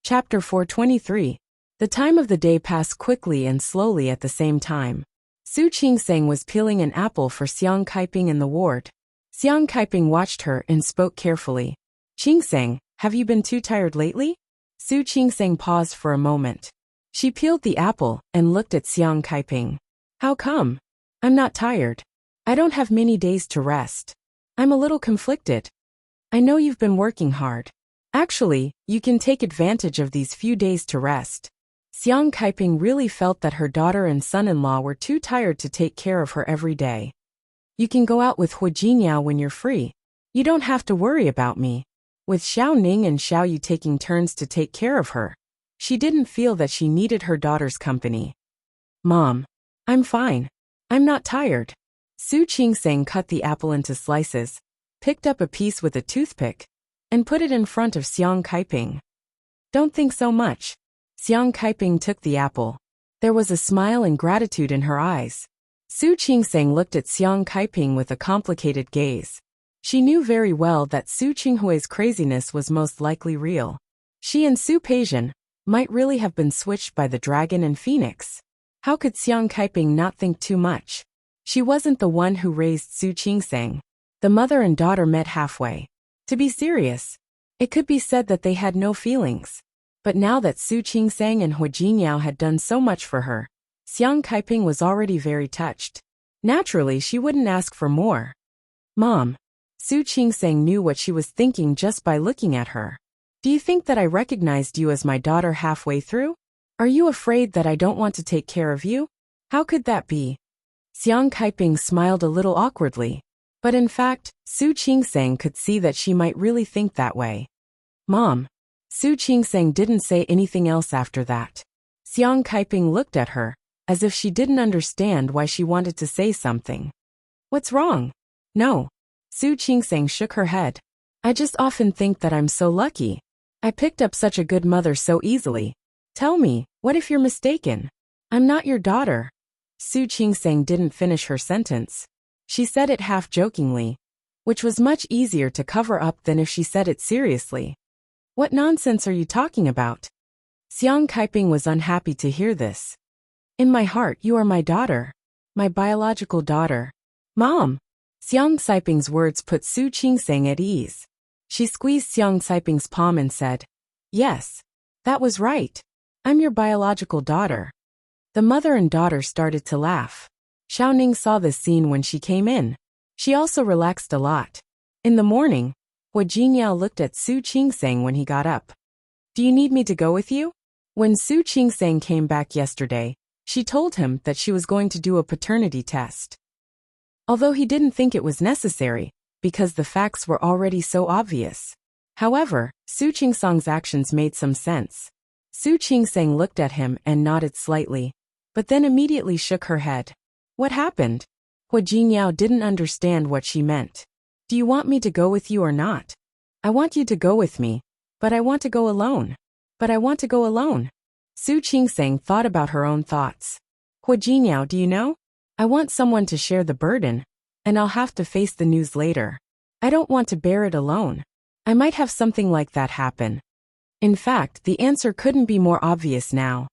Chapter 423. The time of the day passed quickly and slowly at the same time. Su Qingseng was peeling an apple for Xiang Kaiping in the ward. Xiang Kaiping watched her and spoke carefully. Qingseng, have you been too tired lately? Su Qingseng paused for a moment. She peeled the apple and looked at Xiang Kaiping. How come? I'm not tired. I don't have many days to rest. I'm a little conflicted. I know you've been working hard. Actually, you can take advantage of these few days to rest. Xiang Kaiping really felt that her daughter and son-in-law were too tired to take care of her every day. You can go out with Hu Jiniao when you're free. You don't have to worry about me. With Xiao Ning and Xiao Yu taking turns to take care of her, she didn't feel that she needed her daughter's company. Mom, I'm fine. I'm not tired. Su Qingseng cut the apple into slices, picked up a piece with a toothpick, and put it in front of Xiang Kaiping. Don't think so much. Xiang Kaiping took the apple. There was a smile and gratitude in her eyes. Su Qingseng looked at Xiang Kaiping with a complicated gaze. She knew very well that Su Qinghui's craziness was most likely real. She and Su Peixian might really have been switched by the dragon and phoenix. How could Xiang Kaiping not think too much? She wasn't the one who raised Su Qingseng. The mother and daughter met halfway. To be serious, it could be said that they had no feelings. But now that Su Qingseng and Hu Jiniao had done so much for her, Xiang Kaiping was already very touched. Naturally, she wouldn't ask for more. Mom. Su Qingseng knew what she was thinking just by looking at her. Do you think that I recognized you as my daughter halfway through? Are you afraid that I don't want to take care of you? How could that be? Xiang Kaiping smiled a little awkwardly. But in fact, Su Qingseng could see that she might really think that way. Mom. Su Qingseng didn't say anything else after that. Xiang Kaiping looked at her, as if she didn't understand why she wanted to say something. What's wrong? No. Su Qingseng shook her head. I just often think that I'm so lucky. I picked up such a good mother so easily. Tell me, what if you're mistaken? I'm not your daughter. Su Qingseng didn't finish her sentence. She said it half-jokingly, which was much easier to cover up than if she said it seriously. What nonsense are you talking about? Xiang Kaiping was unhappy to hear this. In my heart, you are my daughter. My biological daughter. Mom! Xiang Kaiping's words put Su Qingseng at ease. She squeezed Xiang Kaiping's palm and said, Yes. That was right. I'm your biological daughter. The mother and daughter started to laugh. Xiao Ning saw this scene when she came in. She also relaxed a lot. In the morning, Hu Jiniao looked at Su Qingseng when he got up. Do you need me to go with you? When Su Qingseng came back yesterday, she told him that she was going to do a paternity test. Although he didn't think it was necessary, because the facts were already so obvious. However, Su Qingseng's actions made some sense. Su Qingseng looked at him and nodded slightly, but then immediately shook her head. What happened? Hu Jiniao didn't understand what she meant. Do you want me to go with you or not? I want you to go with me, but I want to go alone. But I want to go alone. Su Qingseng thought about her own thoughts. Hu Jiniao, do you know? I want someone to share the burden, and I'll have to face the news later. I don't want to bear it alone. I might have something like that happen. In fact, the answer couldn't be more obvious now.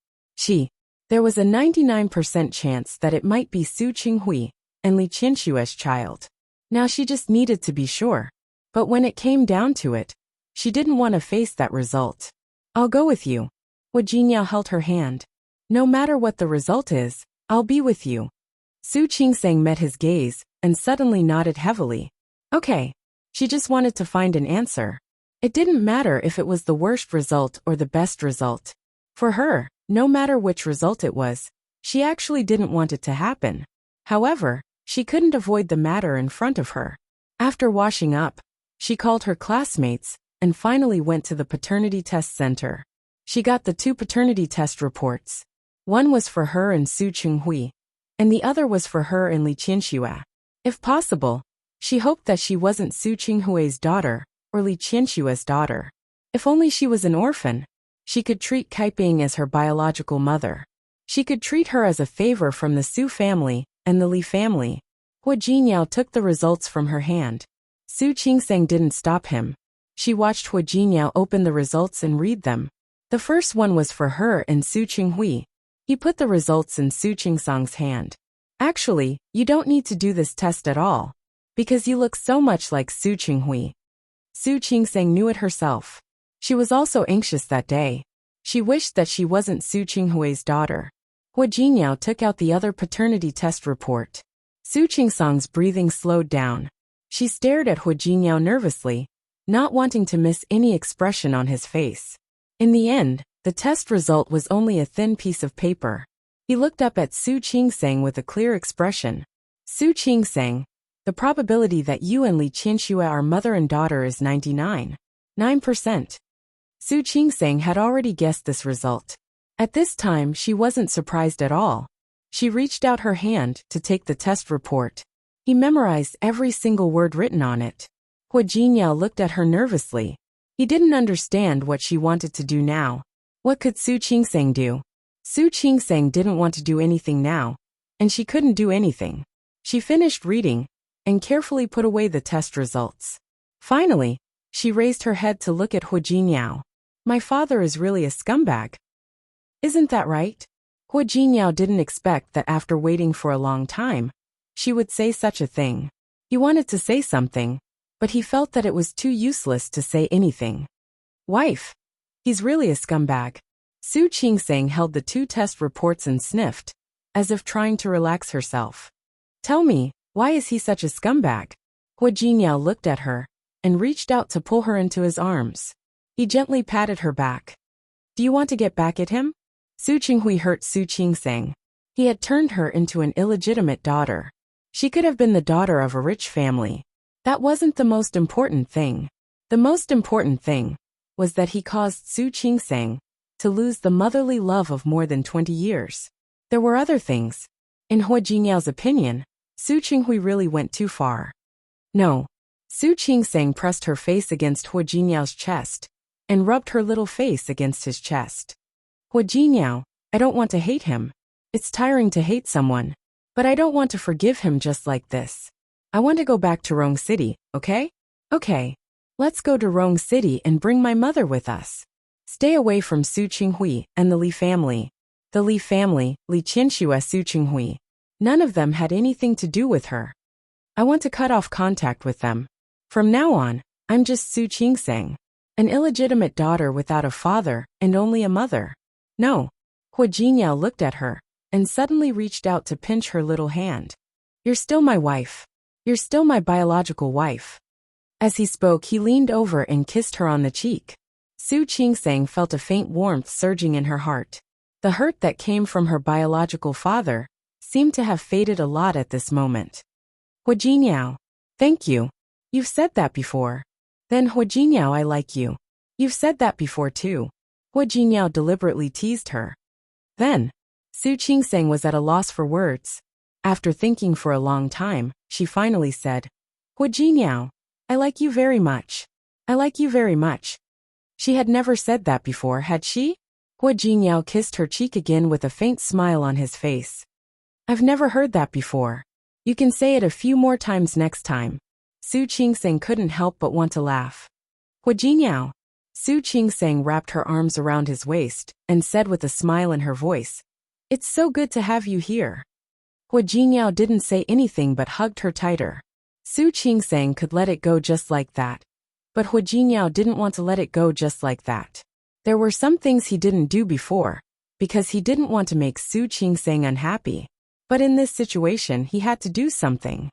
There was a 99% chance that it might be Su Qinghui and Li Qianshue's child. Now she just needed to be sure. But when it came down to it, she didn't want to face that result. I'll go with you. Hu Jiniao held her hand. No matter what the result is, I'll be with you. Su Qingseng met his gaze and suddenly nodded heavily. Okay. She just wanted to find an answer. It didn't matter if it was the worst result or the best result. For her, no matter which result it was, she actually didn't want it to happen. However, she couldn't avoid the matter in front of her. After washing up, she called her classmates and finally went to the paternity test center. She got the 2 paternity test reports. One was for her and Su Qinghui, and the other was for her and Li Qianxue. If possible, she hoped that she wasn't Su Qinghui's daughter or Li Qianshue's daughter. If only she was an orphan, she could treat Kaiping as her biological mother. She could treat her as a favor from the Su family and the Li family. Hu Jiniao took the results from her hand. Su Qingseng didn't stop him. She watched Hu Jiniao open the results and read them. The first one was for her and Su Qinghui. He put the results in Su Qingsang's hand. Actually, you don't need to do this test at all, because you look so much like Su Qinghui. Su Qingsang knew it herself. She was also anxious that day. She wished that she wasn't Su Qinghui's daughter. Hua Jinyao took out the other paternity test report. Su Qingsang's breathing slowed down. She stared at Hua Jinyao nervously, not wanting to miss any expression on his face. In the end, the test result was only a thin piece of paper. He looked up at Su Qingsang with a clear expression. Su Qingsang, the probability that you and Li Qianxue are mother and daughter is 99.9%. Su Qingsang had already guessed this result. At this time, she wasn't surprised at all. She reached out her hand to take the test report. He memorized every single word written on it. Hua Jinyao looked at her nervously. He didn't understand what she wanted to do now. What could Su Qingsang do? Su Qingsang didn't want to do anything now, and she couldn't do anything. She finished reading and carefully put away the test results. Finally, she raised her head to look at Hua Jinyao. My father is really a scumbag. Isn't that right? Hua Jinyao didn't expect that after waiting for a long time, she would say such a thing. He wanted to say something, but he felt that it was too useless to say anything. Wife. He's really a scumbag. Su Qingsang held the 2 test reports and sniffed, as if trying to relax herself. Tell me, why is he such a scumbag? Hua Jinyao looked at her and reached out to pull her into his arms. He gently patted her back. Do you want to get back at him? Su Qinghui hurt Su Qingsang. He had turned her into an illegitimate daughter. She could have been the daughter of a rich family. That wasn't the most important thing. The most important thing was that he caused Su Qingsang to lose the motherly love of more than 20 years. There were other things. In Hua Jinyao's opinion, Su Qinghui really went too far. No. Su Qingsang pressed her face against Hua Jinyao's chest and rubbed her little face against his chest. Hua Jinyao, I don't want to hate him. It's tiring to hate someone. But I don't want to forgive him just like this. I want to go back to Rong City, okay? Okay. Let's go to Rong City and bring my mother with us. Stay away from Su Qinghui and the Li family. The Li family, Li Qianxue, Su Qinghui. None of them had anything to do with her. I want to cut off contact with them. From now on, I'm just Su Qingsang, an illegitimate daughter without a father and only a mother. No. Hua Jinyao looked at her and suddenly reached out to pinch her little hand. You're still my wife. You're still my biological wife. As he spoke, he leaned over and kissed her on the cheek. Su Qingsang felt a faint warmth surging in her heart. The hurt that came from her biological father seemed to have faded a lot at this moment. Hua Jinyao. Thank you. You've said that before. Then Hua Jinyao, I like you. You've said that before too. Hua Jinyao deliberately teased her. Then, Su Qingsang was at a loss for words. After thinking for a long time, she finally said, Hua Jinyao, I like you very much. I like you very much. She had never said that before, had she? Hua Jinyao kissed her cheek again with a faint smile on his face. I've never heard that before. You can say it a few more times next time. Su Qingsang couldn't help but want to laugh. Hua Jinyao. Su Qingsang wrapped her arms around his waist and said with a smile in her voice, It's so good to have you here. Hua Jinyao didn't say anything but hugged her tighter. Su Qingsang could let it go just like that. But Hua Jinyao didn't want to let it go just like that. There were some things he didn't do before, because he didn't want to make Su Qingsang unhappy. But in this situation he had to do something.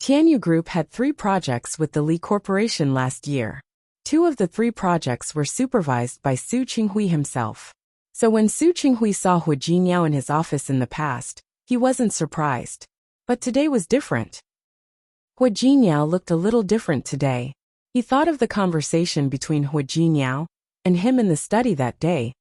Tianyu Group had 3 projects with the Li Corporation last year. 2 of the 3 projects were supervised by Su Qinghui himself. So when Su Qinghui saw Hua Jinyao in his office in the past, he wasn't surprised. But today was different. Hua Jinyao looked a little different today. He thought of the conversation between Hua Jinyao and him in the study that day,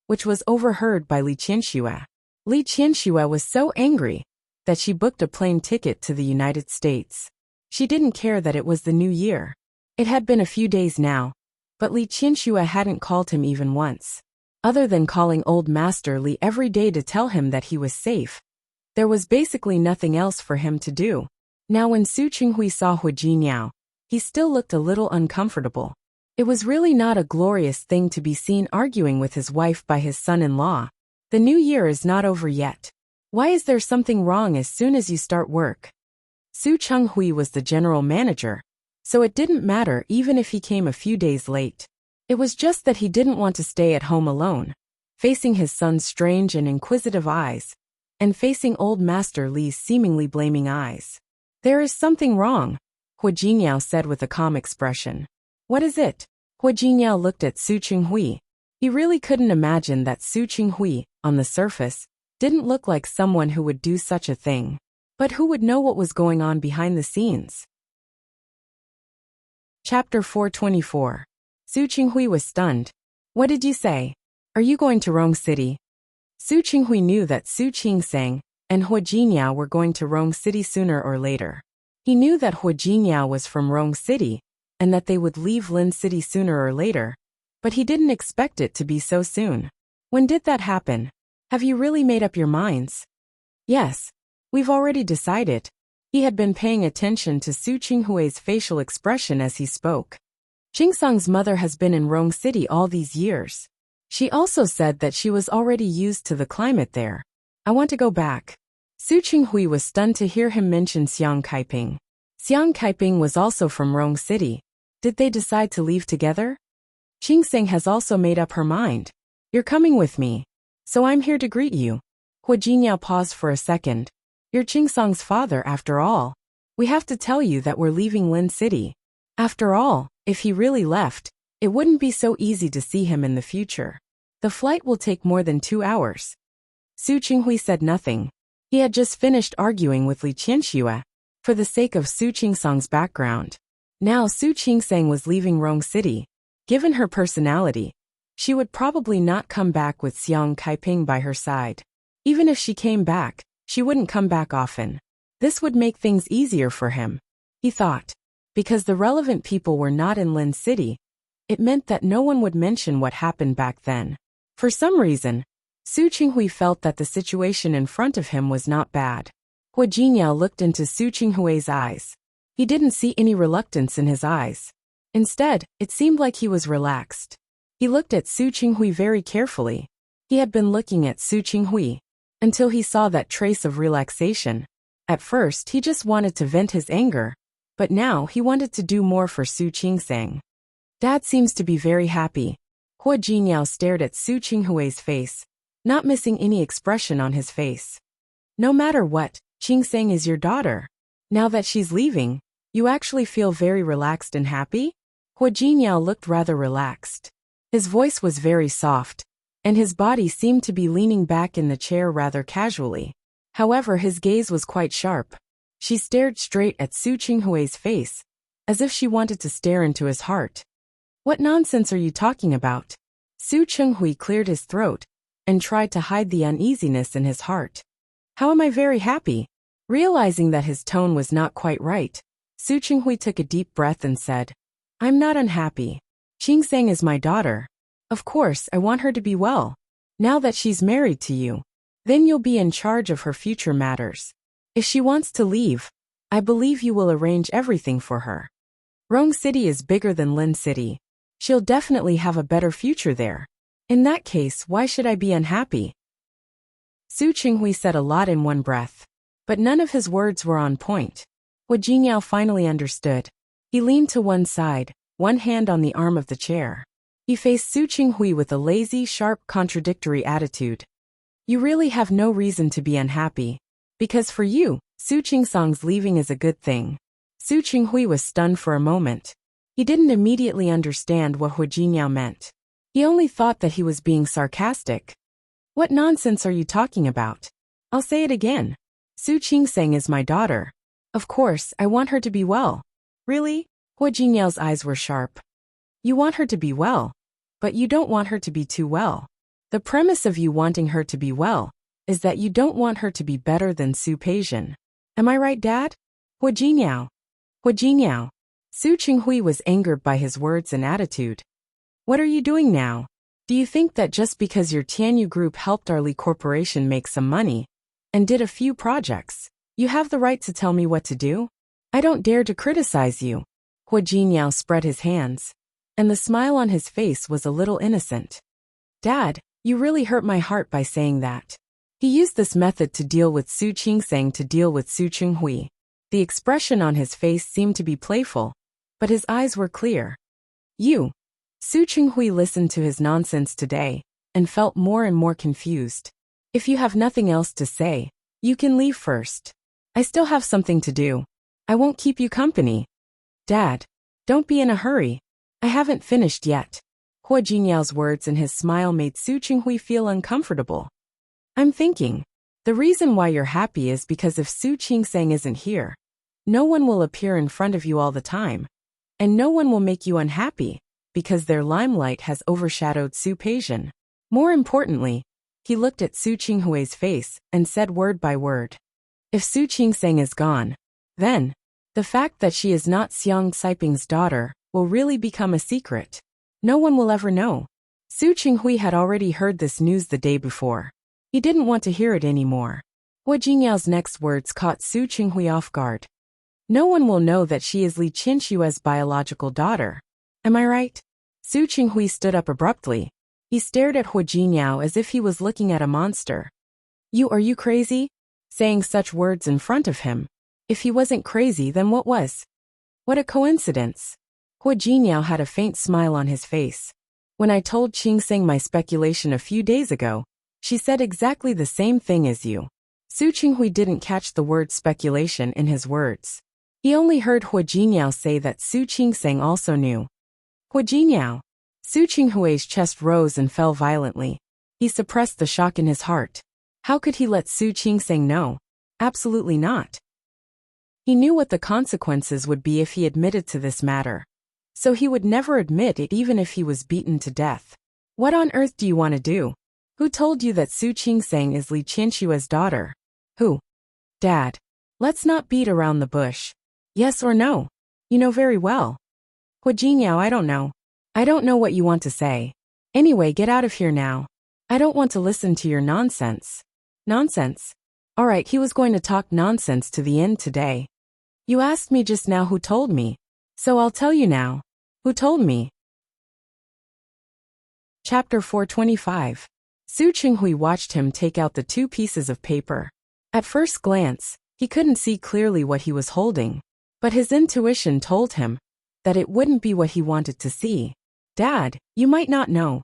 which was overheard by Li Qianxue. Li Qianxue was so angry that she booked a plane ticket to the United States. She didn't care that it was the new year. It had been a few days now, but Li Qianxue hadn't called him even once. Other than calling old Master Li every day to tell him that he was safe, there was basically nothing else for him to do. Now when Su Qinghui saw Hua Jinyao, he still looked a little uncomfortable. It was really not a glorious thing to be seen arguing with his wife by his son-in-law. The new year is not over yet. Why is there something wrong as soon as you start work? Su Chenghui was the general manager, so it didn't matter even if he came a few days late. It was just that he didn't want to stay at home alone, facing his son's strange and inquisitive eyes, and facing old Master Li's seemingly blaming eyes. There is something wrong, Hua Jinyao said with a calm expression. What is it? Hua Jinyao looked at Su Chenghui. He really couldn't imagine that Su Chenghui, on the surface, didn't look like someone who would do such a thing. But who would know what was going on behind the scenes? Chapter 424. Su Chenghui was stunned. What did you say? Are you going to Rong City? Su Chenghui knew that Su Qingsang and Hua Jinyao were going to Rong City sooner or later. He knew that Hua Jinyao was from Rong City and that they would leave Lin City sooner or later, but he didn't expect it to be so soon. When did that happen? Have you really made up your minds? Yes. We've already decided. He had been paying attention to Su Chenghui's facial expression as he spoke. Qingsang's mother has been in Rong City all these years. She also said that she was already used to the climate there. I want to go back. Su Chenghui was stunned to hear him mention Xiang Kaiping. Xiang Kaiping was also from Rong City. Did they decide to leave together? Qingsang has also made up her mind. You're coming with me. So I'm here to greet you. Hua Jinyao paused for a second. You're Qingsang's father after all. We have to tell you that we're leaving Lin City. After all, if he really left, it wouldn't be so easy to see him in the future. The flight will take more than 2 hours. Su Chenghui said nothing. He had just finished arguing with Li Qianxue for the sake of Su Qingsang's background. Now Su Qingsang was leaving Rong City. Given her personality, she would probably not come back with Xiang Kaiping by her side. Even if she came back, she wouldn't come back often. This would make things easier for him, he thought. Because the relevant people were not in Lin City, it meant that no one would mention what happened back then. For some reason, Su Chenghui felt that the situation in front of him was not bad. Hua Jinyao looked into Su Chenghui's eyes. He didn't see any reluctance in his eyes. Instead, it seemed like he was relaxed. He looked at Su Chenghui very carefully. He had been looking at Su Chenghui until he saw that trace of relaxation. At first, he just wanted to vent his anger, but now he wanted to do more for Su Qingsang. Dad seems to be very happy. Hua Jinyao stared at Su Chenghui's face, not missing any expression on his face. No matter what, Qingsang is your daughter. Now that she's leaving, you actually feel very relaxed and happy? Hua Jinyao looked rather relaxed. His voice was very soft, and his body seemed to be leaning back in the chair rather casually. However, his gaze was quite sharp. She stared straight at Su Chenghui's face, as if she wanted to stare into his heart. What nonsense are you talking about? Su Chenghui cleared his throat and tried to hide the uneasiness in his heart. How am I very happy? Realizing that his tone was not quite right, Su Chenghui took a deep breath and said, I'm not unhappy. Qingsang is my daughter. Of course, I want her to be well. Now that she's married to you, then you'll be in charge of her future matters. If she wants to leave, I believe you will arrange everything for her. Rong City is bigger than Lin City. She'll definitely have a better future there. In that case, why should I be unhappy? Su Chenghui said a lot in one breath, but none of his words were on point. Hua Jinyao finally understood. He leaned to one side, one hand on the arm of the chair. He faced Su Chenghui with a lazy, sharp, contradictory attitude. You really have no reason to be unhappy. Because for you, Su Qingsang's leaving is a good thing. Su Chenghui was stunned for a moment. He didn't immediately understand what Hua Jinyao meant. He only thought that he was being sarcastic. What nonsense are you talking about? I'll say it again. Su Qingsang is my daughter. Of course, I want her to be well. Really? Hua Jinyao's eyes were sharp. You want her to be well, but you don't want her to be too well. The premise of you wanting her to be well is that you don't want her to be better than Su Peixian. Am I right, Dad? Hua Jinyao. Hua Jinyao. Su Chenghui was angered by his words and attitude. What are you doing now? Do you think that just because your Tianyu group helped our Li Corporation make some money and did a few projects, you have the right to tell me what to do? I don't dare to criticize you. Hua Jinyao spread his hands. and the smile on his face was a little innocent. Dad, you really hurt my heart by saying that. He used this method to deal with Su Qingseng to deal with Su Chenghui. The expression on his face seemed to be playful, but his eyes were clear. You. Su Chenghui listened to his nonsense today and felt more and more confused. If you have nothing else to say, you can leave first. I still have something to do. I won't keep you company. Dad, don't be in a hurry. I haven't finished yet. Hua Jinyao's words and his smile made Su Chenghui feel uncomfortable. I'm thinking, the reason why you're happy is because if Su Qingseng isn't here, no one will appear in front of you all the time, and no one will make you unhappy, because their limelight has overshadowed Su Peixian. More importantly, he looked at Su Chenghui's face and said word by word. If Su Qingseng is gone, then the fact that she is not Xiang Saiping's daughter will really become a secret. No one will ever know. Su Chenghui had already heard this news the day before. He didn't want to hear it anymore. Hua Jinyao's next words caught Su Chenghui off guard. No one will know that she is Li Qinshua's biological daughter. Am I right? Su Chenghui stood up abruptly. He stared at Hua Jinyao as if he was looking at a monster. Are you crazy? Saying such words in front of him. If he wasn't crazy, then what was? What a coincidence. Hua Jinyao had a faint smile on his face. When I told Qingseng my speculation a few days ago, she said exactly the same thing as you. Su Chenghui didn't catch the word speculation in his words. He only heard Hua Jinyao say that Su Qingseng also knew. Hua Jinyao. Su Chenghui's chest rose and fell violently. He suppressed the shock in his heart. How could he let Su Qingseng know? Absolutely not. He knew what the consequences would be if he admitted to this matter. So he would never admit it even if he was beaten to death. What on earth do you want to do? Who told you that Su Qingseng is Li Qinshua's daughter? Who? Dad. Let's not beat around the bush. Yes or no? You know very well. Hua Jinyao, I don't know. I don't know what you want to say. Anyway, get out of here now. I don't want to listen to your nonsense. Nonsense? Alright, he was going to talk nonsense to the end today. You asked me just now who told me. So I'll tell you now. Who told me? Chapter 425. Su Chenghui watched him take out the 2 pieces of paper. At first glance, he couldn't see clearly what he was holding, but his intuition told him that it wouldn't be what he wanted to see. Dad, you might not know.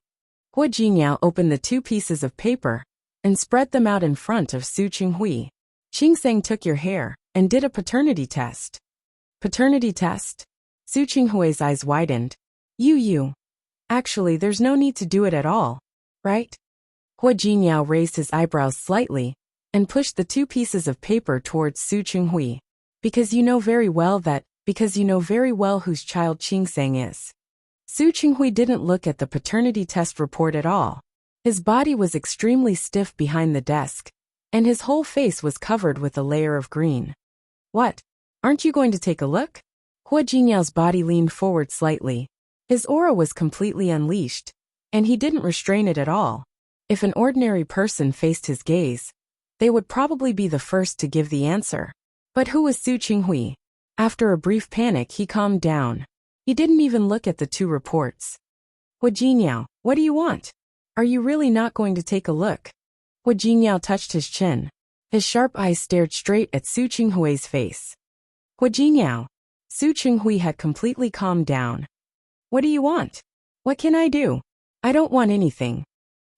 Hua Jinyao opened the 2 pieces of paper and spread them out in front of Su Chenghui. Qingseng took your hair and did a paternity test. Paternity test? Su Chenghui's eyes widened. You. Actually, there's no need to do it at all, right? Hua Jinyao raised his eyebrows slightly and pushed the 2 pieces of paper towards Su Chenghui. Because you know very well whose child Qingseng is. Su Chenghui didn't look at the paternity test report at all. His body was extremely stiff behind the desk, and his whole face was covered with a layer of green. What? Aren't you going to take a look? Hua Jinyao's body leaned forward slightly. His aura was completely unleashed, and he didn't restrain it at all. If an ordinary person faced his gaze, they would probably be the first to give the answer. But who was Su Chenghui? After a brief panic, he calmed down. He didn't even look at the 2 reports. Hua Jinyao, what do you want? Are you really not going to take a look? Hua Jinyao touched his chin. His sharp eyes stared straight at Su Chenghui's face. Hua Jinyao. Su Chenghui had completely calmed down. What do you want? What can I do? I don't want anything.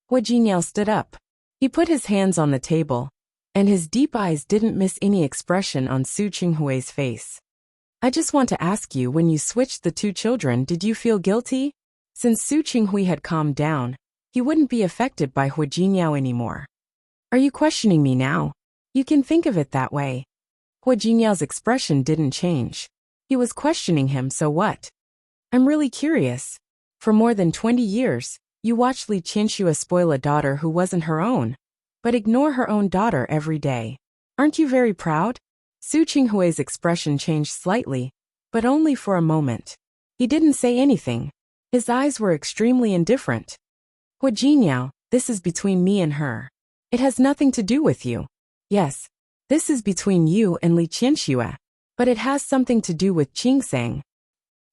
Hua Jinyao stood up. He put his hands on the table, and his deep eyes didn't miss any expression on Su Chenghui's face. I just want to ask you, when you switched the 2 children, did you feel guilty? Since Su Chenghui had calmed down, he wouldn't be affected by Hua Jinyao anymore. Are you questioning me now? You can think of it that way. Hua Jinyao's expression didn't change. He was questioning him, so what? I'm really curious. For more than 20 years, you watched Li Qinshu spoil a daughter who wasn't her own, but ignore her own daughter every day. Aren't you very proud? Su Chenghui's expression changed slightly, but only for a moment. He didn't say anything. His eyes were extremely indifferent. Hua Jinyao, this is between me and her. It has nothing to do with you. Yes, this is between you and Li Qinshu, but it has something to do with Qingseng.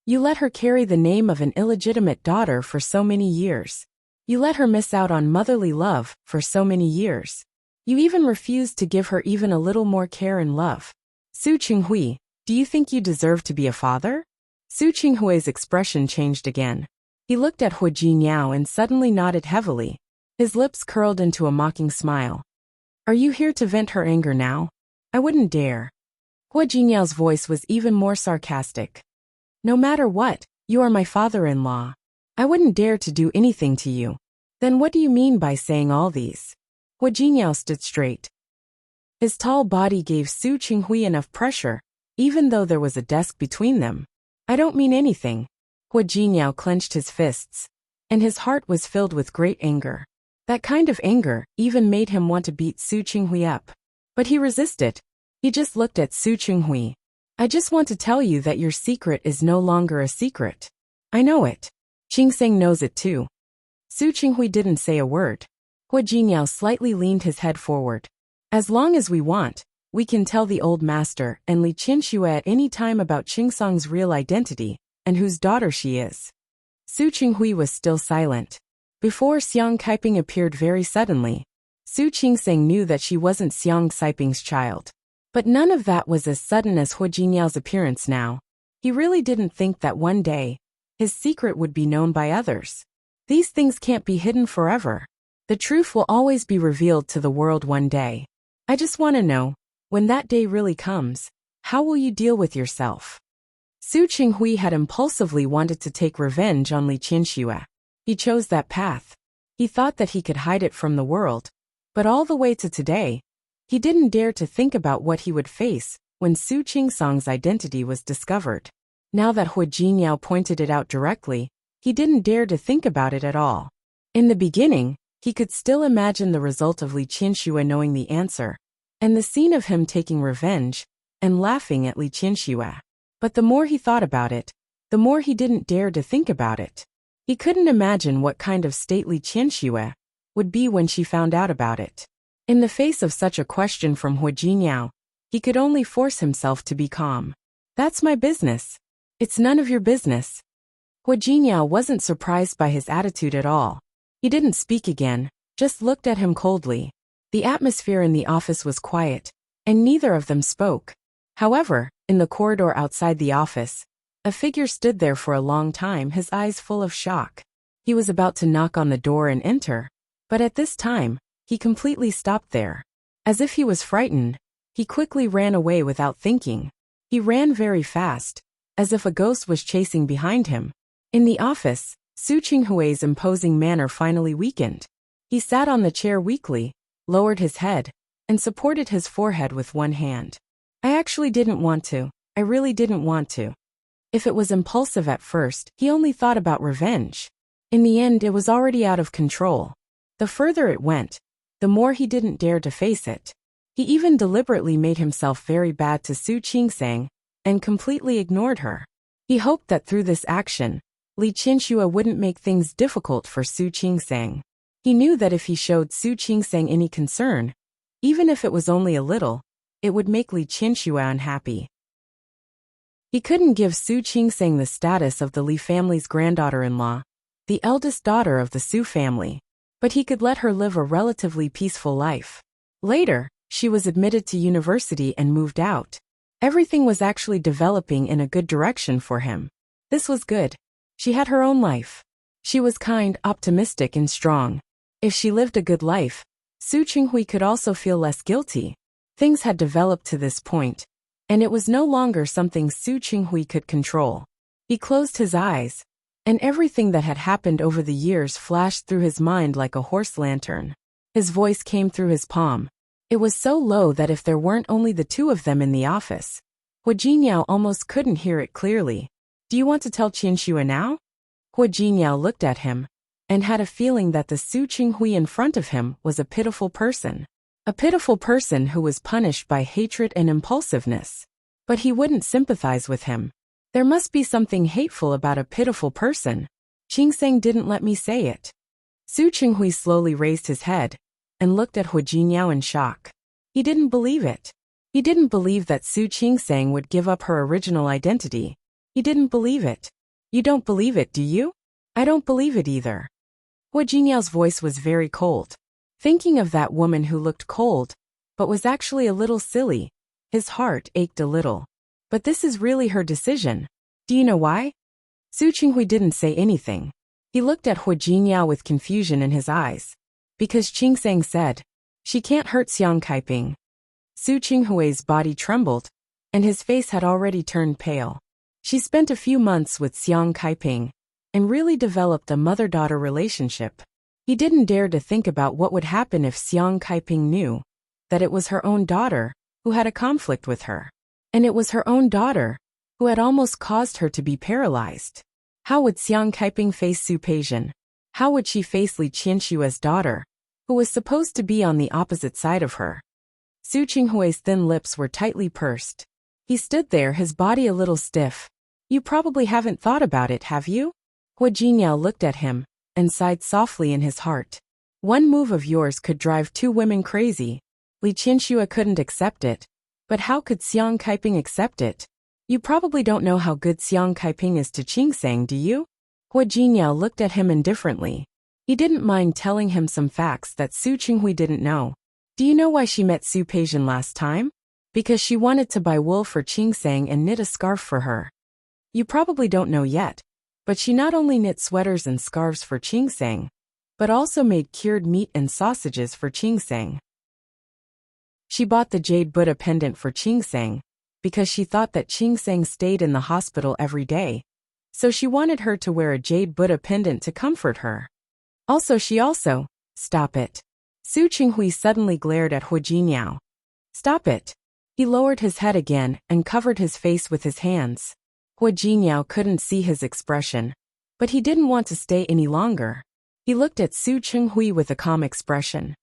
You let her carry the name of an illegitimate daughter for so many years. You let her miss out on motherly love for so many years. You even refused to give her even a little more care and love. Su Qinghui, do you think you deserve to be a father? Su Qinghui's expression changed again. He looked at Hu Jinniao and suddenly nodded heavily. His lips curled into a mocking smile. Are you here to vent her anger now? I wouldn't dare. Hu Jinniao's voice was even more sarcastic. No matter what, you are my father-in-law. I wouldn't dare to do anything to you. Then what do you mean by saying all these? Hu Jinniao stood straight. His tall body gave Su Qinghui enough pressure, even though there was a desk between them. I don't mean anything. Hu Jinniao clenched his fists, and his heart was filled with great anger. That kind of anger even made him want to beat Su Qinghui up. But he resisted. He just looked at Su Qinghui. I just want to tell you that your secret is no longer a secret. I know it. Qingsheng knows it too. Su Qinghui didn't say a word. Hu Jinniao slightly leaned his head forward. As long as we want, we can tell the old master and Li Qianxue at any time about Qingsong's real identity and whose daughter she is. Su Qinghui was still silent. Before Xiang Kaiping appeared very suddenly, Su Qingsheng knew that she wasn't Xiang Kaiping's child. But none of that was as sudden as Hu Jinniao's appearance now. He really didn't think that one day, his secret would be known by others. These things can't be hidden forever. The truth will always be revealed to the world one day. I just want to know, when that day really comes, how will you deal with yourself? Su Qinghui had impulsively wanted to take revenge on Li Qianxue. He chose that path. He thought that he could hide it from the world. But all the way to today, he didn't dare to think about what he would face when Su Qingsong's identity was discovered. Now that Hu Jinniao pointed it out directly, he didn't dare to think about it at all. In the beginning, he could still imagine the result of Li Qianxue knowing the answer, and the scene of him taking revenge and laughing at Li Qianxue. But the more he thought about it, the more he didn't dare to think about it. He couldn't imagine what kind of state Li Qianxue would be when she found out about it. In the face of such a question from Hu Jinniao, he could only force himself to be calm. That's my business. It's none of your business. Hu Jinniao wasn't surprised by his attitude at all. He didn't speak again, just looked at him coldly. The atmosphere in the office was quiet, and neither of them spoke. However, in the corridor outside the office, a figure stood there for a long time, his eyes full of shock. He was about to knock on the door and enter, but at this time, he completely stopped there. As if he was frightened, he quickly ran away without thinking. He ran very fast, as if a ghost was chasing behind him. In the office, Su Qinghui's imposing manner finally weakened. He sat on the chair weakly, lowered his head, and supported his forehead with one hand. I actually didn't want to. I really didn't want to. If it was impulsive at first, he only thought about revenge. In the end, it was already out of control. The further it went, the more he didn't dare to face it. He even deliberately made himself very bad to Su Qingsheng and completely ignored her. He hoped that through this action, Li Qianxue wouldn't make things difficult for Su Qingsheng. He knew that if he showed Su Qingsheng any concern, even if it was only a little, it would make Li Qianxue unhappy. He couldn't give Su Qingsheng the status of the Li family's granddaughter-in-law, the eldest daughter of the Su family, but he could let her live a relatively peaceful life. Later, she was admitted to university and moved out. Everything was actually developing in a good direction for him. This was good. She had her own life. She was kind, optimistic, and strong. If she lived a good life, Su Qinghui could also feel less guilty. Things had developed to this point, and it was no longer something Su Qinghui could control. He closed his eyes, and everything that had happened over the years flashed through his mind like a horse lantern. His voice came through his palm. It was so low that if there weren't only the two of them in the office, Hu Jinniao almost couldn't hear it clearly. Do you want to tell Qianxue now? Hu Jinniao looked at him, and had a feeling that the Su Qinghui in front of him was a pitiful person. A pitiful person who was punished by hatred and impulsiveness. But he wouldn't sympathize with him. There must be something hateful about a pitiful person. Qingsheng didn't let me say it. Su Qinghui slowly raised his head, and looked at Hu Jinniao in shock. He didn't believe it. He didn't believe that Su Qingsheng would give up her original identity. He didn't believe it. You don't believe it, do you? I don't believe it either. Hua Jinyao's voice was very cold. Thinking of that woman who looked cold, but was actually a little silly, his heart ached a little. But this is really her decision. Do you know why? Su Qinghui didn't say anything. He looked at Hua Jinyao with confusion in his eyes. Because Qingsang said, she can't hurt Xiang Kaiping. Su Qinghui's body trembled, and his face had already turned pale. She spent a few months with Xiang Kaiping, and really developed a mother-daughter relationship. He didn't dare to think about what would happen if Xiang Kaiping knew that it was her own daughter who had a conflict with her. And it was her own daughter who had almost caused her to be paralyzed. How would Xiang Kaiping face Su Peijian? How would she face Li Qianshui's daughter, who was supposed to be on the opposite side of her? Su Qinghui's thin lips were tightly pursed. He stood there, his body a little stiff. You probably haven't thought about it, have you? Hua Jinyao looked at him and sighed softly in his heart. One move of yours could drive two women crazy. Li Qianxue couldn't accept it. But how could Xiang Kaiping accept it? You probably don't know how good Xiang Kaiping is to Qingsang, do you? Hua Jinyao looked at him indifferently. He didn't mind telling him some facts that Su Qinghui didn't know. Do you know why she met Su Peijian last time? Because she wanted to buy wool for Qingsang and knit a scarf for her. You probably don't know yet, but she not only knit sweaters and scarves for Qingsang, but also made cured meat and sausages for Qingsang. She bought the jade Buddha pendant for Qingsang because she thought that Qingsang stayed in the hospital every day, so she wanted her to wear a jade Buddha pendant to comfort her. Stop it. Su Qinghui suddenly glared at Hua Jinyao. Stop it. He lowered his head again and covered his face with his hands. Hua Jinyao couldn't see his expression, but he didn't want to stay any longer. He looked at Su Qinghui with a calm expression.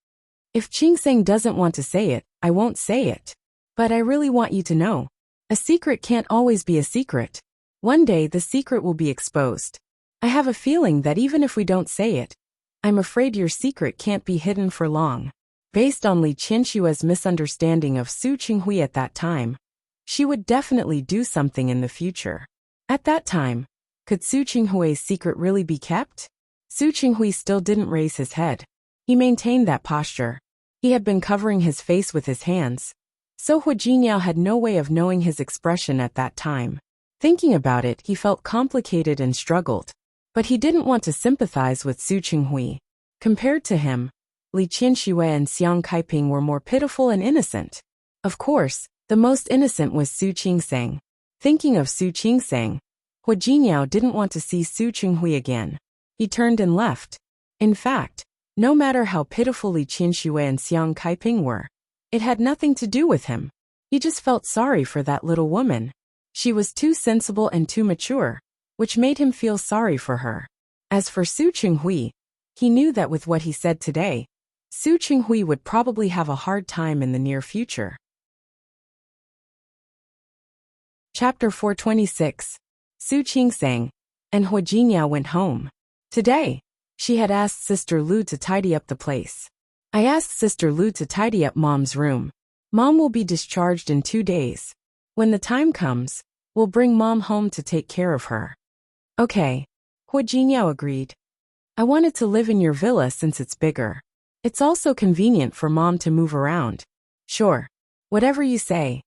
If Qingsang doesn't want to say it, I won't say it. But I really want you to know. A secret can't always be a secret. One day the secret will be exposed. I have a feeling that even if we don't say it, I'm afraid your secret can't be hidden for long. Based on Li Qianshui's misunderstanding of Su Qinghui at that time, she would definitely do something in the future. At that time, could Su Qinghui's secret really be kept? Su Qinghui still didn't raise his head. He maintained that posture. He had been covering his face with his hands, so Hua Jinyao had no way of knowing his expression at that time. Thinking about it, he felt complicated and struggled. But he didn't want to sympathize with Su Qinghui. Compared to him, Li Qianxue and Xiang Kaiping were more pitiful and innocent. Of course, the most innocent was Su Qingsang. Thinking of Su Qingsang, Hua Jinyao didn't want to see Su Qinghui again. He turned and left. In fact, no matter how pitiful Li Qianxue and Xiang Kaiping were, it had nothing to do with him. He just felt sorry for that little woman. She was too sensible and too mature, which made him feel sorry for her. As for Su Qinghui, he knew that with what he said today, Su Qinghui would probably have a hard time in the near future. Chapter 426. Su Qingsang and Hua Jinyao went home. Today, she had asked Sister Lu to tidy up the place. I asked Sister Lu to tidy up Mom's room. Mom will be discharged in 2 days. When the time comes, we'll bring Mom home to take care of her. Okay. Hua Jinyao agreed. I wanted to live in your villa since it's bigger. It's also convenient for Mom to move around. Sure. Whatever you say.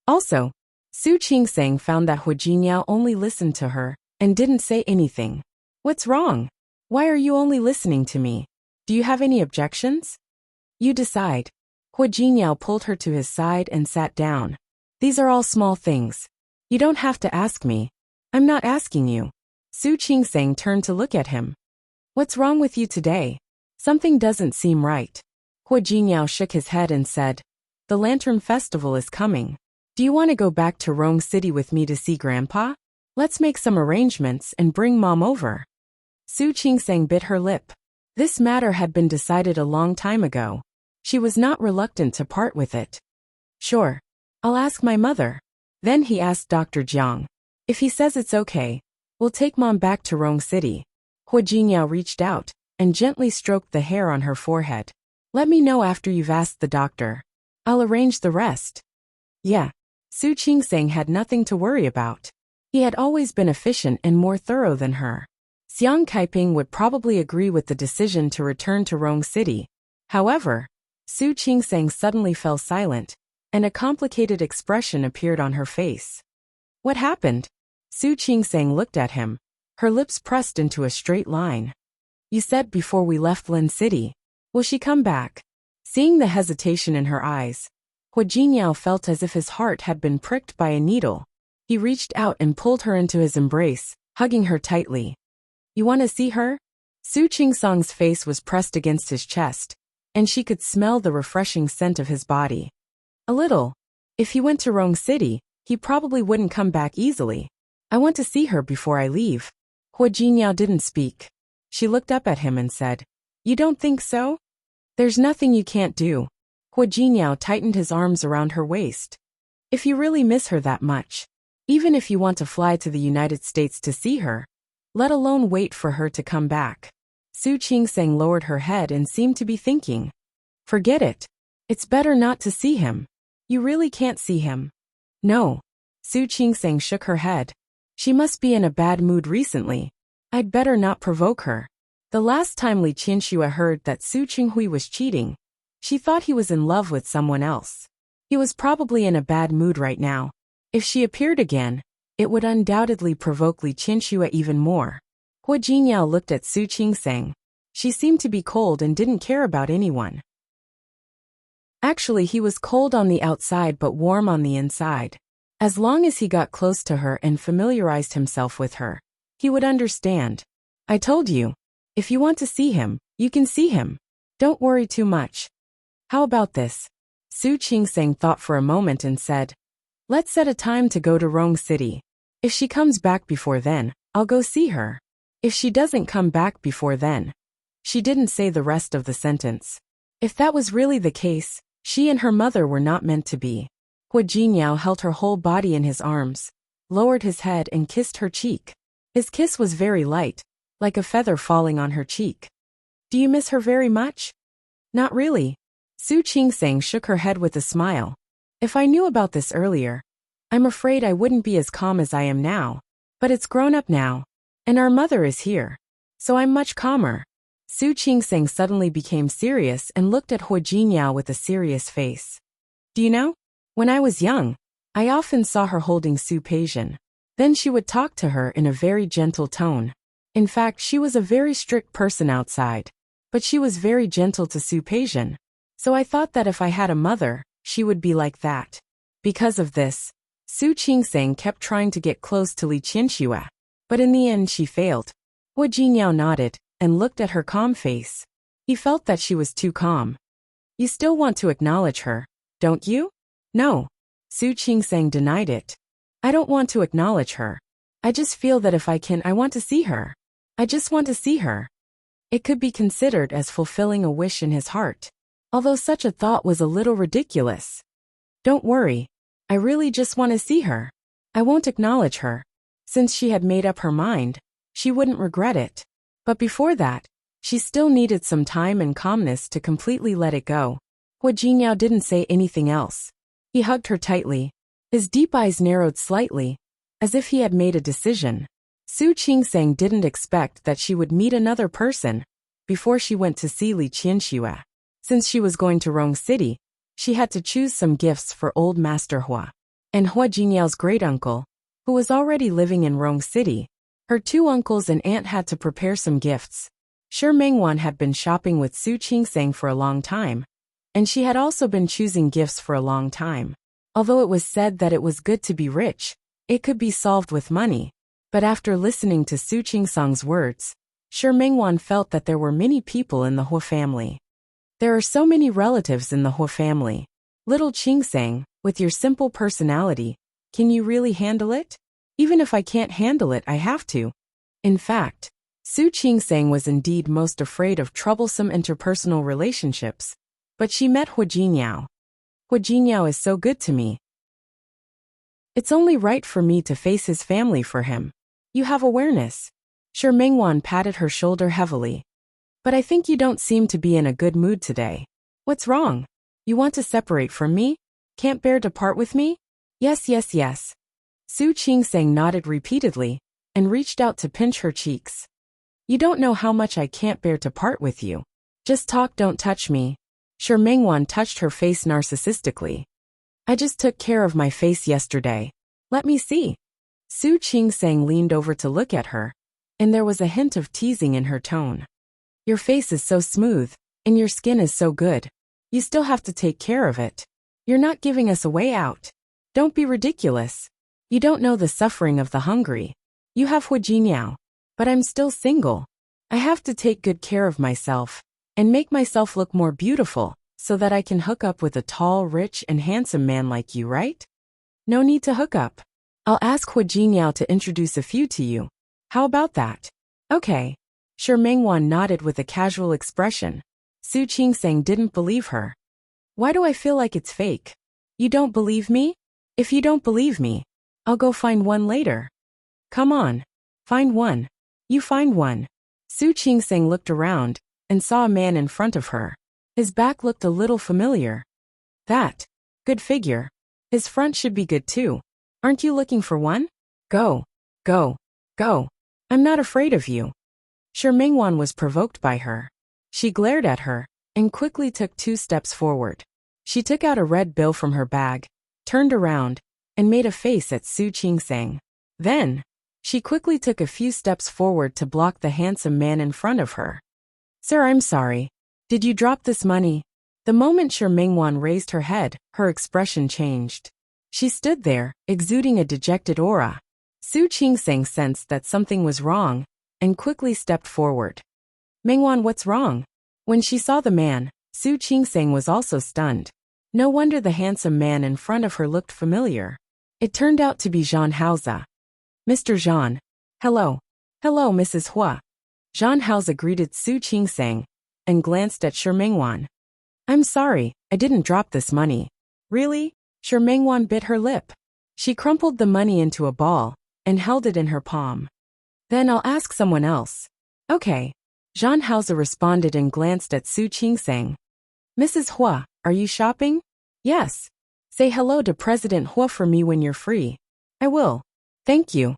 Also, Su Qingsang found that Hua Jinyao only listened to her and didn't say anything. What's wrong? Why are you only listening to me? Do you have any objections? You decide. Hua Jinyao pulled her to his side and sat down. These are all small things. You don't have to ask me. I'm not asking you. Su Qingsang turned to look at him. What's wrong with you today? Something doesn't seem right. Hua Jinyao shook his head and said, The Lantern Festival is coming. Do you want to go back to Rong City with me to see Grandpa? Let's make some arrangements and bring Mom over. Su Qingsang bit her lip. This matter had been decided a long time ago. She was not reluctant to part with it. Sure. I'll ask my mother. Then he asked Dr. Jiang. If he says it's okay, we'll take Mom back to Rong City. Hua Jinyao reached out and gently stroked the hair on her forehead. Let me know after you've asked the doctor. I'll arrange the rest. Yeah. Su Qingsang had nothing to worry about. He had always been efficient and more thorough than her. Xiang Kaiping would probably agree with the decision to return to Rong City. However, Su Qingsang suddenly fell silent, and a complicated expression appeared on her face. What happened? Su Qingsang looked at him, her lips pressed into a straight line. You said before we left Lin City. Will she come back? Seeing the hesitation in her eyes, Hua Jinyao felt as if his heart had been pricked by a needle. He reached out and pulled her into his embrace, hugging her tightly. You want to see her? Su Qingsang's face was pressed against his chest, and she could smell the refreshing scent of his body. A little. If he went to Rong City, he probably wouldn't come back easily. I want to see her before I leave. Hua Jinyao didn't speak. She looked up at him and said, You don't think so? There's nothing you can't do. Hua Jinyao tightened his arms around her waist. If you really miss her that much, even if you want to fly to the United States to see her, let alone wait for her to come back. Su Qingsang lowered her head and seemed to be thinking. Forget it. It's better not to see him. You really can't see him. No. Su Qingsang shook her head. She must be in a bad mood recently. I'd better not provoke her. The last time Li Qianxue heard that Su Qinghui was cheating, she thought he was in love with someone else. He was probably in a bad mood right now. If she appeared again, it would undoubtedly provoke Li Qianxue even more. Hua Jinyao looked at Su Qingsang. She seemed to be cold and didn't care about anyone. Actually, he was cold on the outside but warm on the inside. As long as he got close to her and familiarized himself with her, he would understand. I told you. If you want to see him, you can see him. Don't worry too much. How about this? Su Qingsang thought for a moment and said, Let's set a time to go to Rong City. If she comes back before then, I'll go see her. If she doesn't come back before then. She didn't say the rest of the sentence. If that was really the case, she and her mother were not meant to be. Hua Jinyao held her whole body in his arms, lowered his head and kissed her cheek. His kiss was very light, like a feather falling on her cheek. Do you miss her very much? Not really. Su Qingsang shook her head with a smile. If I knew about this earlier, I'm afraid I wouldn't be as calm as I am now. But it's grown up now, and our mother is here, so I'm much calmer. Su Qingsang suddenly became serious and looked at Hua Jinyao with a serious face. Do you know? When I was young, I often saw her holding Su Peixian. Then she would talk to her in a very gentle tone. In fact, she was a very strict person outside, but she was very gentle to Su Peixian. So I thought that if I had a mother, she would be like that. Because of this, Su Qingsang kept trying to get close to Li Qianxue, but in the end she failed. Hua Jinyao nodded and looked at her calm face. He felt that she was too calm. You still want to acknowledge her, don't you? No. Su Qingsang denied it. I don't want to acknowledge her. I just feel that if I can, I want to see her. I just want to see her. It could be considered as fulfilling a wish in his heart, although such a thought was a little ridiculous. Don't worry. I really just want to see her. I won't acknowledge her. Since she had made up her mind, she wouldn't regret it. But before that, she still needed some time and calmness to completely let it go. Hua Jinyao didn't say anything else. He hugged her tightly. His deep eyes narrowed slightly, as if he had made a decision. Su Qingsang didn't expect that she would meet another person before she went to see Li Qianxue. Since she was going to Rong City, she had to choose some gifts for old Master Hua. And Hua Jinyao's great-uncle, who was already living in Rong City, her two uncles and aunt had to prepare some gifts. Shi Mengwan had been shopping with Su Qingsang for a long time, and she had also been choosing gifts for a long time. Although it was said that it was good to be rich, it could be solved with money. But after listening to Su Qingsang's words, Shi Mengwan felt that there were many people in the Hua family. There are so many relatives in the Hua family. Little Qingsang, with your simple personality, can you really handle it? Even if I can't handle it, I have to. In fact, Su Qingsang was indeed most afraid of troublesome interpersonal relationships. But she met Hua Jinyao. Hua Jinyao is so good to me. It's only right for me to face his family for him. You have awareness. Shi Mengwan patted her shoulder heavily. But I think you don't seem to be in a good mood today. What's wrong? You want to separate from me? Can't bear to part with me? Yes. Su Qingsang nodded repeatedly and reached out to pinch her cheeks. You don't know how much I can't bear to part with you. Just talk, don't touch me. Shi Mingwan touched her face narcissistically. I just took care of my face yesterday. Let me see. Su Qingsang leaned over to look at her, and there was a hint of teasing in her tone. Your face is so smooth, and your skin is so good. You still have to take care of it. You're not giving us a way out. Don't be ridiculous. You don't know the suffering of the hungry. You have Huijinyao, but I'm still single. I have to take good care of myself and make myself look more beautiful so that I can hook up with a tall, rich, and handsome man like you, right? No need to hook up. I'll ask Huijinyao to introduce a few to you. How about that? Okay. Shi Mingwan nodded with a casual expression. Su Qingsang didn't believe her. Why do I feel like it's fake? You don't believe me? If you don't believe me, I'll go find one later. Come on. Find one. You find one. Su Qingsang looked around and saw a man in front of her. His back looked a little familiar. That. Good figure. His front should be good too. Aren't you looking for one? Go. Go. Go. I'm not afraid of you. Shi Mingwan was provoked by her. She glared at her and quickly took 2 steps forward. She took out a red bill from her bag, turned around, and made a face at Su Qingsang. Then, she quickly took a few steps forward to block the handsome man in front of her. Sir, I'm sorry. Did you drop this money? The moment Shi Mingwan raised her head, her expression changed. She stood there, exuding a dejected aura. Su Qingsang sensed that something was wrong and quickly stepped forward. Mingwan, what's wrong? When she saw the man, Su Qingsang was also stunned. No wonder the handsome man in front of her looked familiar. It turned out to be Zhang Haoze. Mr. Zhang. Hello. Hello, Mrs. Hua. Zhang Haoze greeted Su Qingsang and glanced at Shi Mingwan. I'm sorry, I didn't drop this money. Really? Shi Mingwan bit her lip. She crumpled the money into a ball and held it in her palm. Then I'll ask someone else. Okay. Zhang Haoze responded and glanced at Su Qingsang. Mrs. Hua, are you shopping? Yes. Say hello to President Hua for me when you're free. I will. Thank you.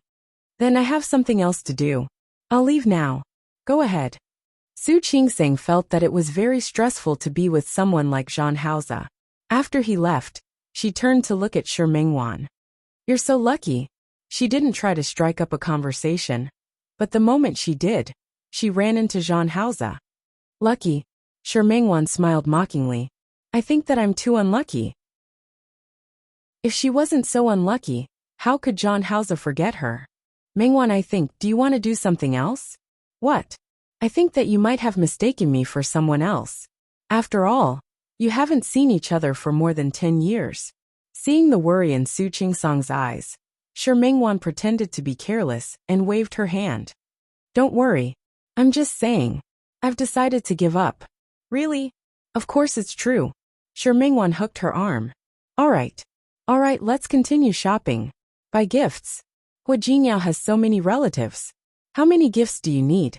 Then I have something else to do. I'll leave now. Go ahead. Su Qingsang felt that it was very stressful to be with someone like Zhang Haoze. After he left, she turned to look at Shi Mingwan. You're so lucky. She didn't try to strike up a conversation, but the moment she did, she ran into Zhang Haoze. Lucky? Shi Mingwan smiled mockingly. I think that I'm too unlucky. If she wasn't so unlucky, how could Zhang Haoze forget her? Mingwan, I think, do you want to do something else? What? I think that you might have mistaken me for someone else. After all, you haven't seen each other for more than 10 years. Seeing the worry in Su Qingsang's eyes, Shi Mingwan pretended to be careless and waved her hand. Don't worry. I'm just saying. I've decided to give up. Really? Of course it's true. Shi Mingwan hooked her arm. All right, let's continue shopping. Buy gifts. Huijinyao has so many relatives. How many gifts do you need?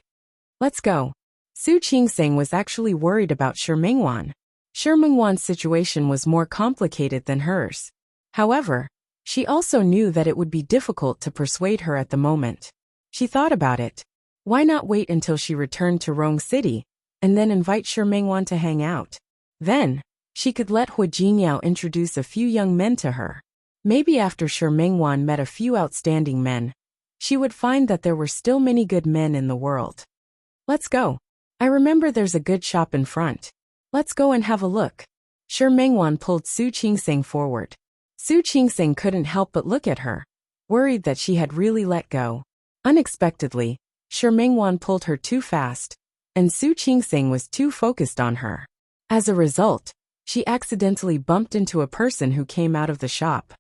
Let's go. Su Qingsang was actually worried about Shi Mingwan. Shi Mingwan's situation was more complicated than hers. However, she also knew that it would be difficult to persuade her at the moment. She thought about it. Why not wait until she returned to Rong City, and then invite Shi Mingwan to hang out? Then, she could let Huijinyao introduce a few young men to her. Maybe after Shi Mingwan met a few outstanding men, she would find that there were still many good men in the world. Let's go. I remember there's a good shop in front. Let's go and have a look. Shi Mingwan pulled Su Qingsang forward. Su Qingsang couldn't help but look at her, worried that she had really let go. Unexpectedly, Shi Mingwan pulled her too fast, and Su Qingsang was too focused on her. As a result, she accidentally bumped into a person who came out of the shop.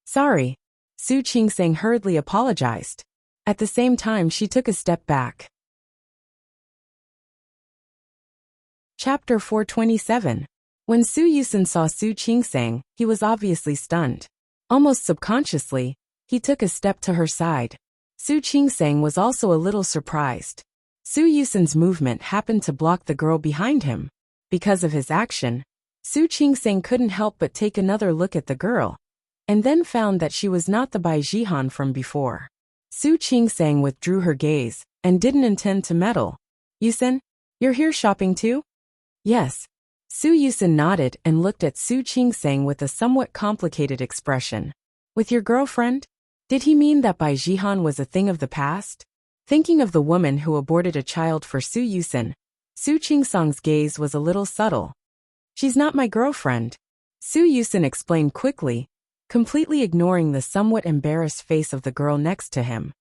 Sorry. Su Qingsang hurriedly apologized. At the same time, she took a step back. Chapter 427. When Su Yusen saw Su Qingsang, he was obviously stunned. Almost subconsciously, he took a step to her side. Su Qingsang was also a little surprised. Su Yusen's movement happened to block the girl behind him. Because of his action, Su Qingsang couldn't help but take another look at the girl. and then found that she was not the Bai Jihan from before. Su Qingsang withdrew her gaze, and didn't intend to meddle. Yusen, you're here shopping too? Yes. Su Yusen nodded and looked at Su Qingsang with a somewhat complicated expression. With your girlfriend? Did he mean that Bai Jihan was a thing of the past? Thinking of the woman who aborted a child for Su Yusen, Su Qingsang's gaze was a little subtle. She's not my girlfriend, Su Yusen explained quickly, completely ignoring the somewhat embarrassed face of the girl next to him.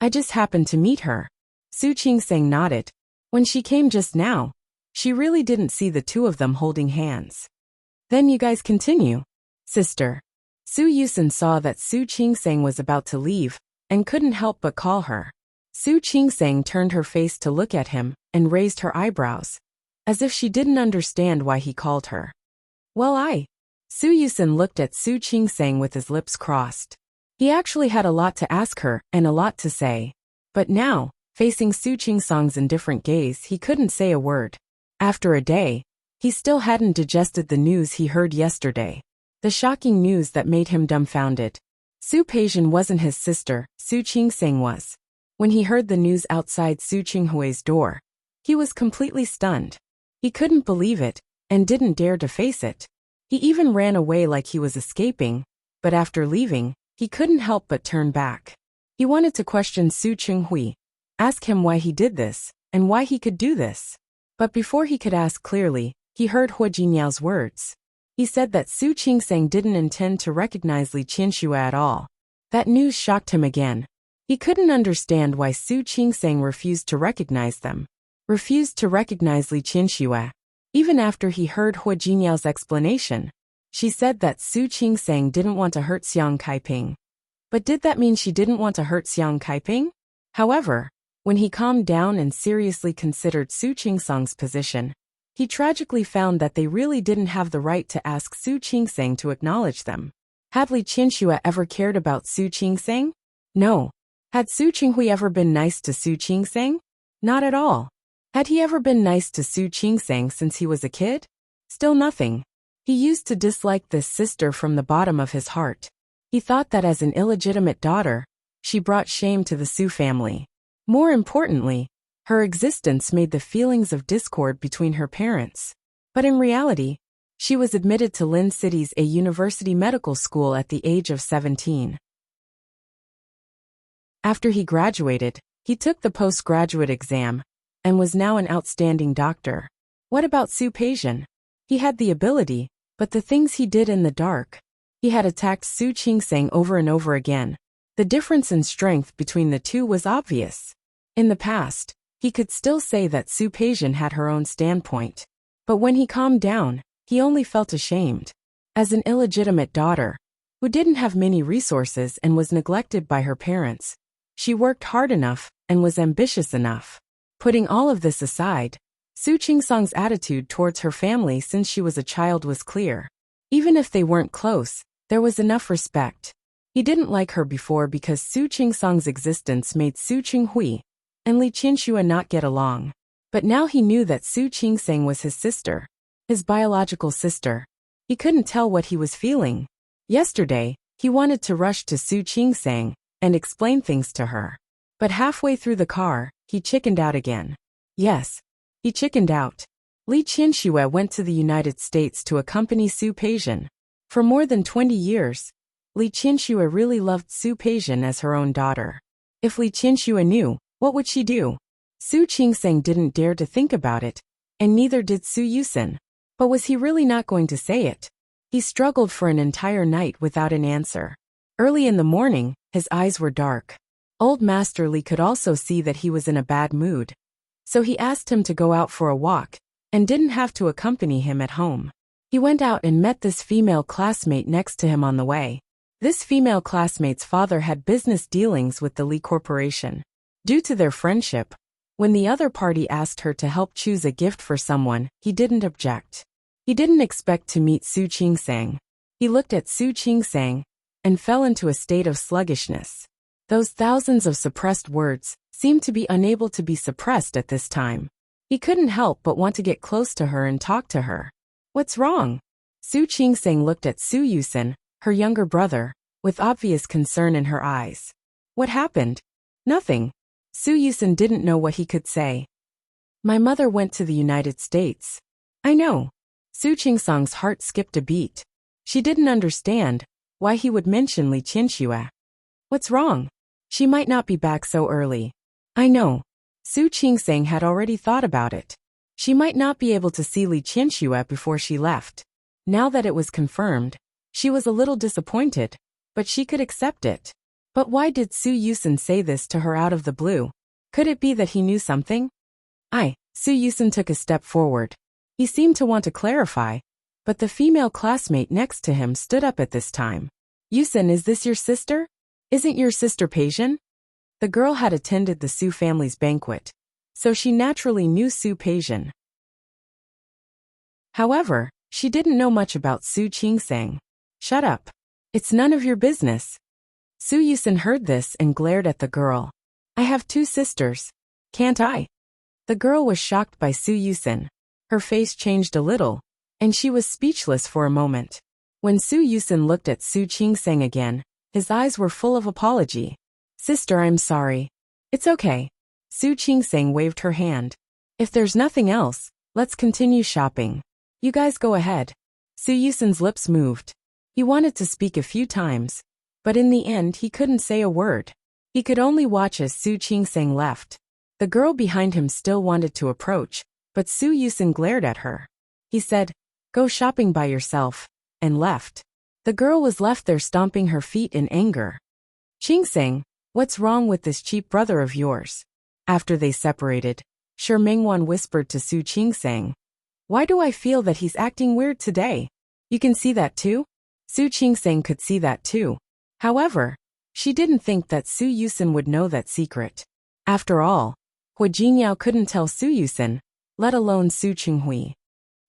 I just happened to meet her. Su Qingsang nodded. When she came just now, she really didn't see the two of them holding hands. Then you guys continue. Sister. Su Yusen saw that Su Qingsang was about to leave, and couldn't help but call her. Su Qingsang turned her face to look at him, and raised her eyebrows, as if she didn't understand why he called her. Well, Su Yusen looked at Su Qingsang with his lips crossed. He actually had a lot to ask her, and a lot to say. But now, facing Su Qingsang's indifferent gaze, he couldn't say a word. After a day, he still hadn't digested the news he heard yesterday. The shocking news that made him dumbfounded. Su Peijian wasn't his sister, Su Qingsang was. When he heard the news outside Su Qinghui's door, he was completely stunned. He couldn't believe it, and didn't dare to face it. He even ran away like he was escaping, but after leaving, he couldn't help but turn back. He wanted to question Su Qinghui, ask him why he did this, and why he could do this. But before he could ask clearly, he heard Hua Jinyao's words. He said that Su Qingsang didn't intend to recognize Li Qianxue at all. That news shocked him again. He couldn't understand why Su Qingsang refused to recognize them. Refused to recognize Li Qianxue. Even after he heard Hua Jinyao's explanation, she said that Su Qingsang didn't want to hurt Xiang Kaiping. But did that mean she didn't want to hurt Xiang Kaiping? However, when he calmed down and seriously considered Su Qingsang's position, he tragically found that they really didn't have the right to ask Su Qingsang to acknowledge them. Had Li Qianxue ever cared about Su Qingsang? No. Had Su Qinghui ever been nice to Su Qingsang? Not at all. Had he ever been nice to Su Qingsang since he was a kid? Still nothing. He used to dislike this sister from the bottom of his heart. He thought that as an illegitimate daughter, she brought shame to the Su family. More importantly, her existence made the feelings of discord between her parents. But in reality, she was admitted to Lin City's a university medical school at the age of 17. After he graduated, he took the postgraduate exam, and was now an outstanding doctor. What about Su Peijian? He had the ability, but the things he did in the dark. He had attacked Su Qingsang over and over again. The difference in strength between the two was obvious. In the past, he could still say that Su Peijian had her own standpoint. But when he calmed down, he only felt ashamed. As an illegitimate daughter, who didn't have many resources and was neglected by her parents, she worked hard enough and was ambitious enough. Putting all of this aside, Su Qingsang's attitude towards her family since she was a child was clear. Even if they weren't close, there was enough respect. He didn't like her before because Su Qingsang's existence made Su Qinghui and Li Qianxue not get along. But now he knew that Su Qingsang was his sister, his biological sister. He couldn't tell what he was feeling. Yesterday, he wanted to rush to Su Qingsang and explain things to her. But halfway through the car, he chickened out again. Yes, he chickened out. Li Qianxue went to the United States to accompany Su Peijian. For more than 20 years, Li Qianxue really loved Su Peijian as her own daughter. If Li Qianxue knew, what would she do? Su Qingsang didn't dare to think about it, and neither did Su Yusen. But was he really not going to say it? He struggled for an entire night without an answer. Early in the morning, his eyes were dark. Old Master Li could also see that he was in a bad mood. So he asked him to go out for a walk, and didn't have to accompany him at home. He went out and met this female classmate next to him on the way. This female classmate's father had business dealings with the Li Corporation. Due to their friendship, when the other party asked her to help choose a gift for someone, he didn't object. He didn't expect to meet Su Qingsang. He looked at Su Qingsang and fell into a state of sluggishness. Those thousands of suppressed words seemed to be unable to be suppressed at this time. He couldn't help but want to get close to her and talk to her. What's wrong? Su Qingsang looked at Su Yusen, her younger brother, with obvious concern in her eyes. What happened? Nothing. Su Yusin didn't know what he could say. My mother went to the United States. I know. Su Qingsang's heart skipped a beat. She didn't understand why he would mention Li Qianxue. What's wrong? She might not be back so early. I know. Su Qingsang had already thought about it. She might not be able to see Li Qianxue before she left. Now that it was confirmed, she was a little disappointed, but she could accept it. But why did Su Yusin say this to her out of the blue? Could it be that he knew something? Su Yusin took a step forward. He seemed to want to clarify, but the female classmate next to him stood up at this time. Yusin, is this your sister? Isn't your sister Peijin? The girl had attended the Su family's banquet, so she naturally knew Su Peijin. However, she didn't know much about Su Qingsang. Shut up. It's none of your business. Su Yusin heard this and glared at the girl. I have 2 sisters. Can't I? The girl was shocked by Su Yusin. Her face changed a little, and she was speechless for a moment. When Su Yusin looked at Su Qingsang again, his eyes were full of apology. Sister, I'm sorry. It's okay. Su Qingsang waved her hand. If there's nothing else, let's continue shopping. You guys go ahead. Su Yusin's lips moved. He wanted to speak a few times, but in the end he couldn't say a word. He could only watch as Su Qingsang left. The girl behind him still wanted to approach, but Su Yusin glared at her. He said, go shopping by yourself, and left. The girl was left there stomping her feet in anger. Qingsang, what's wrong with this cheap brother of yours? After they separated, Shi Mingwan whispered to Su Qingsang. Why do I feel that he's acting weird today? You can see that too? Su Qingsang could see that too. However, she didn't think that Su Yusin would know that secret. After all, Hua Jinyao couldn't tell Su Yusin, let alone Su Qinghui.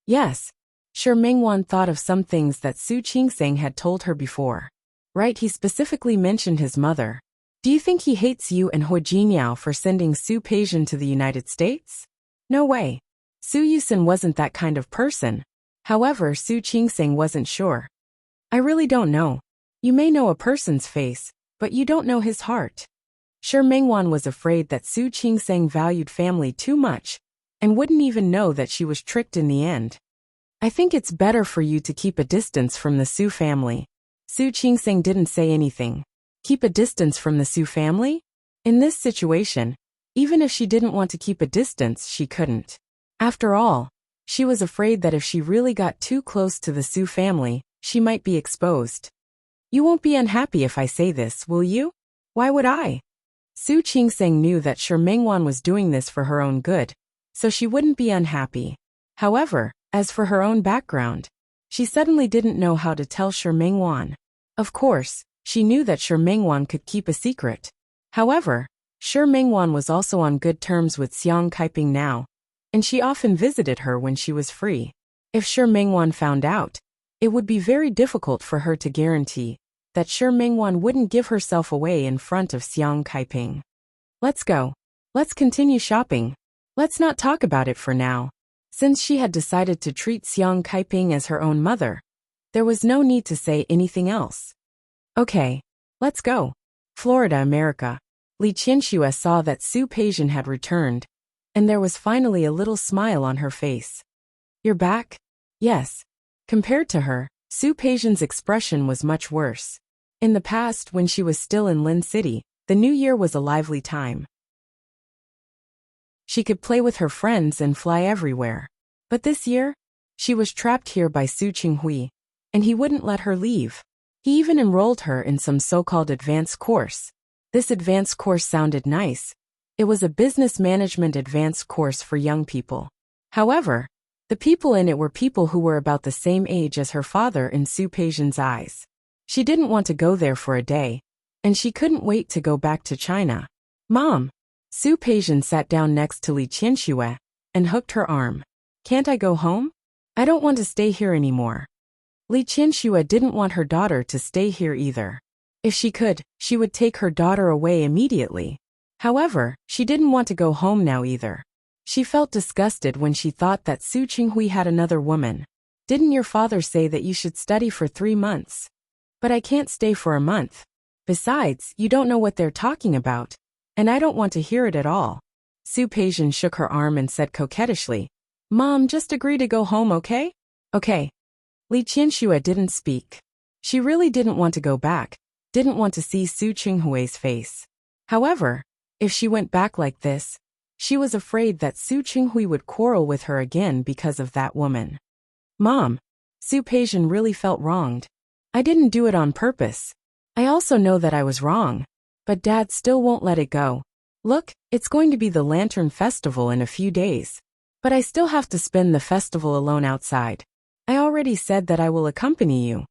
Yes, Shi Mingwan thought of some things that Su Qingsang had told her before. Right, he specifically mentioned his mother. Do you think he hates you and Hua Jinyao for sending Su Peijin to the United States? No way. Su Yusin wasn't that kind of person. However, Su Qingsang wasn't sure. I really don't know. You may know a person's face, but you don't know his heart. Shi Mingwan was afraid that Su Qingsang valued family too much, and wouldn't even know that she was tricked in the end. I think it's better for you to keep a distance from the Su family. Su Qingsang didn't say anything. Keep a distance from the Su family? In this situation, even if she didn't want to keep a distance, she couldn't. After all, she was afraid that if she really got too close to the Su family, she might be exposed. You won't be unhappy if I say this, will you? Why would I? Su Qingsang knew that Shi Mingwan was doing this for her own good, so she wouldn't be unhappy. However, as for her own background, she suddenly didn't know how to tell Shi Mingwan. Of course, she knew that Shi Mingwan could keep a secret. However, Shi Mingwan was also on good terms with Xiang Kaiping now, and she often visited her when she was free. If Shi Mingwan found out, it would be very difficult for her to guarantee that Shi Mingwan wouldn't give herself away in front of Xiang Kaiping. Let's go. Let's continue shopping. Let's not talk about it for now. Since she had decided to treat Xiang Kaiping as her own mother, there was no need to say anything else. Okay, let's go. Florida, America. Li Qianxue saw that Su Peijin had returned, and there was finally a little smile on her face. You're back? Yes. Compared to her, Su Peijin's expression was much worse. In the past, when she was still in Lin City, the new year was a lively time. She could play with her friends and fly everywhere. But this year, she was trapped here by Su Qinghui, and he wouldn't let her leave. He even enrolled her in some so-called advanced course. This advanced course sounded nice. It was a business management advanced course for young people. However, the people in it were people who were about the same age as her father in Su Peijin's eyes. She didn't want to go there for a day, and she couldn't wait to go back to China. Mom! Su Peijin sat down next to Li Qianxue and hooked her arm. Can't I go home? I don't want to stay here anymore. Li Qianxue didn't want her daughter to stay here either. If she could, she would take her daughter away immediately. However, she didn't want to go home now either. She felt disgusted when she thought that Su Qinghui had another woman. Didn't your father say that you should study for 3 months? But I can't stay for a month. Besides, you don't know what they're talking about. And I don't want to hear it at all. Su Peijian shook her arm and said coquettishly, Mom, just agree to go home, okay? Okay. Li Qianxue didn't speak. She really didn't want to go back, didn't want to see Su Qinghui's face. However, if she went back like this, she was afraid that Su Qinghui would quarrel with her again because of that woman. Mom, Su Peijian really felt wronged. I didn't do it on purpose. I also know that I was wrong. But Dad still won't let it go. Look, it's going to be the Lantern Festival in a few days. But I still have to spend the festival alone outside. I already said that I will accompany you.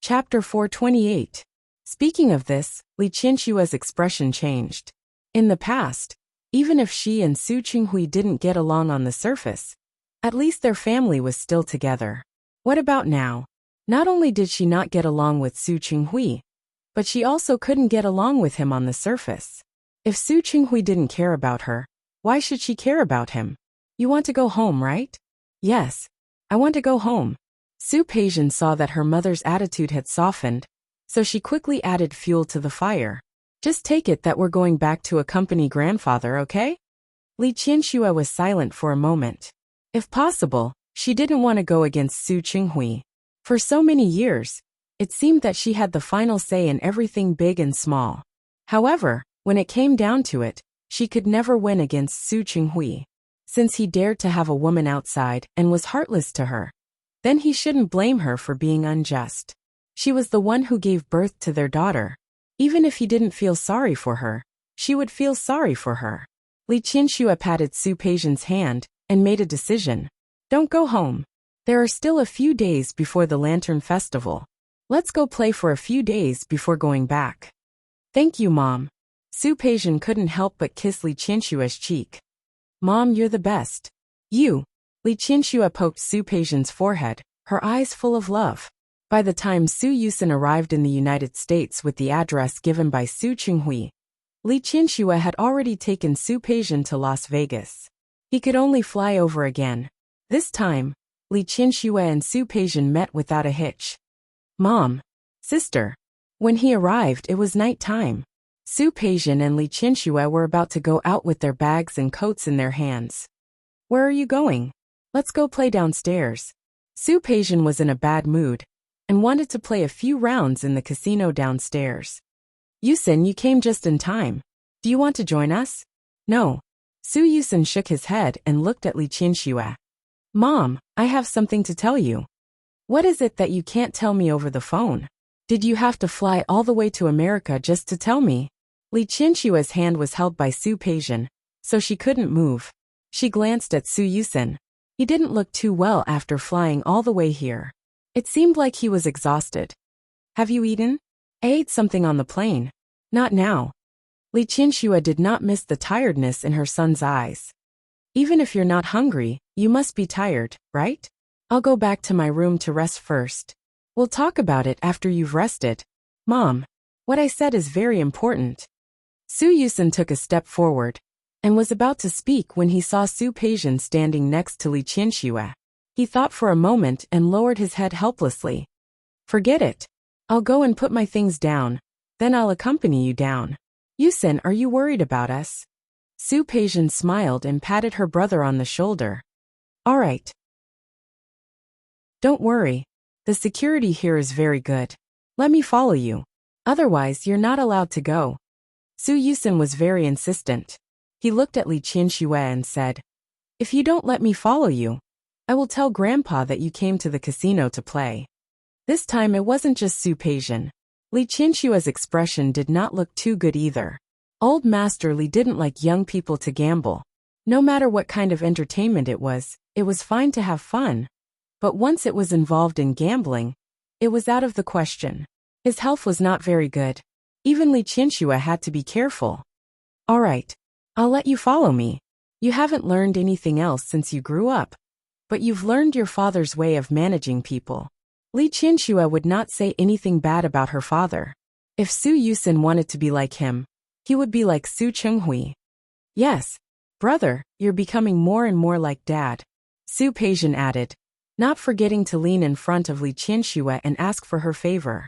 Chapter 428. Speaking of this, Li Qianxue's expression changed. In the past, even if she and Su Qinghui didn't get along on the surface, at least their family was still together. What about now? Not only did she not get along with Su Qinghui, but she also couldn't get along with him on the surface. If Su Qinghui didn't care about her, why should she care about him? You want to go home, right? Yes, I want to go home. Su Peijian saw that her mother's attitude had softened, so she quickly added fuel to the fire. Just take it that we're going back to accompany grandfather, okay? Li Qianxue was silent for a moment. If possible, she didn't want to go against Su Qinghui. For so many years, it seemed that she had the final say in everything big and small. However, when it came down to it, she could never win against Su Qinghui. Since he dared to have a woman outside and was heartless to her, then he shouldn't blame her for being unjust. She was the one who gave birth to their daughter. Even if he didn't feel sorry for her, she would feel sorry for her. Li Qianxue patted Su Peijian's hand and made a decision. Don't go home. There are still a few days before the Lantern Festival. Let's go play for a few days before going back. Thank you, Mom. Su Peijian couldn't help but kiss Li Qianxue's cheek. Mom, you're the best. You. Li Qianxue poked Su Peijian's forehead, her eyes full of love. By the time Su Yusen arrived in the United States with the address given by Su Qinghui, Li Qianxue had already taken Su Peijian to Las Vegas. He could only fly over again. This time, Li Qianxue and Su Peijian met without a hitch. Mom. Sister. When he arrived, it was night time. Su Peijian and Li Qianxue were about to go out with their bags and coats in their hands. Where are you going? Let's go play downstairs. Su Peijian was in a bad mood and wanted to play a few rounds in the casino downstairs. Yusen, you came just in time. Do you want to join us? No. Su Yusen shook his head and looked at Li Qianxue. Mom, I have something to tell you. What is it that you can't tell me over the phone? Did you have to fly all the way to America just to tell me? Li Qianxue's hand was held by Su Peijian, so she couldn't move. She glanced at Su Yusen. He didn't look too well after flying all the way here. It seemed like he was exhausted. Have you eaten? I ate something on the plane. Not now. Li Qianxue did not miss the tiredness in her son's eyes. Even if you're not hungry, you must be tired, right? I'll go back to my room to rest first. We'll talk about it after you've rested. Mom, what I said is very important. Su Yusen took a step forward and was about to speak when he saw Su Peijian standing next to Li Qianxue. He thought for a moment and lowered his head helplessly. Forget it. I'll go and put my things down. Then I'll accompany you down. Yusen, are you worried about us? Su Peijian smiled and patted her brother on the shoulder. All right. Don't worry. The security here is very good. Let me follow you. Otherwise, you're not allowed to go. Su Yusen was very insistent. He looked at Li Qianxue and said, If you don't let me follow you, I will tell Grandpa that you came to the casino to play. This time it wasn't just Su Peijian. Li Qianxue's expression did not look too good either. Old Master Li didn't like young people to gamble. No matter what kind of entertainment it was fine to have fun. But once it was involved in gambling, it was out of the question. His health was not very good. Even Li Qianxue had to be careful. All right. I'll let you follow me. You haven't learned anything else since you grew up. But you've learned your father's way of managing people. Li Qianxue would not say anything bad about her father. If Su Yusen wanted to be like him, he would be like Su Qinghui. Yes, brother, you're becoming more and more like Dad. Su Peijian added. not forgetting to lean in front of Li Qianxue and ask for her favor.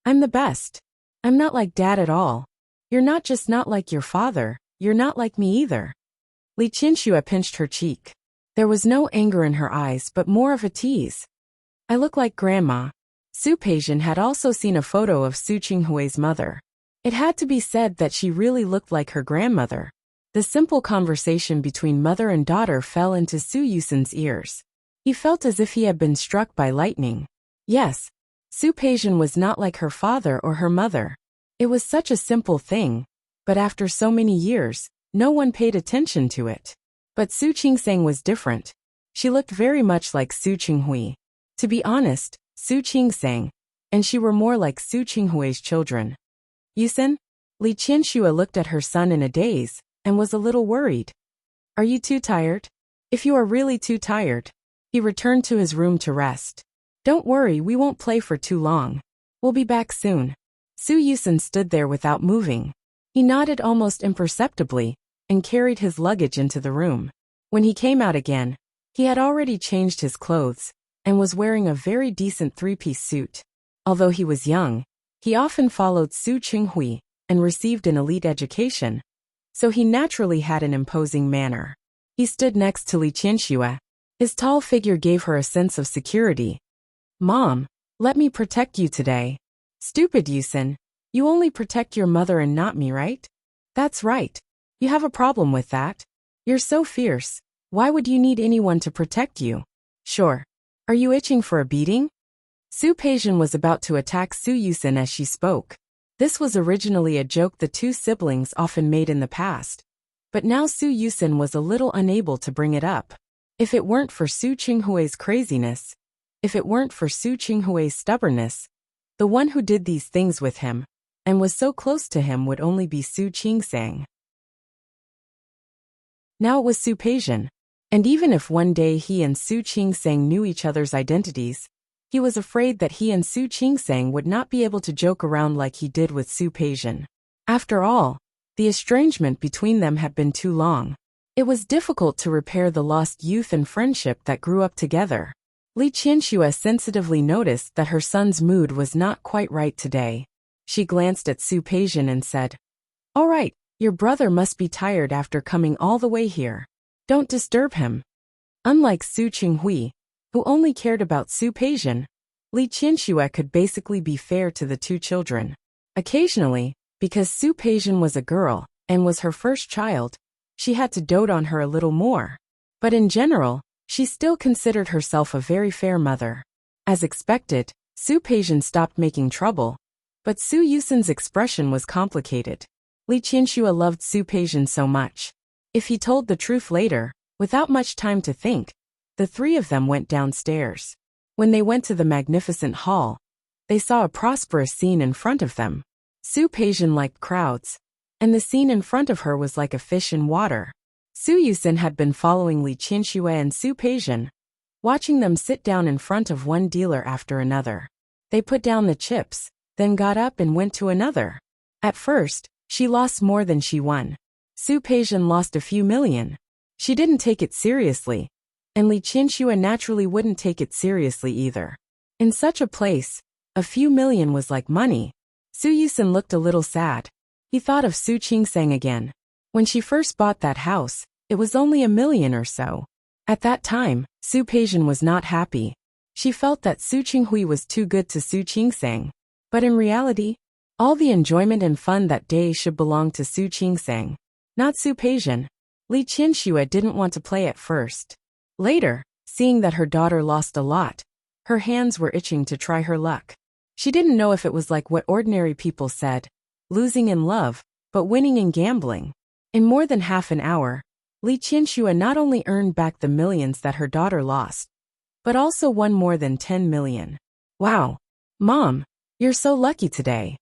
I'm the best. I'm not like Dad at all. You're not just not like your father, you're not like me either. Li Qianxue pinched her cheek. There was no anger in her eyes but more of a tease. I look like Grandma. Su Peijian had also seen a photo of Su Qinghui's mother. It had to be said that she really looked like her grandmother. The simple conversation between mother and daughter fell into Su Yusen's ears. He felt as if he had been struck by lightning. Yes, Su Peijian was not like her father or her mother. It was such a simple thing, but after so many years, no one paid attention to it. But Su Qingsang was different. She looked very much like Su Qinghui. To be honest, Su Qingsang and she were more like Su Qinghui's children. Yusen? Li Qianxue looked at her son in a daze and was a little worried. Are you too tired? If you are really too tired. He returned to his room to rest. Don't worry, we won't play for too long. We'll be back soon. Su Yusen stood there without moving. He nodded almost imperceptibly and carried his luggage into the room. When he came out again, he had already changed his clothes and was wearing a very decent three-piece suit. Although he was young, he often followed Su Qinghui and received an elite education, so he naturally had an imposing manner. He stood next to Li Qianxue. His tall figure gave her a sense of security. Mom, let me protect you today. Stupid Yusen, you only protect your mother and not me, right? That's right. You have a problem with that. You're so fierce. Why would you need anyone to protect you? Sure. Are you itching for a beating? Su Peijian was about to attack Su Yusen as she spoke. This was originally a joke the two siblings often made in the past, but now Su Yusen was a little unable to bring it up. If it weren't for Su Qinghui's craziness, if it weren't for Su Qinghui's stubbornness, the one who did these things with him and was so close to him would only be Su Qingsang. Now it was Su Peijian, and even if one day he and Su Qingsang knew each other's identities, he was afraid that he and Su Qingsang would not be able to joke around like he did with Su Peijian. After all, the estrangement between them had been too long. It was difficult to repair the lost youth and friendship that grew up together. Li Qianxue sensitively noticed that her son's mood was not quite right today. She glanced at Su Peijian and said, "All right, your brother must be tired after coming all the way here. Don't disturb him." Unlike Su Qinghui, who only cared about Su Peijian, Li Qianxue could basically be fair to the two children. Occasionally, because Su Peijian was a girl and was her first child, she had to dote on her a little more. But in general, she still considered herself a very fair mother. As expected, Su Peijian stopped making trouble, but Su Yusen's expression was complicated. Li Qianxue loved Su Peijian so much. If he told the truth later, without much time to think, the three of them went downstairs. When they went to the magnificent hall, they saw a prosperous scene in front of them. Su Peijian liked crowds, and the scene in front of her was like a fish in water. Su Yusen had been following Li Qianxue and Su Peijian, watching them sit down in front of one dealer after another. They put down the chips, then got up and went to another. At first, she lost more than she won. Su Peijian lost a few million. She didn't take it seriously, and Li Qianxue naturally wouldn't take it seriously either. In such a place, a few million was like money. Su Yusen looked a little sad. He thought of Su Qingsang again. When she first bought that house, it was only 1 million or so. At that time, Su Peijian was not happy. She felt that Su Qinghui was too good to Su Qingsang. But in reality, all the enjoyment and fun that day should belong to Su Qingsang, not Su Peijian. Li Qianxue didn't want to play at first. Later, seeing that her daughter lost a lot, her hands were itching to try her luck. She didn't know if it was like what ordinary people said, losing in love, but winning in gambling. In more than half an hour, Li Qianxue not only earned back the millions that her daughter lost, but also won more than 10 million. Wow! Mom, you're so lucky today.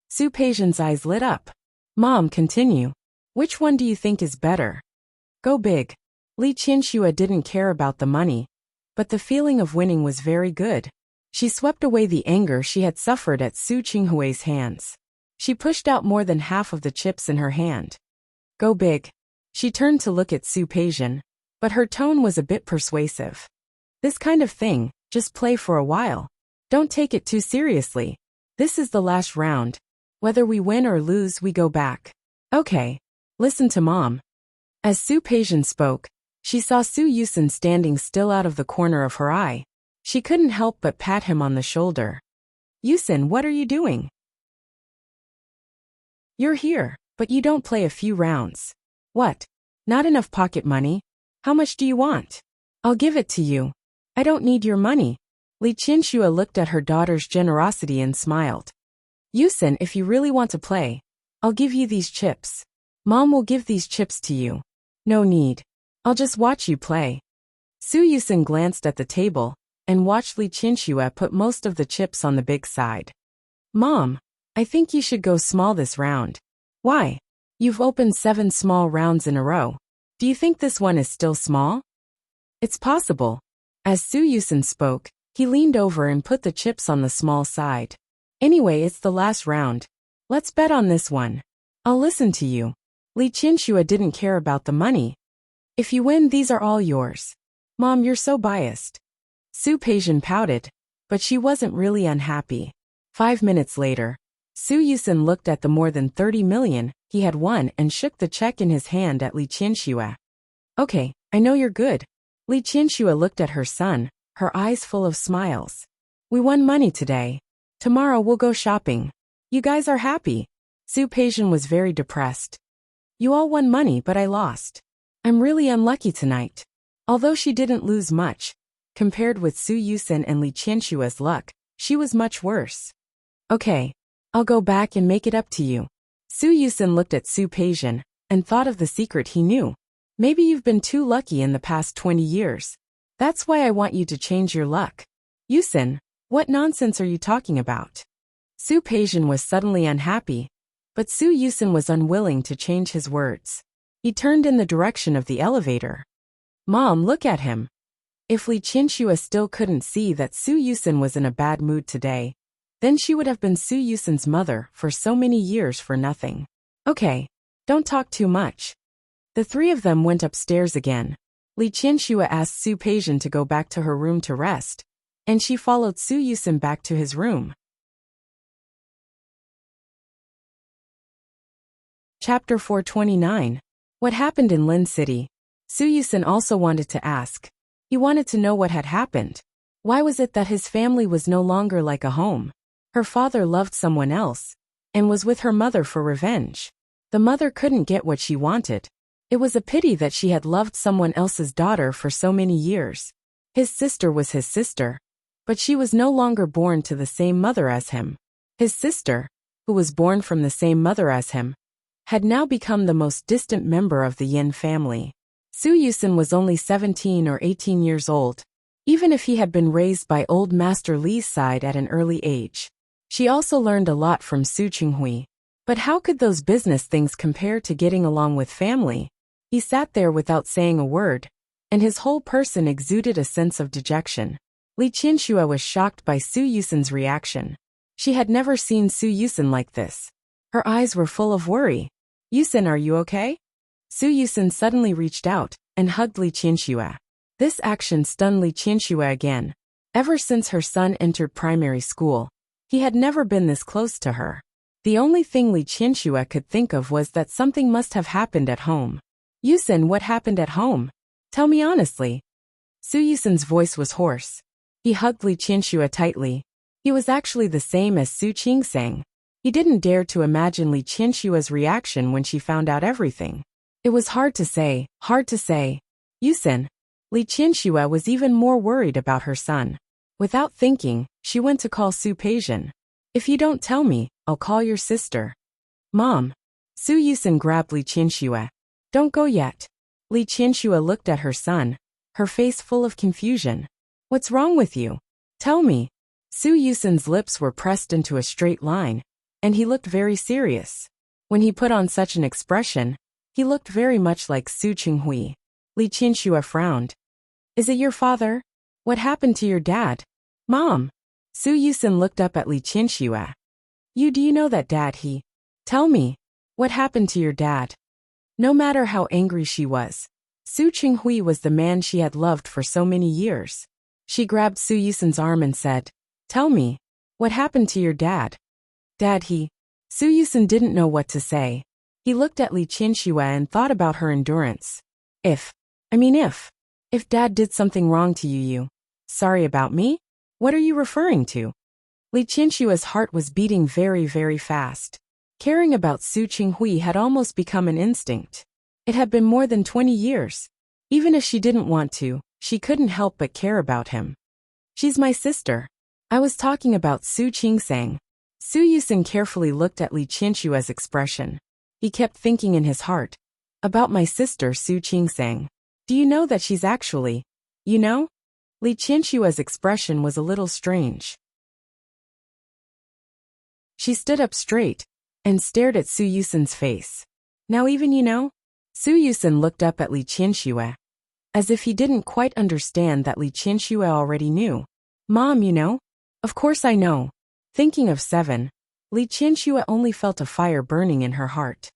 Su Peijian's eyes lit up. Mom, continue. Which one do you think is better? Go big. Li Qianxue didn't care about the money, but the feeling of winning was very good. She swept away the anger she had suffered at Su Qinghui's hands. She pushed out more than half of the chips in her hand. Go big. She turned to look at Su Peijian, but her tone was a bit persuasive. This kind of thing, just play for a while. Don't take it too seriously. This is the last round. Whether we win or lose, we go back. Okay. Listen to Mom. As Su Peijian spoke, she saw Su Yusin standing still out of the corner of her eye. She couldn't help but pat him on the shoulder. Yusin, what are you doing? You're here, but you don't play a few rounds. What? Not enough pocket money? How much do you want? I'll give it to you. I don't need your money. Li Qianxue looked at her daughter's generosity and smiled. Yusin, if you really want to play, I'll give you these chips. Mom will give these chips to you. No need. I'll just watch you play. Su Yusin glanced at the table and watched Li Qianxue put most of the chips on the big side. Mom, I think you should go small this round. Why? You've opened 7 small rounds in a row. Do you think this one is still small? It's possible. As Su Yusin spoke, he leaned over and put the chips on the small side. Anyway, it's the last round. Let's bet on this one. I'll listen to you. Li Qianxue didn't care about the money. If you win, these are all yours. Mom, you're so biased. Su Peijian pouted, but she wasn't really unhappy. 5 minutes later, Su Yusin looked at the more than 30 million he had won and shook the check in his hand at Li Qianxue. Okay, I know you're good. Li Qianxue looked at her son, her eyes full of smiles. We won money today. Tomorrow we'll go shopping. You guys are happy. Su Peijian was very depressed. You all won money, but I lost. I'm really unlucky tonight. Although she didn't lose much, compared with Su Yusin and Li Qianxue's luck, she was much worse. Okay, I'll go back and make it up to you. Su Yusin looked at Su Peijian and thought of the secret he knew. Maybe you've been too lucky in the past 20 years. That's why I want you to change your luck. Yusin, what nonsense are you talking about? Su Peijian was suddenly unhappy, but Su Yusin was unwilling to change his words. He turned in the direction of the elevator. Mom, look at him. If Li Qianxue still couldn't see that Su Yusin was in a bad mood today, then she would have been Su Yusin's mother for so many years for nothing. Okay, don't talk too much. The 3 of them went upstairs again. Li Qianxue asked Su Peijian to go back to her room to rest, and she followed Su Yusin back to his room. Chapter 429. What happened in Lin City? Su Yusin also wanted to ask. He wanted to know what had happened. Why was it that his family was no longer like a home? Her father loved someone else, and was with her mother for revenge. The mother couldn't get what she wanted. It was a pity that she had loved someone else's daughter for so many years. His sister was his sister, but she was no longer born to the same mother as him. His sister, who was born from the same mother as him, had now become the most distant member of the Yin family. Su Yusin was only 17 or 18 years old, even if he had been raised by old Master Li's side at an early age. She also learned a lot from Su Qinghui. But how could those business things compare to getting along with family? He sat there without saying a word, and his whole person exuded a sense of dejection. Li Qianxue was shocked by Su Yusin's reaction. She had never seen Su Yusin like this. Her eyes were full of worry. Yusin, are you okay? Su Yusin suddenly reached out and hugged Li Qianxue. This action stunned Li Qianxue again. Ever since her son entered primary school, he had never been this close to her. The only thing Li Qianxue could think of was that something must have happened at home. Yusin, what happened at home? Tell me honestly. Su Yusin's voice was hoarse. He hugged Li Qianxue tightly. He was actually the same as Su Qingsang. He didn't dare to imagine Li Qianxue's reaction when she found out everything. It was hard to say. Yusin. Li Qianxue was even more worried about her son. Without thinking, she went to call Su Peijian. If you don't tell me, I'll call your sister. Mom. Su Yusin grabbed Li Qianxue. Don't go yet. Li Qianxue looked at her son, her face full of confusion. What's wrong with you? Tell me. Su Yusin's lips were pressed into a straight line, and he looked very serious. When he put on such an expression, he looked very much like Su Qinghui. Li Qianxue frowned. Is it your father? What happened to your dad? Mom. Su Yusin looked up at Li Qianxue. Do you know that dad? Tell me. What happened to your dad? No matter how angry she was, Su Qinghui was the man she had loved for so many years. She grabbed Su Yusun's arm and said, "Tell me, what happened to your dad?" Dad, Su Yusun didn't know what to say. He looked at Li Qianxue and thought about her endurance. If Dad did something wrong to you, sorry about me? What are you referring to? Li Qianxue's heart was beating very, very fast. Caring about Su Qinghui had almost become an instinct. It had been more than 20 years. Even if she didn't want to, she couldn't help but care about him. She's my sister. I was talking about Su Qingsang. Su Yusun carefully looked at Li Qianxue's expression. He kept thinking in his heart, about my sister Su Qingsang. Do you know that she's actually, you know? Li Qianxue's expression was a little strange. She stood up straight and stared at Su Yusun's face. Now even you know? Su Yusun looked up at Li Qianxue, as if he didn't quite understand that Li Qianxue already knew. Mom, you know? Of course I know. Thinking of 7, Li Qianxue only felt a fire burning in her heart.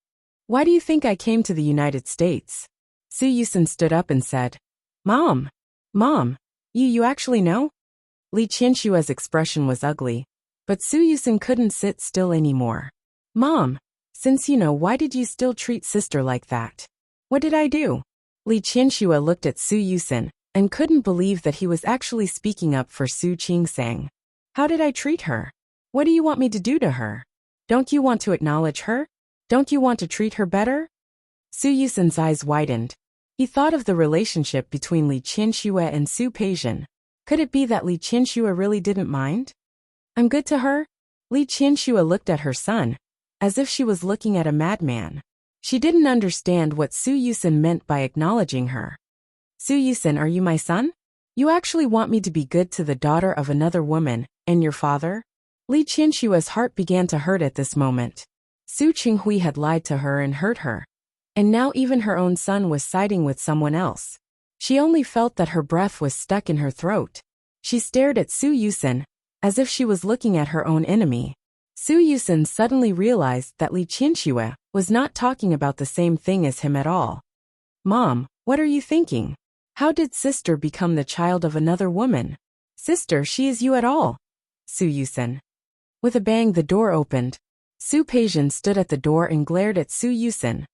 Why do you think I came to the United States? Su Yusun stood up and said, Mom, you actually know? Li Qianxue's expression was ugly, but Su Yusun couldn't sit still anymore. Mom, since you know, why did you still treat sister like that? What did I do? Li Qianxue looked at Su Yusun and couldn't believe that he was actually speaking up for Su Qingsang. How did I treat her? What do you want me to do to her? Don't you want to acknowledge her? Don't you want to treat her better? Su Yusun's eyes widened. He thought of the relationship between Li Qianxue and Su Peijian. Could it be that Li Qianxue really didn't mind? I'm good to her? Li Qianxue looked at her son, as if she was looking at a madman. She didn't understand what Su Yusun meant by acknowledging her. Su Yusun, are you my son? You actually want me to be good to the daughter of another woman, and your father? Li Qianxue's heart began to hurt at this moment. Su Qinghui had lied to her and hurt her. And now even her own son was siding with someone else. She only felt that her breath was stuck in her throat. She stared at Su Yusun, as if she was looking at her own enemy. Su Yusun suddenly realized that Li Qianxue was not talking about the same thing as him at all. Mom, what are you thinking? How did sister become the child of another woman? Sister, she is you at all. Su Yusun. With a bang, the door opened. Su Peijian stood at the door and glared at Su Yusun.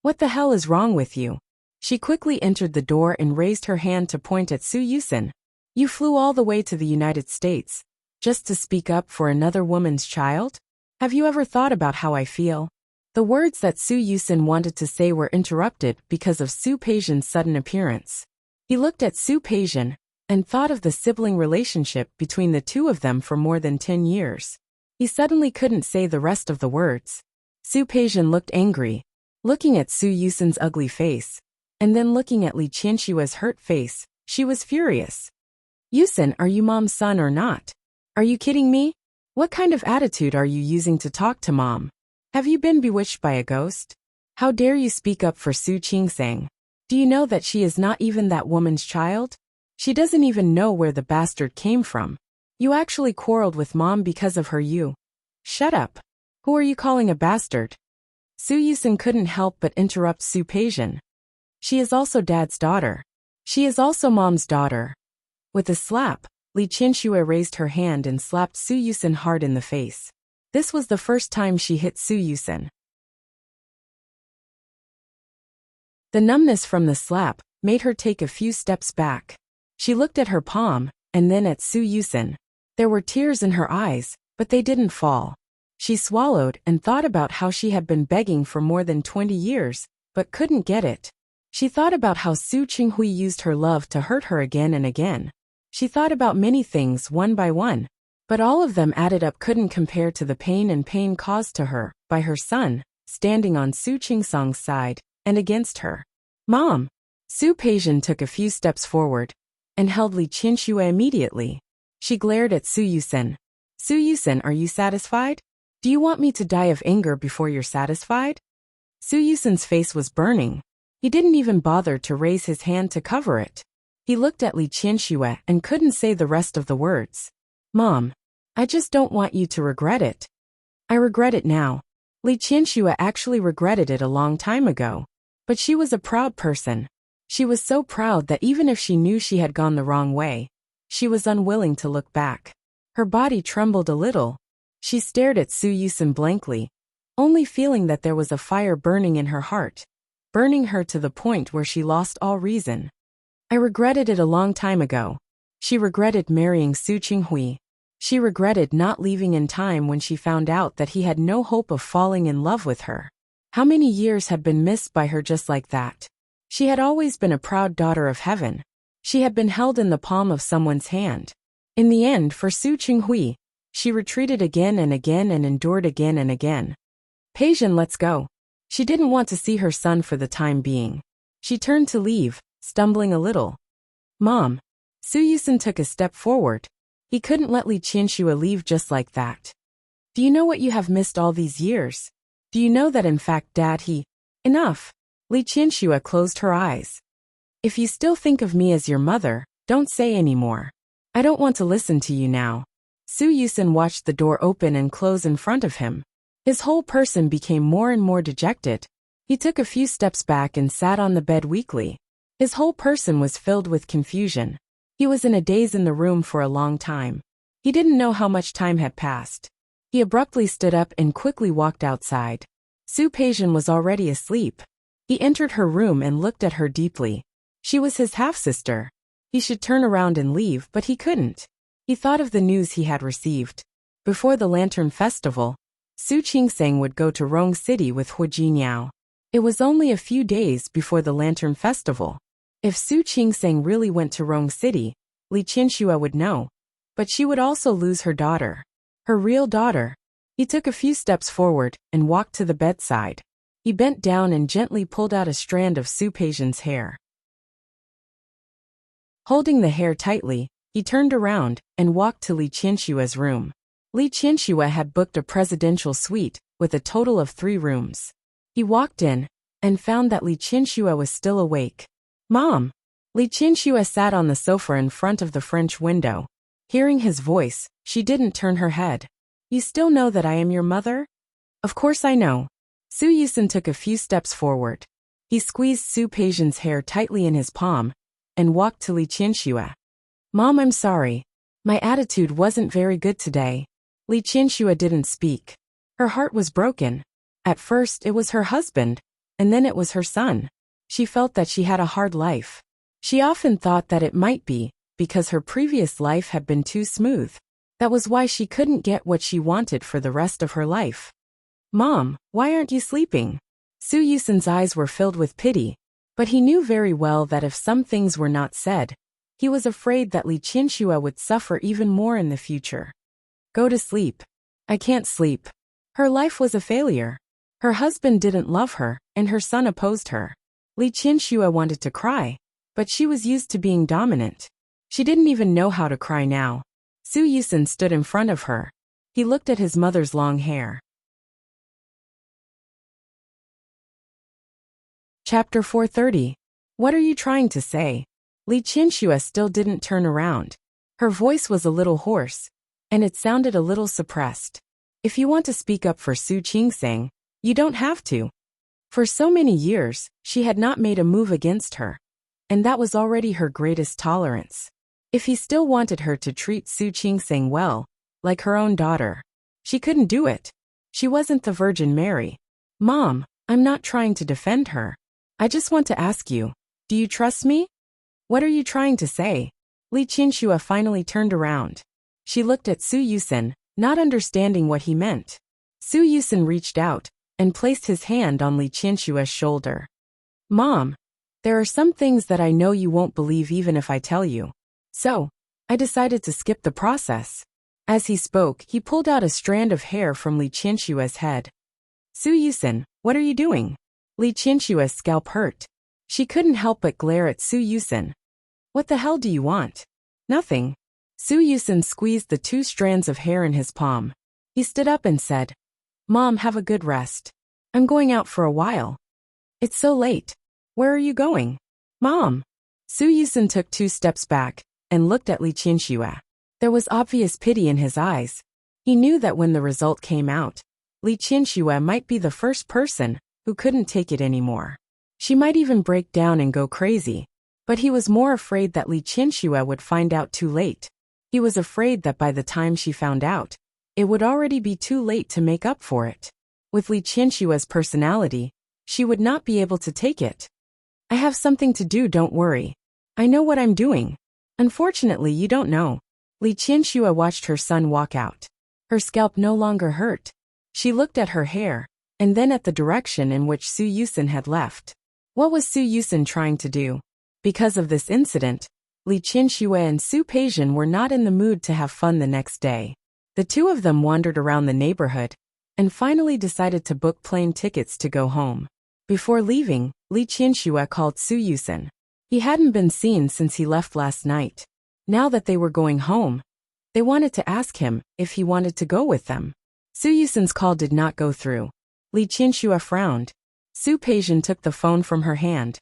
What the hell is wrong with you? She quickly entered the door and raised her hand to point at Su Yusun. You flew all the way to the United States, just to speak up for another woman's child? Have you ever thought about how I feel? The words that Su Yusun wanted to say were interrupted because of Su Peijian's sudden appearance. He looked at Su Peijian and thought of the sibling relationship between the two of them for more than 10 years. He suddenly couldn't say the rest of the words. Su Peijian looked angry, looking at Su Yusun's ugly face, and then looking at Li Qianxue's hurt face. She was furious. Yusun, are you mom's son or not? Are you kidding me? What kind of attitude are you using to talk to mom? Have you been bewitched by a ghost? How dare you speak up for Su Qingsang? Do you know that she is not even that woman's child? She doesn't even know where the bastard came from. You actually quarreled with mom because of her. You. Shut up. Who are you calling a bastard? Su Yusun couldn't help but interrupt Su Peijian. She is also dad's daughter. She is also mom's daughter. With a slap, Li Qianxue raised her hand and slapped Su Yusun hard in the face. This was the first time she hit Su Yusun. The numbness from the slap made her take a few steps back. She looked at her palm, and then at Su Yusun. There were tears in her eyes, but they didn't fall. She swallowed and thought about how she had been begging for more than 20 years, but couldn't get it. She thought about how Su Qinghui used her love to hurt her again and again. She thought about many things one by one, but all of them added up couldn't compare to the pain caused to her by her son, standing on Su Qingsang's side and against her. Mom! Su Peijian took a few steps forward and held Li Qianxue immediately. She glared at Su Yusun. Su Yusun, are you satisfied? Do you want me to die of anger before you're satisfied? Su Yusun's face was burning. He didn't even bother to raise his hand to cover it. He looked at Li Qianxue and couldn't say the rest of the words. Mom, I just don't want you to regret it. I regret it now. Li Qianxue actually regretted it a long time ago. But she was a proud person. She was so proud that even if she knew she had gone the wrong way, She was unwilling to look back. Her body trembled a little. She stared at Su Yusun blankly, only feeling that there was a fire burning in her heart, burning her to the point where she lost all reason. I regretted it a long time ago. She regretted marrying Su Qinghui. She regretted not leaving in time when she found out that he had no hope of falling in love with her. How many years had been missed by her just like that? She had always been a proud daughter of heaven. She had been held in the palm of someone's hand. In the end, for Su Qinghui, she retreated again and again and endured again and again. Peijin, let's go. She didn't want to see her son for the time being. She turned to leave, stumbling a little. Mom. Su Yusun took a step forward. He couldn't let Li Qianxue leave just like that. Do you know what you have missed all these years? Do you know that in fact, Dad, Enough. Li Qianxue closed her eyes. If you still think of me as your mother, don't say any more. I don't want to listen to you now. Su Yusun watched the door open and close in front of him. His whole person became more and more dejected. He took a few steps back and sat on the bed weakly. His whole person was filled with confusion. He was in a daze in the room for a long time. He didn't know how much time had passed. He abruptly stood up and quickly walked outside. Su Peijin was already asleep. He entered her room and looked at her deeply. She was his half-sister. He should turn around and leave, but he couldn't. He thought of the news he had received. Before the Lantern Festival, Su Qingseng would go to Rong City with Hu Jinniao. It was only a few days before the Lantern Festival. If Su Qingseng really went to Rong City, Li Qianxue would know. But she would also lose her daughter. Her real daughter. He took a few steps forward and walked to the bedside. He bent down and gently pulled out a strand of Su Peijin's hair. Holding the hair tightly, he turned around and walked to Li Qianxue's room. Li Qianxue had booked a presidential suite with a total of 3 rooms. He walked in and found that Li Qianxue was still awake. Mom! Li Qianxue sat on the sofa in front of the French window. Hearing his voice, she didn't turn her head. You still know that I am your mother? Of course I know. Su Yusun took a few steps forward. He squeezed Su Peijin's hair tightly in his palm and walked to Li Qianxue. Mom, I'm sorry. My attitude wasn't very good today. Li Qianxue didn't speak. Her heart was broken. At first it was her husband, and then it was her son. She felt that she had a hard life. She often thought that it might be because her previous life had been too smooth. That was why she couldn't get what she wanted for the rest of her life. Mom, why aren't you sleeping? Su Yusun's eyes were filled with pity, but he knew very well that if some things were not said, he was afraid that Li Qianxue would suffer even more in the future. Go to sleep. I can't sleep. Her life was a failure. Her husband didn't love her, and her son opposed her. Li Qianxue wanted to cry, but she was used to being dominant. She didn't even know how to cry now. Su Yusun stood in front of her. He looked at his mother's long hair. Chapter 430. What are you trying to say? Li Qianxue still didn't turn around. Her voice was a little hoarse, and it sounded a little suppressed. If you want to speak up for Su Qingseng, you don't have to. For so many years, she had not made a move against her, and that was already her greatest tolerance. If he still wanted her to treat Su Qingseng well, like her own daughter, she couldn't do it. She wasn't the Virgin Mary. Mom, I'm not trying to defend her. I just want to ask you, do you trust me? What are you trying to say? Li Qianxue finally turned around. She looked at Su Yusun, not understanding what he meant. Su Yusun reached out and placed his hand on Li Qianxue's shoulder. Mom, there are some things that I know you won't believe even if I tell you. So, I decided to skip the process. As he spoke, he pulled out a strand of hair from Li Qianxue's head. Su Yusun, what are you doing? Li Qianxue's scalp hurt. She couldn't help but glare at Su Yusun. What the hell do you want? Nothing. Su Yusun squeezed the 2 strands of hair in his palm. He stood up and said, Mom, have a good rest. I'm going out for a while. It's so late. Where are you going? Mom. Su Yusun took 2 steps back and looked at Li Qianxue. There was obvious pity in his eyes. He knew that when the result came out, Li Qianxue might be the first person who couldn't take it anymore. She might even break down and go crazy. But he was more afraid that Li Qianxue would find out too late. He was afraid that by the time she found out, it would already be too late to make up for it. With Li Qianxue's personality, she would not be able to take it. I have something to do, don't worry. I know what I'm doing. Unfortunately, you don't know. Li Qianxue watched her son walk out. Her scalp no longer hurt. She looked at her hair, and then at the direction in which Su Yusen had left. What was Su Yusen trying to do? Because of this incident, Li Qianxue and Su Peijian were not in the mood to have fun the next day. The two of them wandered around the neighborhood, and finally decided to book plane tickets to go home. Before leaving, Li Qianxue called Su Yusen. He hadn't been seen since he left last night. Now that they were going home, they wanted to ask him if he wanted to go with them. Su Yusen's call did not go through. Li Qianxue frowned. Su Peijian took the phone from her hand.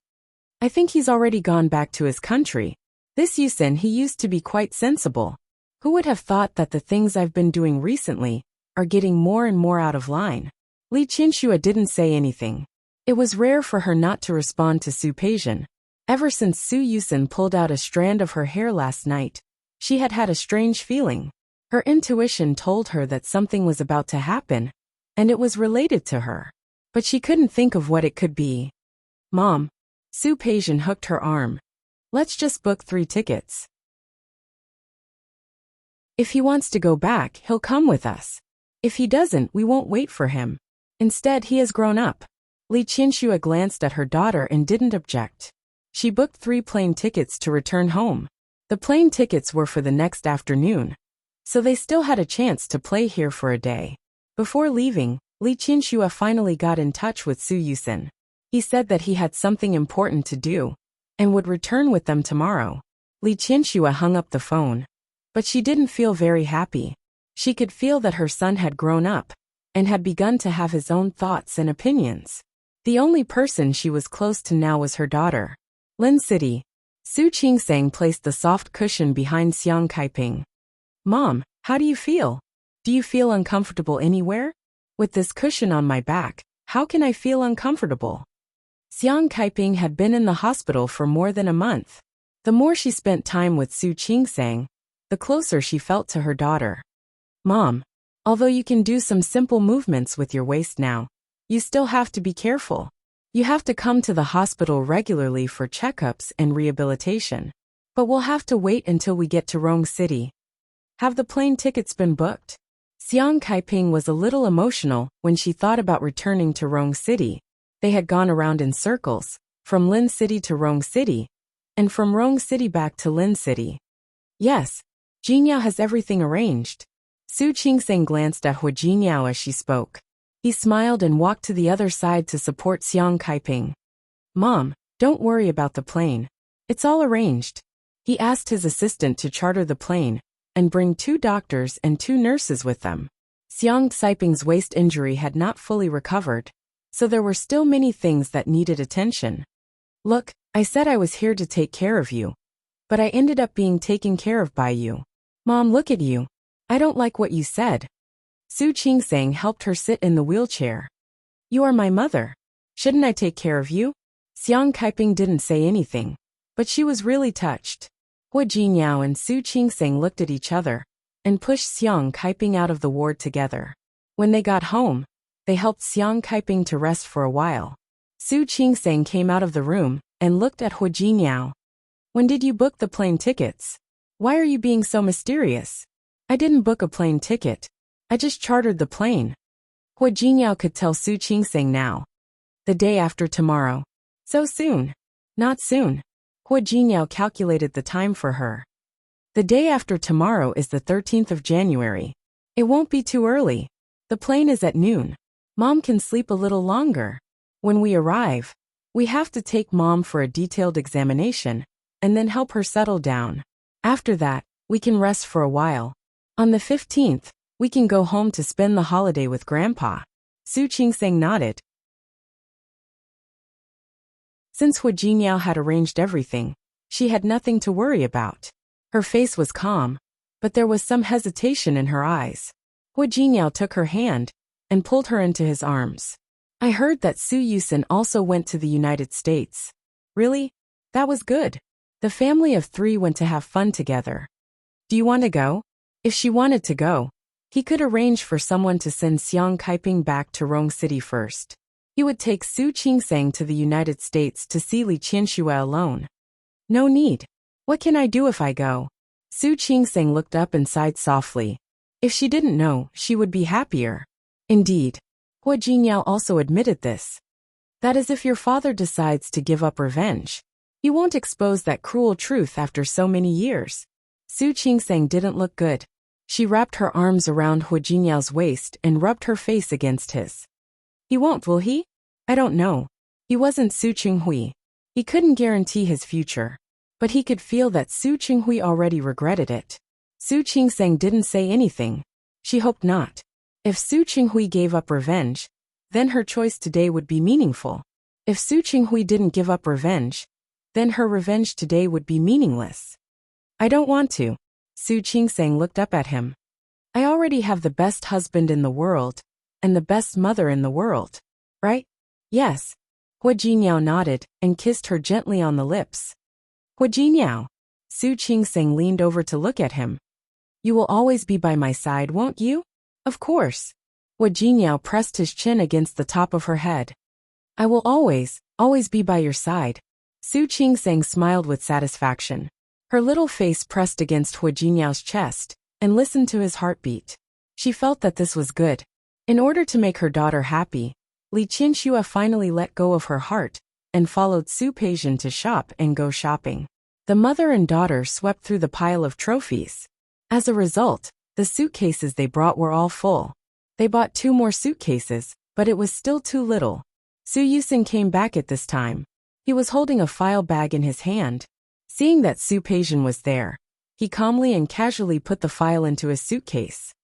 I think he's already gone back to his country. This Yusen, he used to be quite sensible. Who would have thought that the things I've been doing recently are getting more and more out of line? Li Qianxue didn't say anything. It was rare for her not to respond to Su Peijian. Ever since Su Yusen pulled out a strand of her hair last night, she had had a strange feeling. Her intuition told her that something was about to happen, and it was related to her. But she couldn't think of what it could be. Mom. Su Peijian hooked her arm. Let's just book 3 tickets. If he wants to go back, he'll come with us. If he doesn't, we won't wait for him. Instead, he has grown up. Li Qianxue glanced at her daughter and didn't object. She booked 3 plane tickets to return home. The plane tickets were for the next afternoon, so they still had a chance to play here for a day. Before leaving, Li Qianxue finally got in touch with Su Yusen. He said that he had something important to do, and would return with them tomorrow. Li Qianxue hung up the phone. But she didn't feel very happy. She could feel that her son had grown up, and had begun to have his own thoughts and opinions. The only person she was close to now was her daughter. Lin City. Su Qingsang placed the soft cushion behind Xiang Kaiping. Mom, how do you feel? Do you feel uncomfortable anywhere? With this cushion on my back, how can I feel uncomfortable? Xiang Kaiping had been in the hospital for more than a month. The more she spent time with Su Qingsang, the closer she felt to her daughter. Mom, although you can do some simple movements with your waist now, you still have to be careful. You have to come to the hospital regularly for checkups and rehabilitation. But we'll have to wait until we get to Rong City. Have the plane tickets been booked? Xiang Kaiping was a little emotional when she thought about returning to Rong City. They had gone around in circles, from Lin City to Rong City, and from Rong City back to Lin City. Yes, Jinyao has everything arranged. Su Qingsang glanced at Hua Jinyao as she spoke. He smiled and walked to the other side to support Xiang Kaiping. Mom, don't worry about the plane. It's all arranged. He asked his assistant to charter the plane and bring 2 doctors and 2 nurses with them. Xiang Kaiping's waist injury had not fully recovered, so there were still many things that needed attention. Look, I said I was here to take care of you, but I ended up being taken care of by you. Mom, look at you. I don't like what you said. Su Qingsang helped her sit in the wheelchair. You are my mother. Shouldn't I take care of you? Xiang Kaiping didn't say anything, but she was really touched. Hua Jinyao and Su Qingsang looked at each other and pushed Xiang Kaiping out of the ward together. When they got home, they helped Xiang Kaiping to rest for a while. Su Qingsang came out of the room and looked at Hua Jinyao. When did you book the plane tickets? Why are you being so mysterious? I didn't book a plane ticket. I just chartered the plane. Hua Jinyao could tell Su Qingsang now. The day after tomorrow. So soon. Not soon. Hua Jinyao calculated the time for her. The day after tomorrow is the 13th of January. It won't be too early. The plane is at noon. Mom can sleep a little longer. When we arrive, we have to take Mom for a detailed examination, and then help her settle down. After that, we can rest for a while. On the 15th, we can go home to spend the holiday with Grandpa. Su Qingsang nodded. Since Hua Jinyao had arranged everything, she had nothing to worry about. Her face was calm, but there was some hesitation in her eyes. Hua Jinyao took her hand and pulled her into his arms. I heard that Su Yusen also went to the United States. Really? That was good. The family of 3 went to have fun together. Do you want to go? If she wanted to go, he could arrange for someone to send Xiang Kaiping back to Rong City first. He would take Su Qingsang to the United States to see Li Qianxue alone. No need. What can I do if I go? Su Qingsang looked up and sighed softly. If she didn't know, she would be happier. Indeed. Hua Jinyao also admitted this. That is if your father decides to give up revenge. He won't expose that cruel truth after so many years. Su Qingsang didn't look good. She wrapped her arms around Hua Jinyao's waist and rubbed her face against his. He won't, will he? I don't know. He wasn't Su Qinghui. He couldn't guarantee his future. But he could feel that Su Qinghui already regretted it. Su Qingsang didn't say anything. She hoped not. If Su Qinghui gave up revenge, then her choice today would be meaningful. If Su Qinghui didn't give up revenge, then her revenge today would be meaningless. I don't want to. Su Qingsang looked up at him. I already have the best husband in the world, and the best mother in the world. Right? Yes. Hua Jinyao nodded and kissed her gently on the lips. Hua Jinyao. Su Qingsang leaned over to look at him. You will always be by my side, won't you? Of course. Hua Jinyao pressed his chin against the top of her head. I will always be by your side. Su Qingsang smiled with satisfaction. Her little face pressed against Hua Jinyao's chest and listened to his heartbeat. She felt that this was good. In order to make her daughter happy, Li Qianxue finally let go of her heart and followed Su Peijian to shop and go shopping. The mother and daughter swept through the pile of trophies. As a result, the suitcases they brought were all full. They bought 2 more suitcases, but it was still too little. Su Yusin came back at this time. He was holding a file bag in his hand. Seeing that Su Peijian was there, he calmly and casually put the file into his suitcase.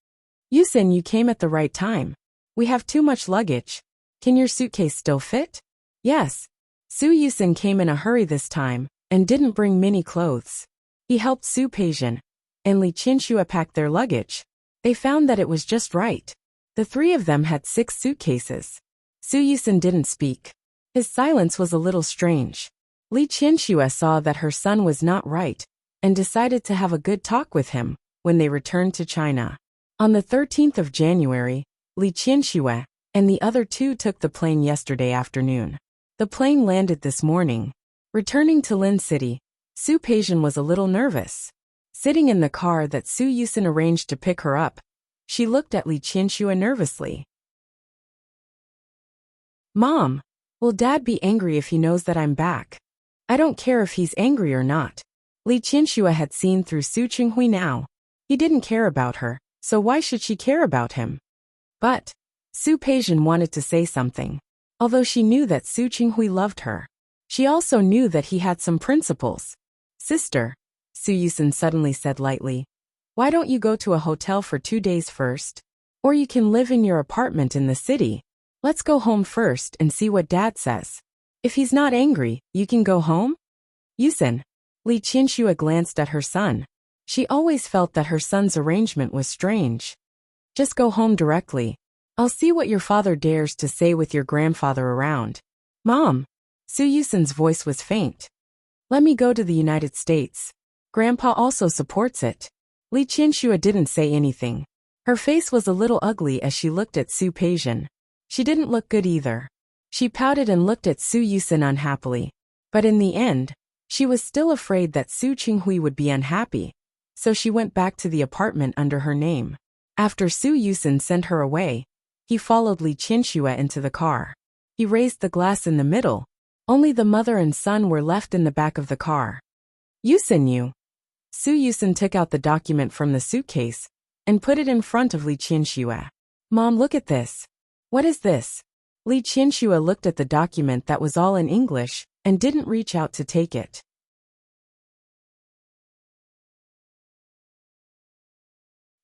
Yusin, you came at the right time. We have too much luggage. Can your suitcase still fit? Yes. Su Yusin came in a hurry this time and didn't bring many clothes. He helped Su Peijian and Li Qianxue pack their luggage. They found that it was just right. The 3 of them had 6 suitcases. Su Yusin didn't speak. His silence was a little strange. Li Qianxue saw that her son was not right and decided to have a good talk with him when they returned to China. On the 13th of January, Li Qianxue and the other 2 took the plane yesterday afternoon. The plane landed this morning. Returning to Lin City, Su Peijian was a little nervous. Sitting in the car that Su Yusin arranged to pick her up, she looked at Li Qianxue nervously. Mom, will Dad be angry if he knows that I'm back? I don't care if he's angry or not. Li Qianxue had seen through Su Qinghui now. He didn't care about her, so why should she care about him? But Su Peijian wanted to say something. Although she knew that Su Qinghui loved her, she also knew that he had some principles. Sister, Su Yusin suddenly said lightly, why don't you go to a hotel for 2 days first? Or you can live in your apartment in the city. Let's go home first and see what Dad says. If he's not angry, you can go home? Yusin. Li Qianxue glanced at her son. She always felt that her son's arrangement was strange. Just go home directly. I'll see what your father dares to say with your grandfather around. Mom. Su Yusin's voice was faint. Let me go to the United States. Grandpa also supports it. Li Qianxue didn't say anything. Her face was a little ugly as she looked at Su Peijian. She didn't look good either. She pouted and looked at Su Yusin unhappily. But in the end, she was still afraid that Su Qinghui would be unhappy. So she went back to the apartment under her name. After Su Yusin sent her away, he followed Li Qianxue into the car. He raised the glass in the middle. Only the mother and son were left in the back of the car. Yusin, you. Su Yusin took out the document from the suitcase and put it in front of Li Qianxue. Mom, look at this. What is this? Li Qianxue looked at the document that was all in English and didn't reach out to take it.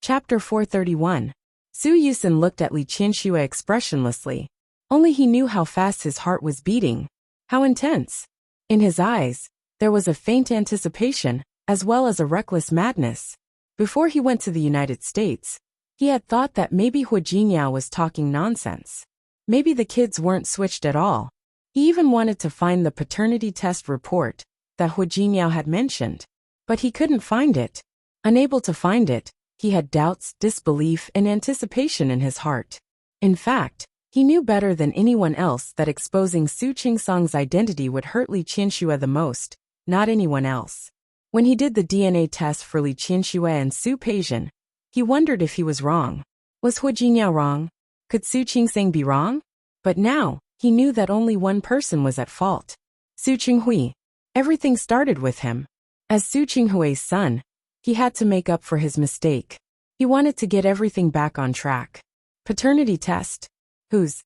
Chapter 431. Su Yusin looked at Li Qianxue expressionlessly. Only he knew how fast his heart was beating. How intense. In his eyes, there was a faint anticipation, as well as a reckless madness. Before he went to the United States, he had thought that maybe Hua Jinyao was talking nonsense. Maybe the kids weren't switched at all. He even wanted to find the paternity test report that Hu Jingyao had mentioned. But he couldn't find it. Unable to find it, he had doubts, disbelief, and anticipation in his heart. In fact, he knew better than anyone else that exposing Su Qingsong's identity would hurt Li Qianxue the most, not anyone else. When he did the DNA test for Li Qianxue and Su Peixian, he wondered if he was wrong. Was Hu Jingyao wrong? Could Su Qingsong be wrong? But now, he knew that only one person was at fault. Su Qinghui. Everything started with him. As Su Qinghui's son, he had to make up for his mistake. He wanted to get everything back on track. Paternity test. Whose?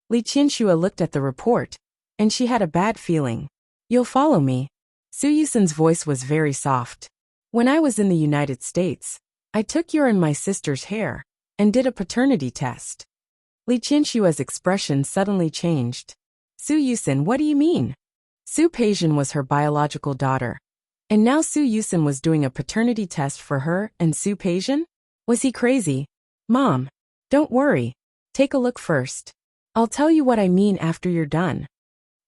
Li Qianxue looked at the report, and she had a bad feeling. You'll follow me. Su Yusin's voice was very soft. When I was in the United States, I took your and my sister's hair, and did a paternity test. Li Qianxue's expression suddenly changed. Su Yusin, what do you mean? Su Peixian was her biological daughter. And now Su Yusin was doing a paternity test for her and Su Peixian? Was he crazy? Mom, don't worry. Take a look first. I'll tell you what I mean after you're done.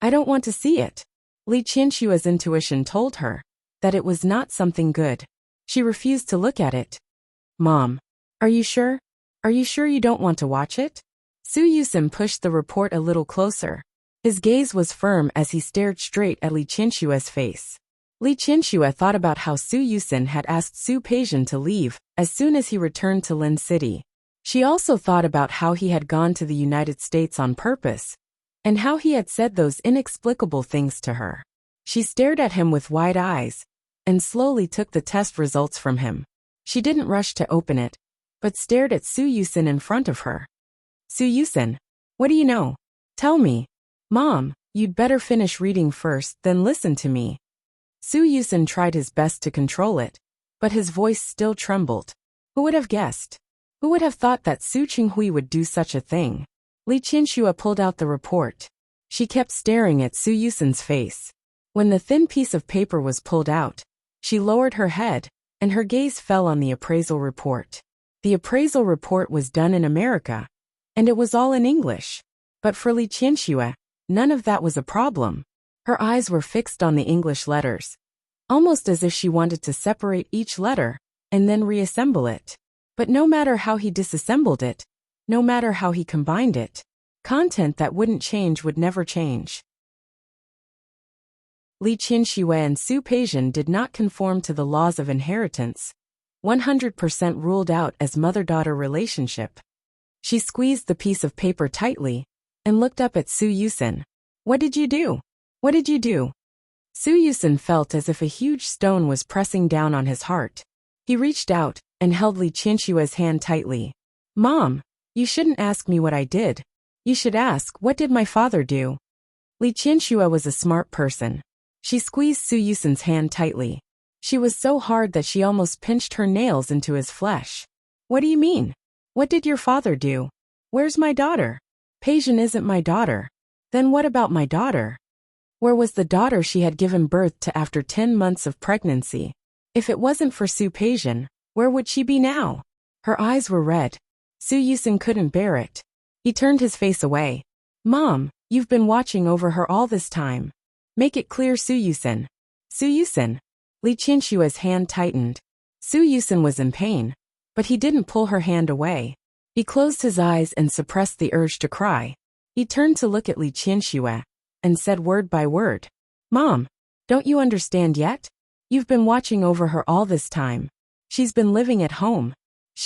I don't want to see it. Li Qianxue's intuition told her that it was not something good. She refused to look at it. Mom, are you sure? Are you sure you don't want to watch it? Su Yusin pushed the report a little closer. His gaze was firm as he stared straight at Li Qianxue's face. Li Qianxue thought about how Su Yusin had asked Su Peixian to leave as soon as he returned to Lin City. She also thought about how he had gone to the United States on purpose, and how he had said those inexplicable things to her. She stared at him with wide eyes, and slowly took the test results from him. She didn't rush to open it, but stared at Su Yusin in front of her. Su Yusin, what do you know? Tell me. Mom, you'd better finish reading first, then listen to me. Su Yusin tried his best to control it, but his voice still trembled. Who would have guessed? Who would have thought that Su Qinghui would do such a thing? Li Qianxue pulled out the report. She kept staring at Su Yusin's face. When the thin piece of paper was pulled out, she lowered her head, and her gaze fell on the appraisal report. The appraisal report was done in America, and it was all in English. But for Li Qianxue, none of that was a problem. Her eyes were fixed on the English letters, almost as if she wanted to separate each letter and then reassemble it. But no matter how he disassembled it, no matter how he combined it, content that wouldn't change would never change. Li Qianxue and Su Peixian did not conform to the laws of inheritance, 100% ruled out as mother-daughter relationship. She squeezed the piece of paper tightly and looked up at Su Yusin. What did you do? What did you do? Su Yusin felt as if a huge stone was pressing down on his heart. He reached out and held Li Qianxue's hand tightly. Mom, you shouldn't ask me what I did. You should ask, what did my father do? Li Qianxue was a smart person. She squeezed Su Yusin's hand tightly. She was so hard that she almost pinched her nails into his flesh. What do you mean? What did your father do? Where's my daughter? Peixian isn't my daughter. Then what about my daughter? Where was the daughter she had given birth to after 10 months of pregnancy? If it wasn't for Su Peixian, where would she be now? Her eyes were red. Su Yusin couldn't bear it. He turned his face away. Mom, you've been watching over her all this time. Make it clear, Su Yusin. Su Yusin. Li Qianxue's hand tightened. Su Yusin was in pain, but he didn't pull her hand away. He closed his eyes and suppressed the urge to cry. He turned to look at Li Qianxue and said word by word. Mom, don't you understand yet? You've been watching over her all this time. She's been living at home.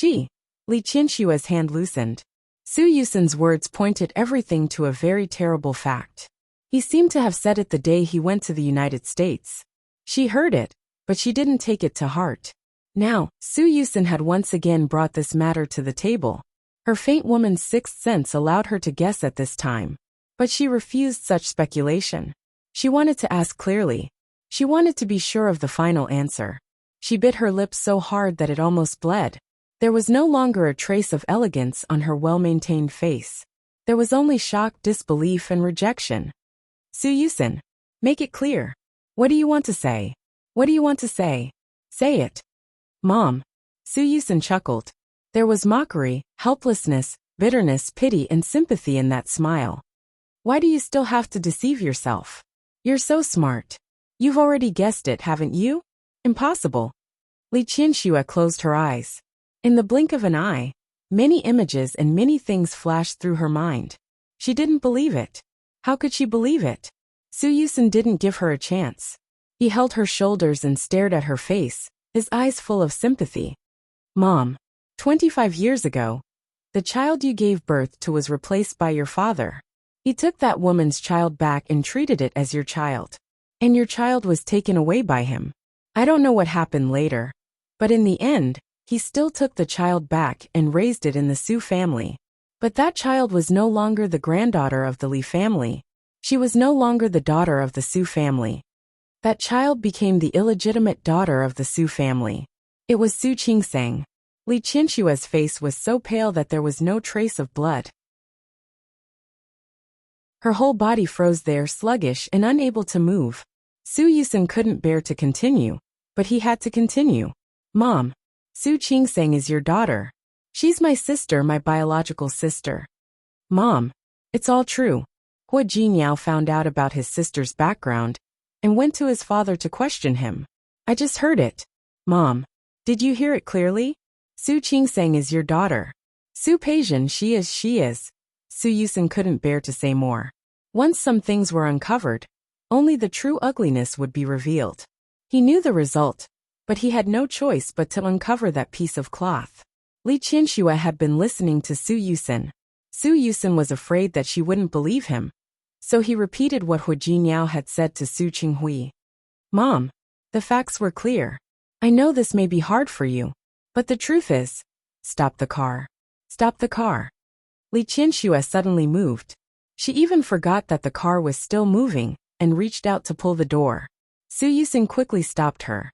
Li Qianxue's hand loosened. Su Yusin's words pointed everything to a very terrible fact. He seemed to have said it the day he went to the United States. She heard it, but she didn't take it to heart. Now, Su Yusin had once again brought this matter to the table. Her faint woman's sixth sense allowed her to guess at this time. But she refused such speculation. She wanted to ask clearly. She wanted to be sure of the final answer. She bit her lips so hard that it almost bled. There was no longer a trace of elegance on her well-maintained face. There was only shock, disbelief, and rejection. Su Yusin, make it clear. What do you want to say? What do you want to say? Say it. Mom. Su Yusin chuckled. There was mockery, helplessness, bitterness, pity, and sympathy in that smile. Why do you still have to deceive yourself? You're so smart. You've already guessed it, haven't you? Impossible. Li Qianxue closed her eyes. In the blink of an eye, many images and many things flashed through her mind. She didn't believe it. How could she believe it? Su Yusen didn't give her a chance. He held her shoulders and stared at her face, his eyes full of sympathy. Mom, 25 years ago, the child you gave birth to was replaced by your father. He took that woman's child back and treated it as your child. And your child was taken away by him. I don't know what happened later, but in the end, he still took the child back and raised it in the Su family. But that child was no longer the granddaughter of the Li family. She was no longer the daughter of the Su family. That child became the illegitimate daughter of the Su family. It was Su Qingsang. Li Qianxue's face was so pale that there was no trace of blood. Her whole body froze there, sluggish and unable to move. Su Yusen couldn't bear to continue, but he had to continue. Mom, Su Qingsang is your daughter. She's my sister, my biological sister. Mom, it's all true. Hua Jinyao found out about his sister's background and went to his father to question him. I just heard it. Mom, did you hear it clearly? Su Qingsang is your daughter. Su Peijian, she is. Su Yusen couldn't bear to say more. Once some things were uncovered, only the true ugliness would be revealed. He knew the result, but he had no choice but to uncover that piece of cloth. Li Qianxue had been listening to Su Yusen. Su Yusen was afraid that she wouldn't believe him, so he repeated what Hua Jinyao had said to Su Qinghui. Mom, the facts were clear. I know this may be hard for you, but the truth is, stop the car. Stop the car. Li Qianxue suddenly moved. She even forgot that the car was still moving and reached out to pull the door. Su Yusen quickly stopped her.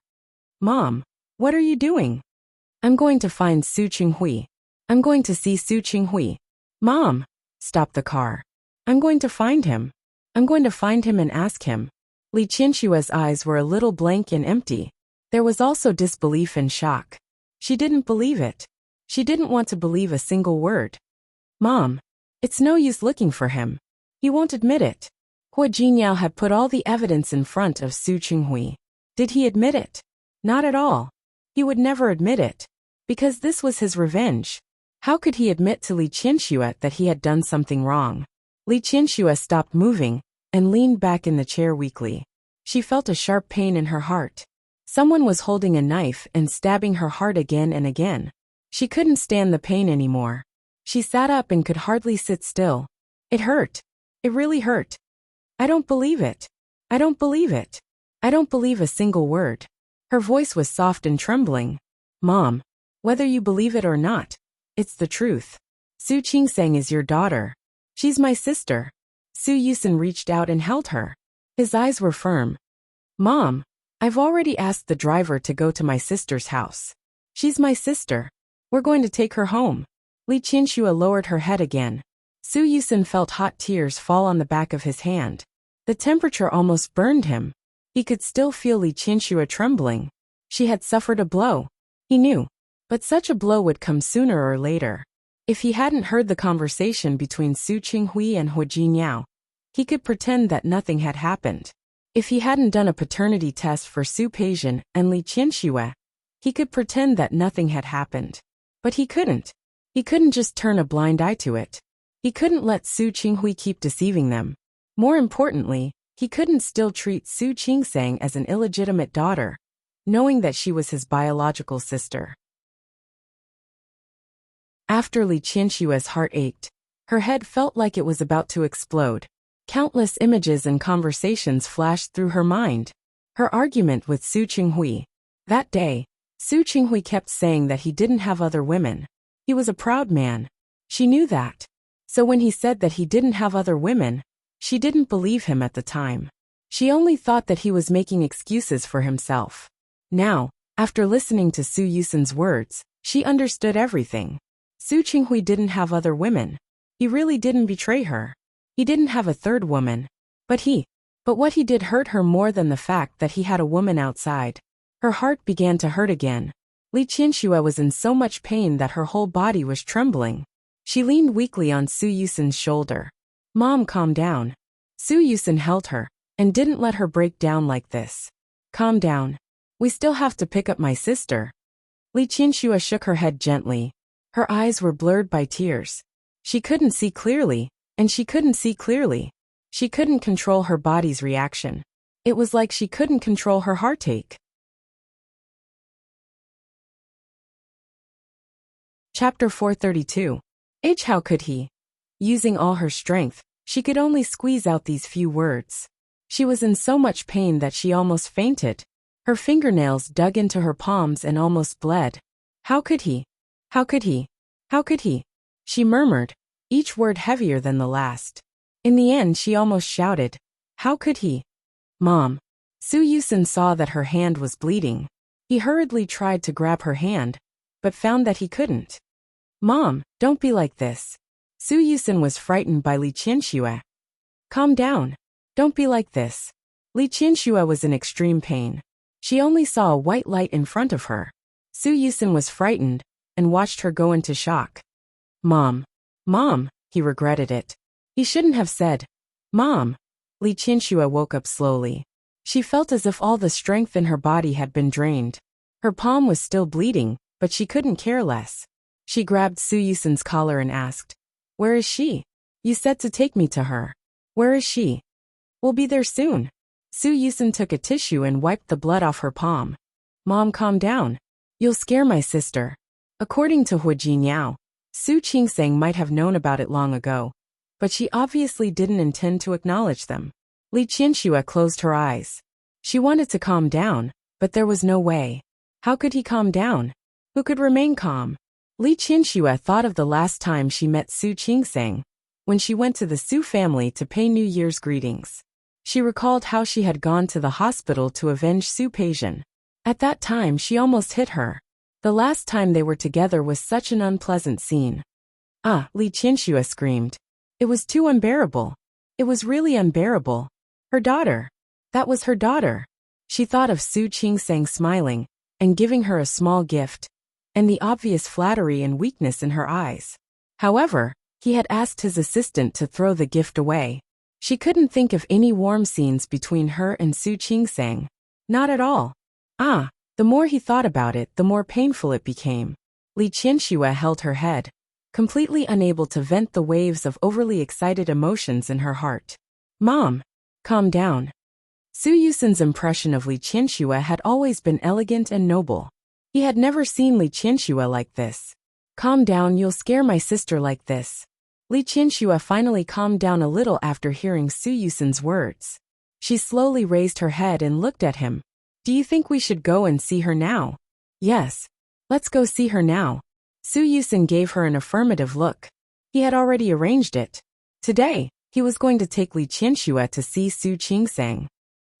Mom, what are you doing? I'm going to find Su Qinghui. I'm going to see Su Qinghui. Mom, stop the car. I'm going to find him. I'm going to find him and ask him. Li Qianxue's eyes were a little blank and empty. There was also disbelief and shock. She didn't believe it. She didn't want to believe a single word. Mom, it's no use looking for him. He won't admit it. Hua Jinyao had put all the evidence in front of Su Qinghui. Did he admit it? Not at all. He would never admit it, because this was his revenge. How could he admit to Li Qianxue that he had done something wrong? Li Qianxue stopped moving and leaned back in the chair weakly. She felt a sharp pain in her heart. Someone was holding a knife and stabbing her heart again and again. She couldn't stand the pain anymore. She sat up and could hardly sit still. It hurt. It really hurt. I don't believe it. I don't believe it. I don't believe a single word. Her voice was soft and trembling. Mom, whether you believe it or not, it's the truth. Su Qingsang is your daughter. She's my sister. Su Yusen reached out and held her. His eyes were firm. Mom, I've already asked the driver to go to my sister's house. She's my sister. We're going to take her home. Li Qianxue lowered her head again. Su Yusen felt hot tears fall on the back of his hand. The temperature almost burned him. He could still feel Li Qianxue trembling. She had suffered a blow. He knew. But such a blow would come sooner or later. If he hadn't heard the conversation between Su Qinghui and Hua Jinyao, he could pretend that nothing had happened. If he hadn't done a paternity test for Su Peijian and Li Qianxue, he could pretend that nothing had happened. But he couldn't. He couldn't just turn a blind eye to it. He couldn't let Su Qinghui keep deceiving them. More importantly, he couldn't still treat Su Qingsang as an illegitimate daughter, knowing that she was his biological sister. After Li Qianxue's heart ached, her head felt like it was about to explode. Countless images and conversations flashed through her mind. Her argument with Su Qinghui. That day, Su Qinghui kept saying that he didn't have other women. He was a proud man. She knew that. So when he said that he didn't have other women, she didn't believe him at the time. She only thought that he was making excuses for himself. Now, after listening to Su Yusen's words, she understood everything. Su Qinghui didn't have other women. He really didn't betray her. He didn't have a third woman. But what he did hurt her more than the fact that he had a woman outside. Her heart began to hurt again. Li Qianxue was in so much pain that her whole body was trembling. She leaned weakly on Su Yusen's shoulder. Mom, calm down. Su Yusen held her. and didn't let her break down like this. Calm down. We still have to pick up my sister. Li Qianxue shook her head gently. Her eyes were blurred by tears. She couldn't see clearly, and she couldn't see clearly. She couldn't control her body's reaction. It was like she couldn't control her heartache. Chapter 432. How could he? Using all her strength, she could only squeeze out these few words. She was in so much pain that she almost fainted. Her fingernails dug into her palms and almost bled. How could he? How could he? How could he? She murmured, each word heavier than the last. In the end she almost shouted, how could he? Mom. Su Yusin saw that her hand was bleeding. He hurriedly tried to grab her hand, but found that he couldn't. Mom, don't be like this. Su Yusin was frightened by Li Qianxue. Calm down. Don't be like this. Li Qianxue was in extreme pain. She only saw a white light in front of her. Su Yusin was frightened and watched her go into shock. Mom. Mom, he regretted it. He shouldn't have said, Mom. Li Qianxue woke up slowly. She felt as if all the strength in her body had been drained. Her palm was still bleeding, but she couldn't care less. She grabbed Su Yusin's collar and asked, where is she? You said to take me to her. Where is she? We'll be there soon. Su Yusin took a tissue and wiped the blood off her palm. Mom, calm down. You'll scare my sister. According to Hu Jinyao, Su Qingsang might have known about it long ago, but she obviously didn't intend to acknowledge them. Li Qianxue closed her eyes. She wanted to calm down, but there was no way. How could he calm down? Who could remain calm? Li Qianxue thought of the last time she met Su Qingsang, when she went to the Su family to pay New Year's greetings. She recalled how she had gone to the hospital to avenge Su Peixian. At that time she almost hit her. The last time they were together was such an unpleasant scene. Ah, Li Qianxue screamed. It was too unbearable. It was really unbearable. Her daughter. That was her daughter. She thought of Su Qingsang smiling and giving her a small gift, and the obvious flattery and weakness in her eyes. However, he had asked his assistant to throw the gift away. She couldn't think of any warm scenes between her and Su Qingsang. Not at all. Ah, the more he thought about it, the more painful it became. Li Qianxue held her head, completely unable to vent the waves of overly excited emotions in her heart. Mom, calm down. Su Yusin's impression of Li Qianxue had always been elegant and noble. He had never seen Li Qianxue like this. Calm down, you'll scare my sister like this. Li Qianxue finally calmed down a little after hearing Su Yusin's words. She slowly raised her head and looked at him. Do you think we should go and see her now? Yes. Let's go see her now. Su Yusin gave her an affirmative look. He had already arranged it. Today, he was going to take Li Qianxue to see Su Qingsang.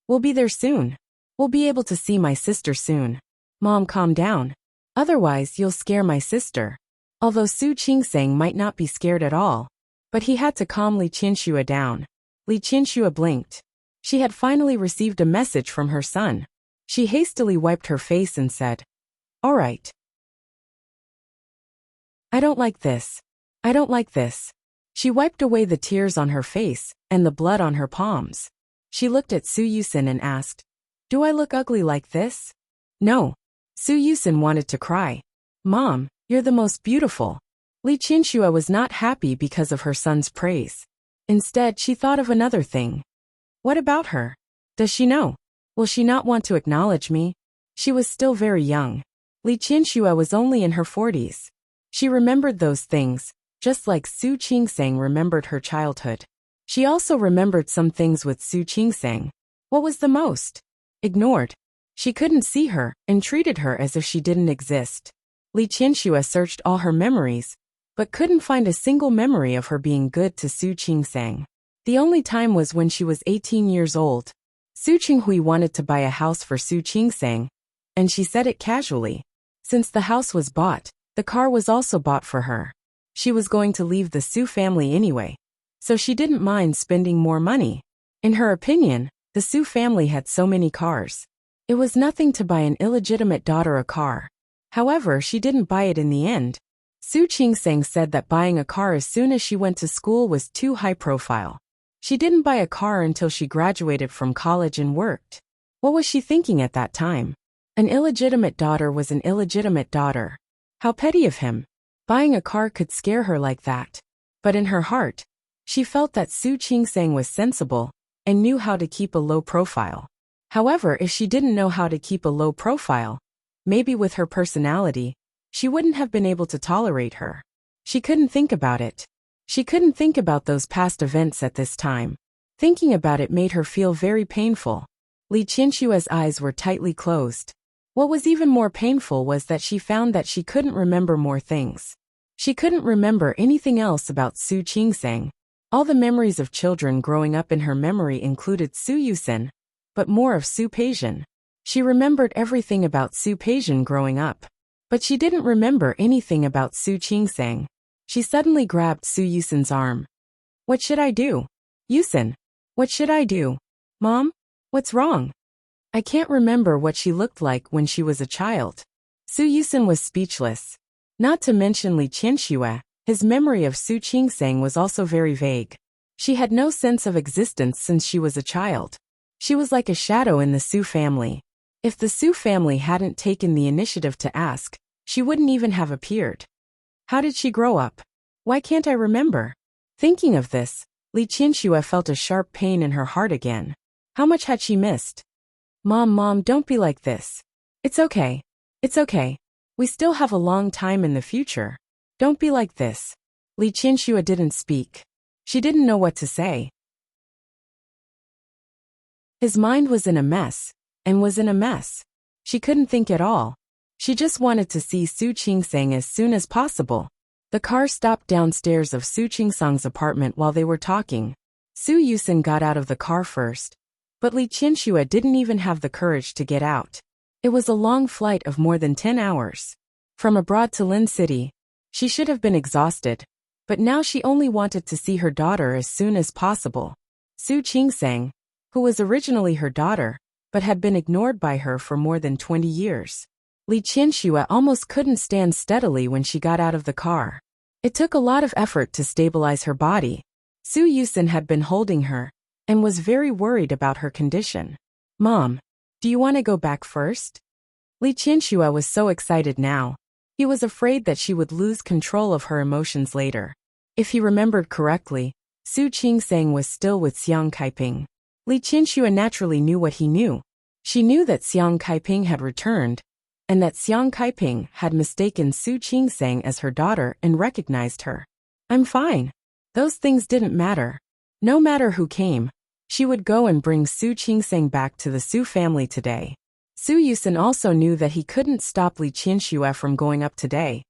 We'll be there soon. We'll be able to see my sister soon. Mom, calm down. Otherwise, you'll scare my sister. Although Su Qingsang might not be scared at all, but he had to calm Li Qianxue down. Li Qianxue blinked. She had finally received a message from her son. She hastily wiped her face and said, all right. I don't like this. I don't like this. She wiped away the tears on her face and the blood on her palms. She looked at Su Yusin and asked, do I look ugly like this? No. Su Yusin wanted to cry. Mom, you're the most beautiful. Li Qianxue was not happy because of her son's praise. Instead, she thought of another thing. What about her? Does she know? Will she not want to acknowledge me? She was still very young. Li Qianxue was only in her 40s. She remembered those things, just like Su Qingsang remembered her childhood. She also remembered some things with Su Qingsang. What was the most? Ignored. She couldn't see her and treated her as if she didn't exist. Li Qianxue searched all her memories, but couldn't find a single memory of her being good to Su Qingsang. The only time was when she was 18 years old. Su Qinghui wanted to buy a house for Su Qingsang, and she said it casually. Since the house was bought, the car was also bought for her. She was going to leave the Su family anyway, so she didn't mind spending more money. In her opinion, the Su family had so many cars. It was nothing to buy an illegitimate daughter a car. However, she didn't buy it in the end. Su Qingsang said that buying a car as soon as she went to school was too high profile. She didn't buy a car until she graduated from college and worked. What was she thinking at that time? An illegitimate daughter was an illegitimate daughter. How petty of him. Buying a car could scare her like that. But in her heart, she felt that Su Qingsang was sensible and knew how to keep a low profile. However, if she didn't know how to keep a low profile, maybe with her personality, she wouldn't have been able to tolerate her. She couldn't think about it. She couldn't think about those past events at this time. Thinking about it made her feel very painful. Li Qinshua's eyes were tightly closed. What was even more painful was that she found that she couldn't remember more things. She couldn't remember anything else about Su Qingsang. All the memories of children growing up in her memory included Su Yusen, but more of Su Peijian. She remembered everything about Su Peijian growing up. But she didn't remember anything about Su Qingsang. She suddenly grabbed Su Yusen's arm. What should I do? Yusen, what should I do? Mom? What's wrong? I can't remember what she looked like when she was a child. Su Yusen was speechless. Not to mention Li Qianxue, his memory of Su Qingsang was also very vague. She had no sense of existence since she was a child. She was like a shadow in the Su family. If the Su family hadn't taken the initiative to ask, she wouldn't even have appeared. How did she grow up? Why can't I remember? Thinking of this, Li Qianxue felt a sharp pain in her heart again. How much had she missed? Mom, don't be like this. It's okay. It's okay. We still have a long time in the future. Don't be like this. Li Qianxue didn't speak. She didn't know what to say. His mind was in a mess, and was in a mess. She couldn't think at all. She just wanted to see Su Qingsang as soon as possible. The car stopped downstairs of Su Qingsang's apartment while they were talking. Su Yusen got out of the car first, but Li Qianxue didn't even have the courage to get out. It was a long flight of more than 10 hours. From abroad to Lin City, she should have been exhausted, but now she only wanted to see her daughter as soon as possible. Su Qingsang, who was originally her daughter, but had been ignored by her for more than 20 years. Li Qianxue almost couldn't stand steadily when she got out of the car. It took a lot of effort to stabilize her body. Su Yusen had been holding her, and was very worried about her condition. Mom, do you want to go back first? Li Qianxue was so excited now. He was afraid that she would lose control of her emotions later. If he remembered correctly, Su Qingsang was still with Xiang Kaiping. Li Qianxue naturally knew what he knew. She knew that Xiang Kaiping had returned, and that Xiang Kaiping had mistaken Su Qingsang as her daughter and recognized her. I'm fine. Those things didn't matter. No matter who came, she would go and bring Su Qingsang back to the Su family today. Su Yusen also knew that he couldn't stop Li Qianxue from going up today,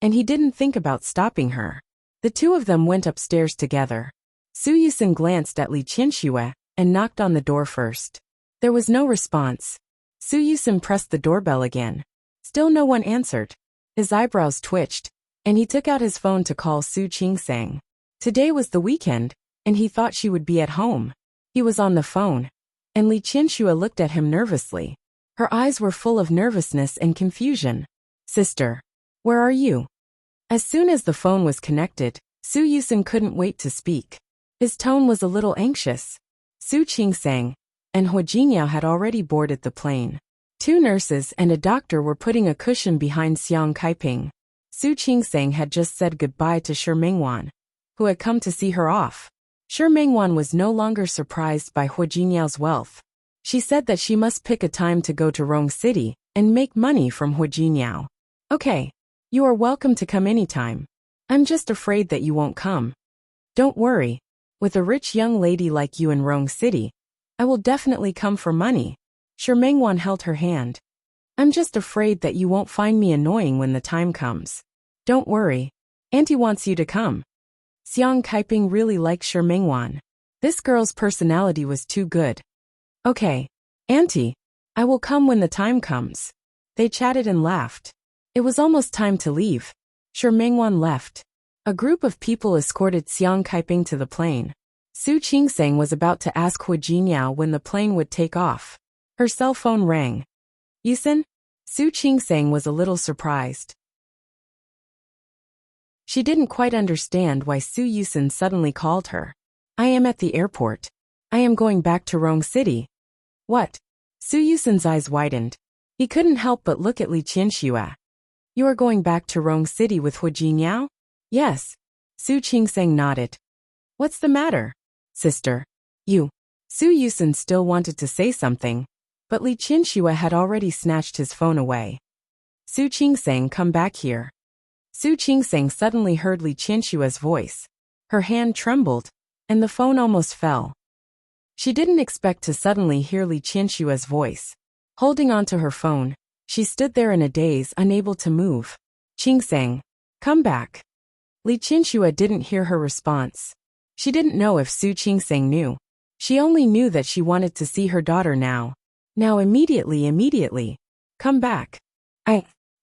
and he didn't think about stopping her. The two of them went upstairs together. Su Yusen glanced at Li Qianxue and knocked on the door first. There was no response. Su Yusen pressed the doorbell again. Still no one answered. His eyebrows twitched, and he took out his phone to call Su Qingsang. Today was the weekend, and he thought she would be at home. He was on the phone, and Li Qianxue looked at him nervously. Her eyes were full of nervousness and confusion. Sister, where are you? As soon as the phone was connected, Su Yusen couldn't wait to speak. His tone was a little anxious. Su Qingsang and Hua Jingyao had already boarded the plane. 2 nurses and a doctor were putting a cushion behind Xiang Kaiping. Su Qingsang had just said goodbye to Shi Mingwan, who had come to see her off. Shi Mingwan was no longer surprised by Hua Jingyao's wealth. She said that she must pick a time to go to Rong City and make money from Hua Jingyao. Okay, you are welcome to come anytime. I'm just afraid that you won't come. Don't worry. With a rich young lady like you in Rong City, I will definitely come for money. Shi Mingwan held her hand. I'm just afraid that you won't find me annoying when the time comes. Don't worry. Auntie wants you to come. Xiang Kaiping really liked Shi Mingwan. This girl's personality was too good. Okay, Auntie, I will come when the time comes. They chatted and laughed. It was almost time to leave. Shi Mingwan left. A group of people escorted Xiang Kaiping to the plane. Su Qingsang was about to ask Hua Jingyao when the plane would take off. Her cell phone rang. Yusen? Su Qingsang was a little surprised. She didn't quite understand why Su Yusen suddenly called her. I am at the airport. I am going back to Rong City. What? Su Yusun's eyes widened. He couldn't help but look at Li Qianxue. You are going back to Rong City with Hu Jingyao? Yes. Su Qingseng nodded. What's the matter, sister? You. Su Yusun still wanted to say something, but Li Qianxue had already snatched his phone away. Su Qingseng, come back here. Su Qingseng suddenly heard Li Qianxue's voice. Her hand trembled, and the phone almost fell. She didn't expect to suddenly hear Li Qianxue's voice. Holding onto her phone, she stood there in a daze, unable to move. Qingseng, come back. Li Qianxue didn't hear her response. She didn't know if Su Qingseng knew. She only knew that she wanted to see her daughter now. Now immediately. Come back.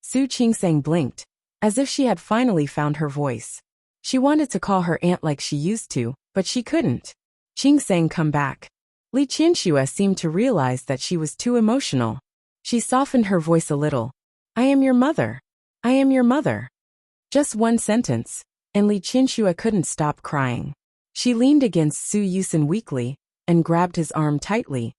Su Qingseng blinked, as if she had finally found her voice. She wanted to call her aunt like she used to, but she couldn't. Qingseng, come back. Li Qianxue seemed to realize that she was too emotional. She softened her voice a little. I am your mother. I am your mother. Just one sentence, and Li Qianxue couldn't stop crying. She leaned against Su Yusun weakly, and grabbed his arm tightly,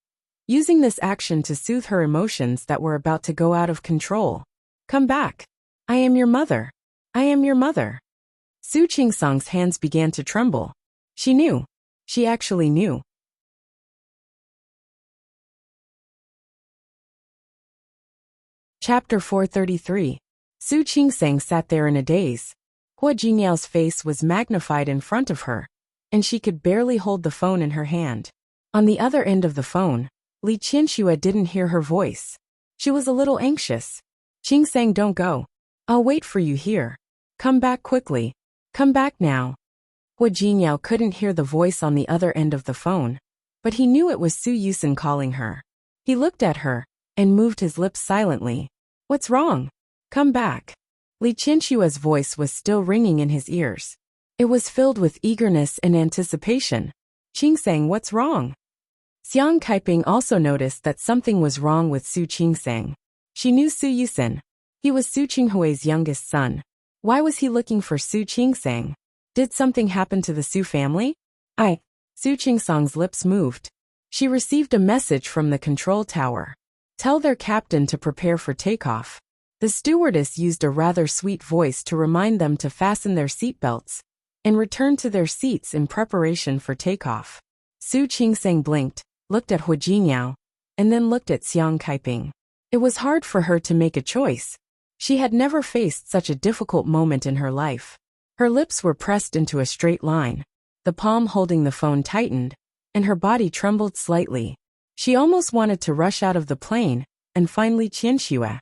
using this action to soothe her emotions that were about to go out of control. Come back. I am your mother. I am your mother. Su Qingseng's hands began to tremble. She knew. She actually knew. Chapter 433. Su Qingseng sat there in a daze. Hu Jingyao's face was magnified in front of her, and she could barely hold the phone in her hand. On the other end of the phone, Li Qianxue didn't hear her voice. She was a little anxious. Qingseng, don't go. I'll wait for you here. Come back quickly. Come back now. Hu Jingyao couldn't hear the voice on the other end of the phone, but he knew it was Su Yusun calling her. He looked at her, and moved his lips silently. What's wrong? Come back. Li Qianxue's voice was still ringing in his ears. It was filled with eagerness and anticipation. Qingseng, what's wrong? Xiang Kaiping also noticed that something was wrong with Su Qingseng. She knew Su Yusun. He was Su Qinghui's youngest son. Why was he looking for Su Qingseng? Did something happen to the Su family? Su Qingseng's lips moved. She received a message from the control tower. Tell their captain to prepare for takeoff. The stewardess used a rather sweet voice to remind them to fasten their seatbelts and return to their seats in preparation for takeoff. Su Qingseng blinked, looked at Hu Jingyao, and then looked at Xiang Kaiping. It was hard for her to make a choice. She had never faced such a difficult moment in her life. Her lips were pressed into a straight line. The palm holding the phone tightened, and her body trembled slightly. She almost wanted to rush out of the plane and find Li Qianxue.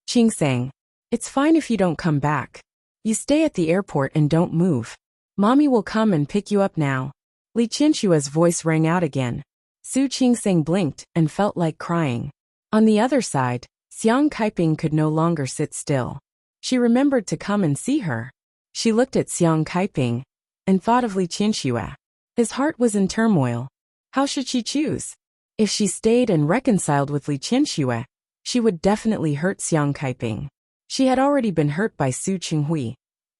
Qingseng, it's fine if you don't come back. You stay at the airport and don't move. Mommy will come and pick you up now. Li Qianxue's voice rang out again. Su Qingseng blinked and felt like crying. On the other side, Xiang Kaiping could no longer sit still. She remembered to come and see her. She looked at Xiang Kaiping and thought of Li Qianxue. His heart was in turmoil. How should she choose? If she stayed and reconciled with Li Qianxue, she would definitely hurt Xiang Kaiping. She had already been hurt by Su Qinghui.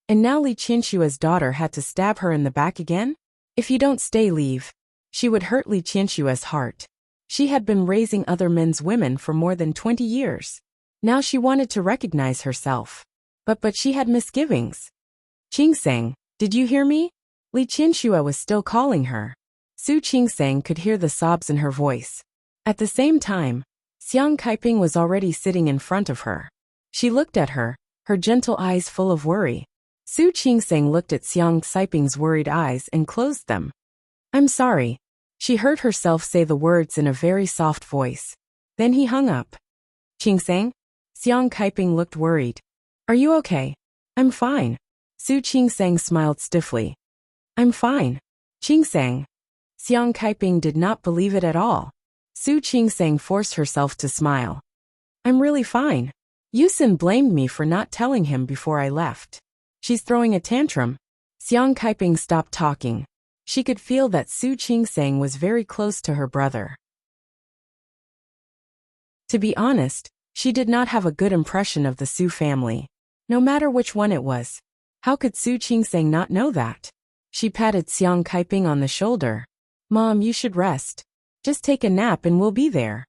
And now Li Qianxue's daughter had to stab her in the back again? If you don't stay, leave. She would hurt Li Qianxue's heart. She had been raising other men's women for more than 20 years. Now she wanted to recognize herself. But she had misgivings. Qingseng, did you hear me? Li Qianxue was still calling her. Su Qingseng could hear the sobs in her voice. At the same time, Xiang Kaiping was already sitting in front of her. She looked at her, her gentle eyes full of worry. Su Qingseng looked at Xiang Kaiping's worried eyes and closed them. I'm sorry. She heard herself say the words in a very soft voice. Then he hung up. Qingseng? Xiang Kaiping looked worried. Are you okay? I'm fine. Su Qingseng smiled stiffly. I'm fine. Qingseng. Xiang Kaiping did not believe it at all. Su Qingseng forced herself to smile. I'm really fine. Yusun blamed me for not telling him before I left. She's throwing a tantrum. Xiang Kaiping stopped talking. She could feel that Su Qingseng was very close to her brother. To be honest, she did not have a good impression of the Su family. No matter which one it was. How could Su Qingseng not know that? She patted Xiang Kaiping on the shoulder. Mom, you should rest. Just take a nap and we'll be there.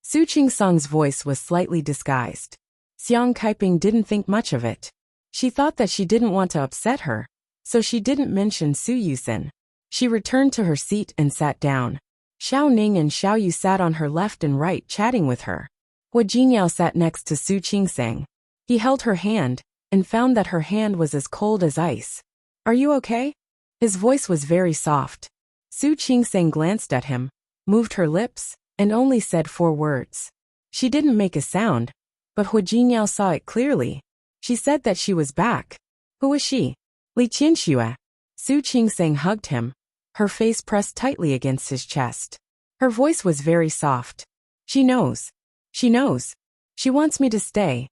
Su Qingsang's voice was slightly disguised. Xiang Kaiping didn't think much of it. She thought that she didn't want to upset her, so she didn't mention Su Yusen. She returned to her seat and sat down. Xiao Ning and Xiao Yu sat on her left and right chatting with her. Hua Jinyao sat next to Su Qingsang. He held her hand, and found that her hand was as cold as ice. Are you okay? His voice was very soft. Su Qingsang glanced at him, moved her lips, and only said 4 words. She didn't make a sound, but Hua Jinyao saw it clearly. She said that she was back. Who was she? Li Qianxue. Su Qingsang hugged him, her face pressed tightly against his chest. Her voice was very soft. She knows. She knows. She wants me to stay.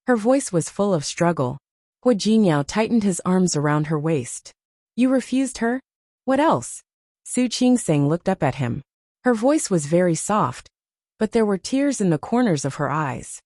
Her voice was full of struggle. Hua Jinyao tightened his arms around her waist. You refused her? What else? Su Qingsang looked up at him. Her voice was very soft, but there were tears in the corners of her eyes.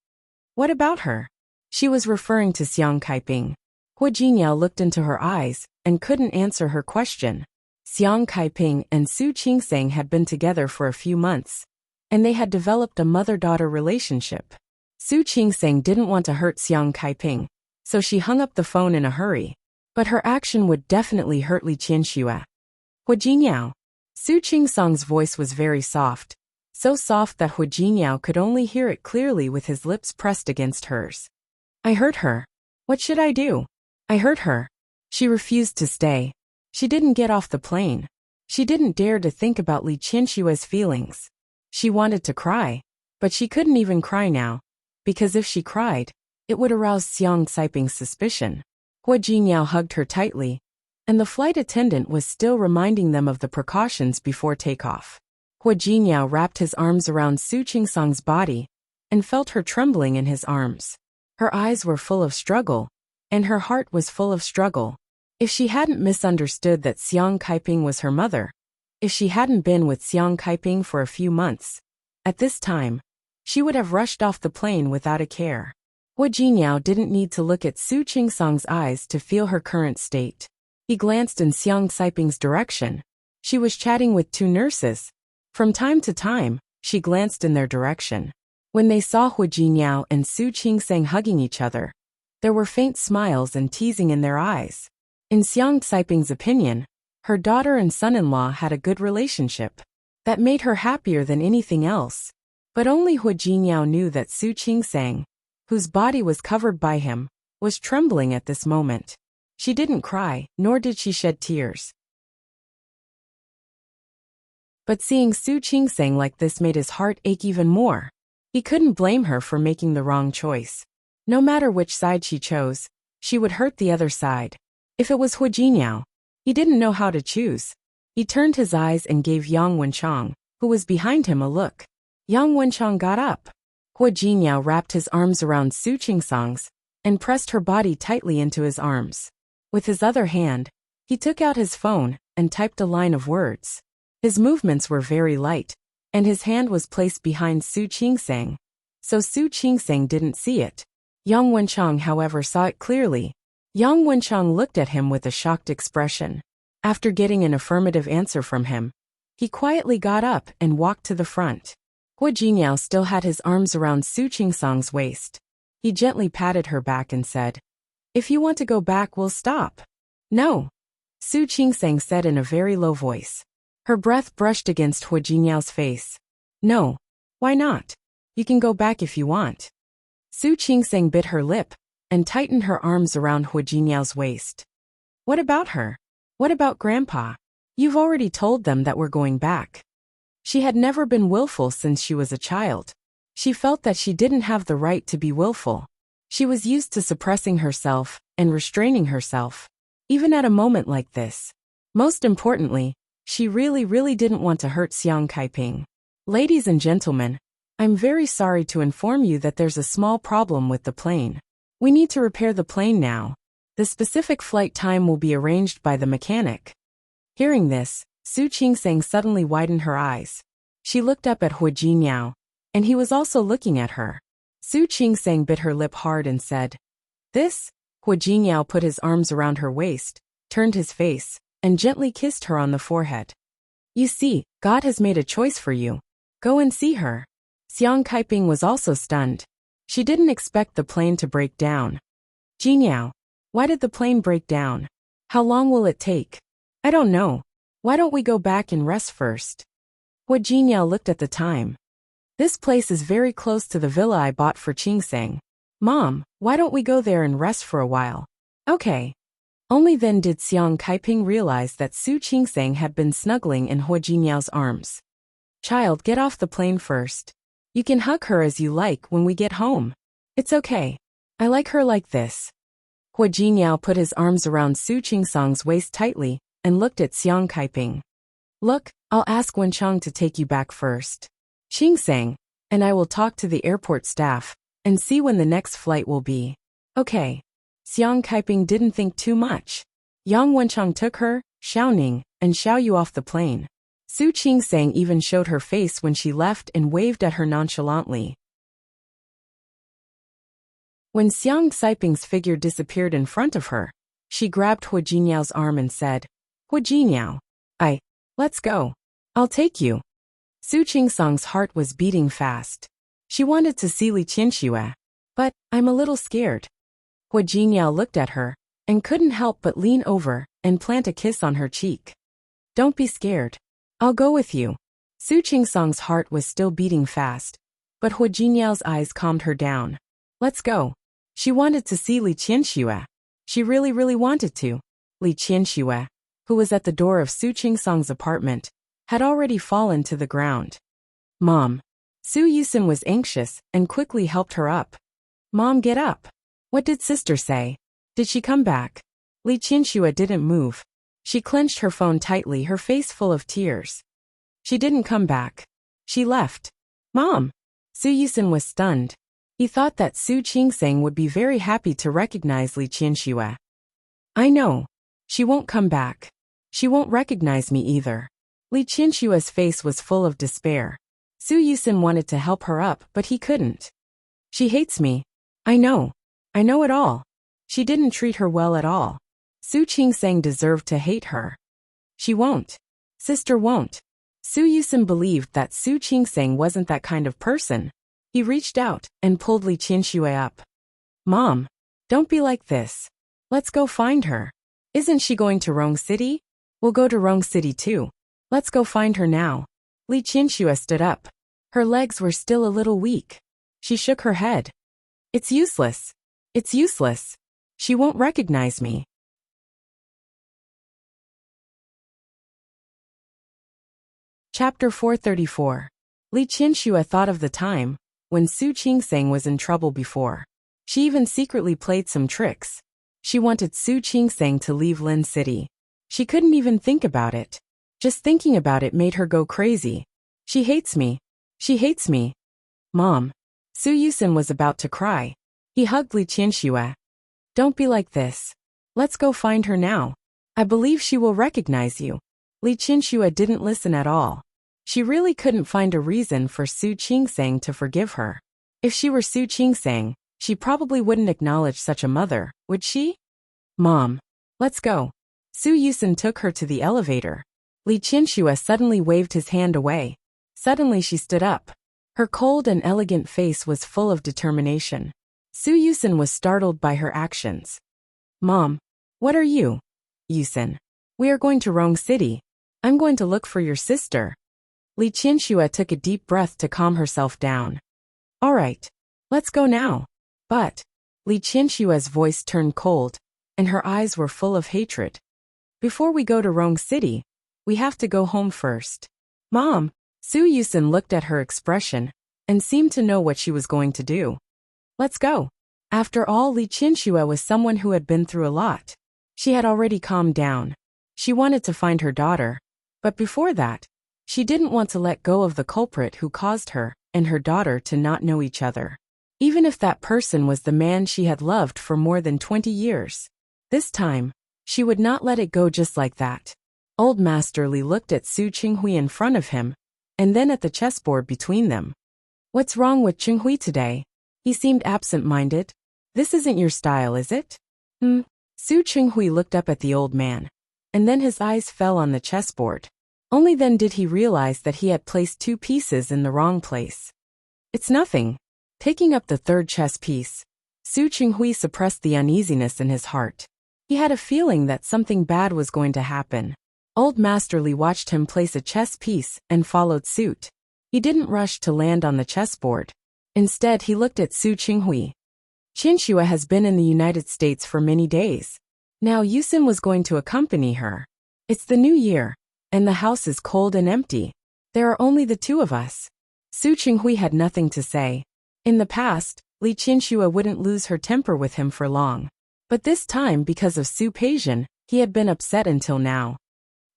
What about her? She was referring to Xiang Kaiping. Hua Jinyao looked into her eyes and couldn't answer her question. Xiang Kaiping and Su Qingsang had been together for a few months, and they had developed a mother-daughter relationship. Su Qingsang didn't want to hurt Xiang Kaiping, so she hung up the phone in a hurry. But her action would definitely hurt Li Qianxue. Hua Jinyao. Su Qingsang's voice was very soft, so soft that Hua Jinyao could only hear it clearly with his lips pressed against hers. I hurt her. What should I do? I hurt her. She refused to stay. She didn't get off the plane. She didn't dare to think about Li Qianxue's feelings. She wanted to cry, but she couldn't even cry now, because if she cried, it would arouse Xiang Kaiping's suspicion. Hua Jinyao hugged her tightly, and the flight attendant was still reminding them of the precautions before takeoff. Hua Jinyao wrapped his arms around Su Qingsang's body and felt her trembling in his arms. Her eyes were full of struggle, and her heart was full of struggle. If she hadn't misunderstood that Xiang Kaiping was her mother, if she hadn't been with Xiang Kaiping for a few months, at this time, she would have rushed off the plane without a care. Hua Jinyao didn't need to look at Su Qingsang's eyes to feel her current state. He glanced in Xiang Kaiping's direction. She was chatting with 2 nurses. From time to time, she glanced in their direction. When they saw Hua Jinyao and Su Qingsang hugging each other, there were faint smiles and teasing in their eyes. In Xiang Kaiping's opinion, her daughter and son-in-law had a good relationship. That made her happier than anything else. But only Hua Jinyao knew that Su Qingsang, whose body was covered by him, was trembling at this moment. She didn't cry, nor did she shed tears. But seeing Su Qingsang like this made his heart ache even more. He couldn't blame her for making the wrong choice. No matter which side she chose, she would hurt the other side. If it was Hua Jinyao, he didn't know how to choose. He turned his eyes and gave Yang Wenchang, who was behind him, a look. Yang Wenchang got up. Hua Jinyao wrapped his arms around Su Qingsang's and pressed her body tightly into his arms. With his other hand, he took out his phone and typed a line of words. His movements were very light, and his hand was placed behind Su Qingsang, so Su Qingsang didn't see it. Yang Wenchang, however, saw it clearly. Yang Wenchang looked at him with a shocked expression. After getting an affirmative answer from him, he quietly got up and walked to the front. Hua Jinyao still had his arms around Su Qingsang's waist. He gently patted her back and said, If you want to go back, we'll stop. No, Su Qingsang said in a very low voice. Her breath brushed against Hua Jinyao's face. No, why not? You can go back if you want. Su Qingsang bit her lip and tightened her arms around Hua Jinyao's waist. What about her? What about Grandpa? You've already told them that we're going back. She had never been willful since she was a child. She felt that she didn't have the right to be willful. She was used to suppressing herself and restraining herself, even at a moment like this. Most importantly, she really didn't want to hurt Xiang Kaiping. Ladies and gentlemen, I'm very sorry to inform you that there's a small problem with the plane. We need to repair the plane now. The specific flight time will be arranged by the mechanic. Hearing this, Su Qingsang suddenly widened her eyes. She looked up at Hua Jinyao, and he was also looking at her. Su Qingsang bit her lip hard and said, This? Hua Jinyao put his arms around her waist, turned his face, and gently kissed her on the forehead. You see, God has made a choice for you. Go and see her. Xiang Kaiping was also stunned. She didn't expect the plane to break down. Jinyao, why did the plane break down? How long will it take? I don't know. Why don't we go back and rest first? Hua Jinyao looked at the time. This place is very close to the villa I bought for Qingseng. Mom, why don't we go there and rest for a while? Okay. Only then did Xiang Kaiping realize that Su Qingseng had been snuggling in Hua Jinyao's arms. Child, get off the plane first. You can hug her as you like when we get home. It's okay. I like her like this. Hua Jinyao put his arms around Su Qingseng's waist tightly and looked at Xiang Kaiping. Look, I'll ask Wenchang to take you back first. Qingseng, and I will talk to the airport staff and see when the next flight will be. Okay. Xiang Kaiping didn't think too much. Yang Wenchang took her, Xiaoning, and Xiaoyu off the plane. Su Qingseng even showed her face when she left and waved at her nonchalantly. When Xiang Kaiping's figure disappeared in front of her, she grabbed Hua Jinyao's arm and said, Hua Jinyao, let's go. I'll take you. Su Qingseng's heart was beating fast. She wanted to see Li Qianxue, but I'm a little scared. Hua Jinyao looked at her and couldn't help but lean over and plant a kiss on her cheek. Don't be scared. I'll go with you. Su Qingseng's heart was still beating fast, but Hua Jinyao's eyes calmed her down. Let's go. She wanted to see Li Qianxue. She really wanted to. Li Qianxue, who was at the door of Su Qingseng's apartment, had already fallen to the ground. Mom. Su Yusin was anxious and quickly helped her up. Mom, get up. What did sister say? Did she come back? Li Qianxue didn't move. She clenched her phone tightly, her face full of tears. She didn't come back. She left. Mom. Su Yusin was stunned. He thought that Su Qingseng would be very happy to recognize Li Qianxue. I know. She won't come back. She won't recognize me either. Li Qianxue's face was full of despair. Su Yusin wanted to help her up, but he couldn't. She hates me. I know. I know it all. She didn't treat her well at all. Su Qingseng deserved to hate her. She won't. Sister won't. Su Yusin believed that Su Qingseng wasn't that kind of person. He reached out and pulled Li Qianxue up. Mom, don't be like this. Let's go find her. Isn't she going to Rong City? We'll go to Rong City too. Let's go find her now. Li Qianxue stood up. Her legs were still a little weak. She shook her head. It's useless. It's useless. She won't recognize me. Chapter 434. Li Qianxue thought of the time when Su Qingseng was in trouble before. She even secretly played some tricks. She wanted Su Qingseng to leave Lin City. She couldn't even think about it. Just thinking about it made her go crazy. She hates me. She hates me. Mom. Su Yusin was about to cry. He hugged Li Qianxue. Don't be like this. Let's go find her now. I believe she will recognize you. Li Qianxue didn't listen at all. She really couldn't find a reason for Su Qingseng to forgive her. If she were Su Qingseng, she probably wouldn't acknowledge such a mother, would she? Mom. Let's go. Su Yusin took her to the elevator. Li Qianxue suddenly waved his hand away. Suddenly she stood up. Her cold and elegant face was full of determination. Su Yusin was startled by her actions. Mom. What are you? Yusin. We are going to Rong City. I'm going to look for your sister. Li Qianxue took a deep breath to calm herself down. All right. Let's go now. But Li Qianxue's voice turned cold, and her eyes were full of hatred. Before we go to Rong City, we have to go home first. Mom. Su Yusin looked at her expression and seemed to know what she was going to do. Let's go. After all, Li Qianxue was someone who had been through a lot. She had already calmed down. She wanted to find her daughter, but before that, she didn't want to let go of the culprit who caused her and her daughter to not know each other. Even if that person was the man she had loved for more than 20 years. This time, she would not let it go just like that. Old Master Li looked at Su Qinghui in front of him, and then at the chessboard between them. What's wrong with Qinghui today? He seemed absent-minded. This isn't your style, is it? Su Qinghui looked up at the old man. and then his eyes fell on the chessboard. Only then did he realize that he had placed 2 pieces in the wrong place. It's nothing. Picking up the third chess piece, Su Qinghui suppressed the uneasiness in his heart. He had a feeling that something bad was going to happen. Old Master Li watched him place a chess piece and followed suit. He didn't rush to land on the chessboard. Instead, he looked at Su Qinghui. Qinxue has been in the United States for many days. Now Yusin was going to accompany her. It's the new year, and the house is cold and empty. There are only the 2 of us. Su Qinghui had nothing to say. In the past, Li Qinxue wouldn't lose her temper with him for long. But this time, because of Su Peixian, he had been upset until now.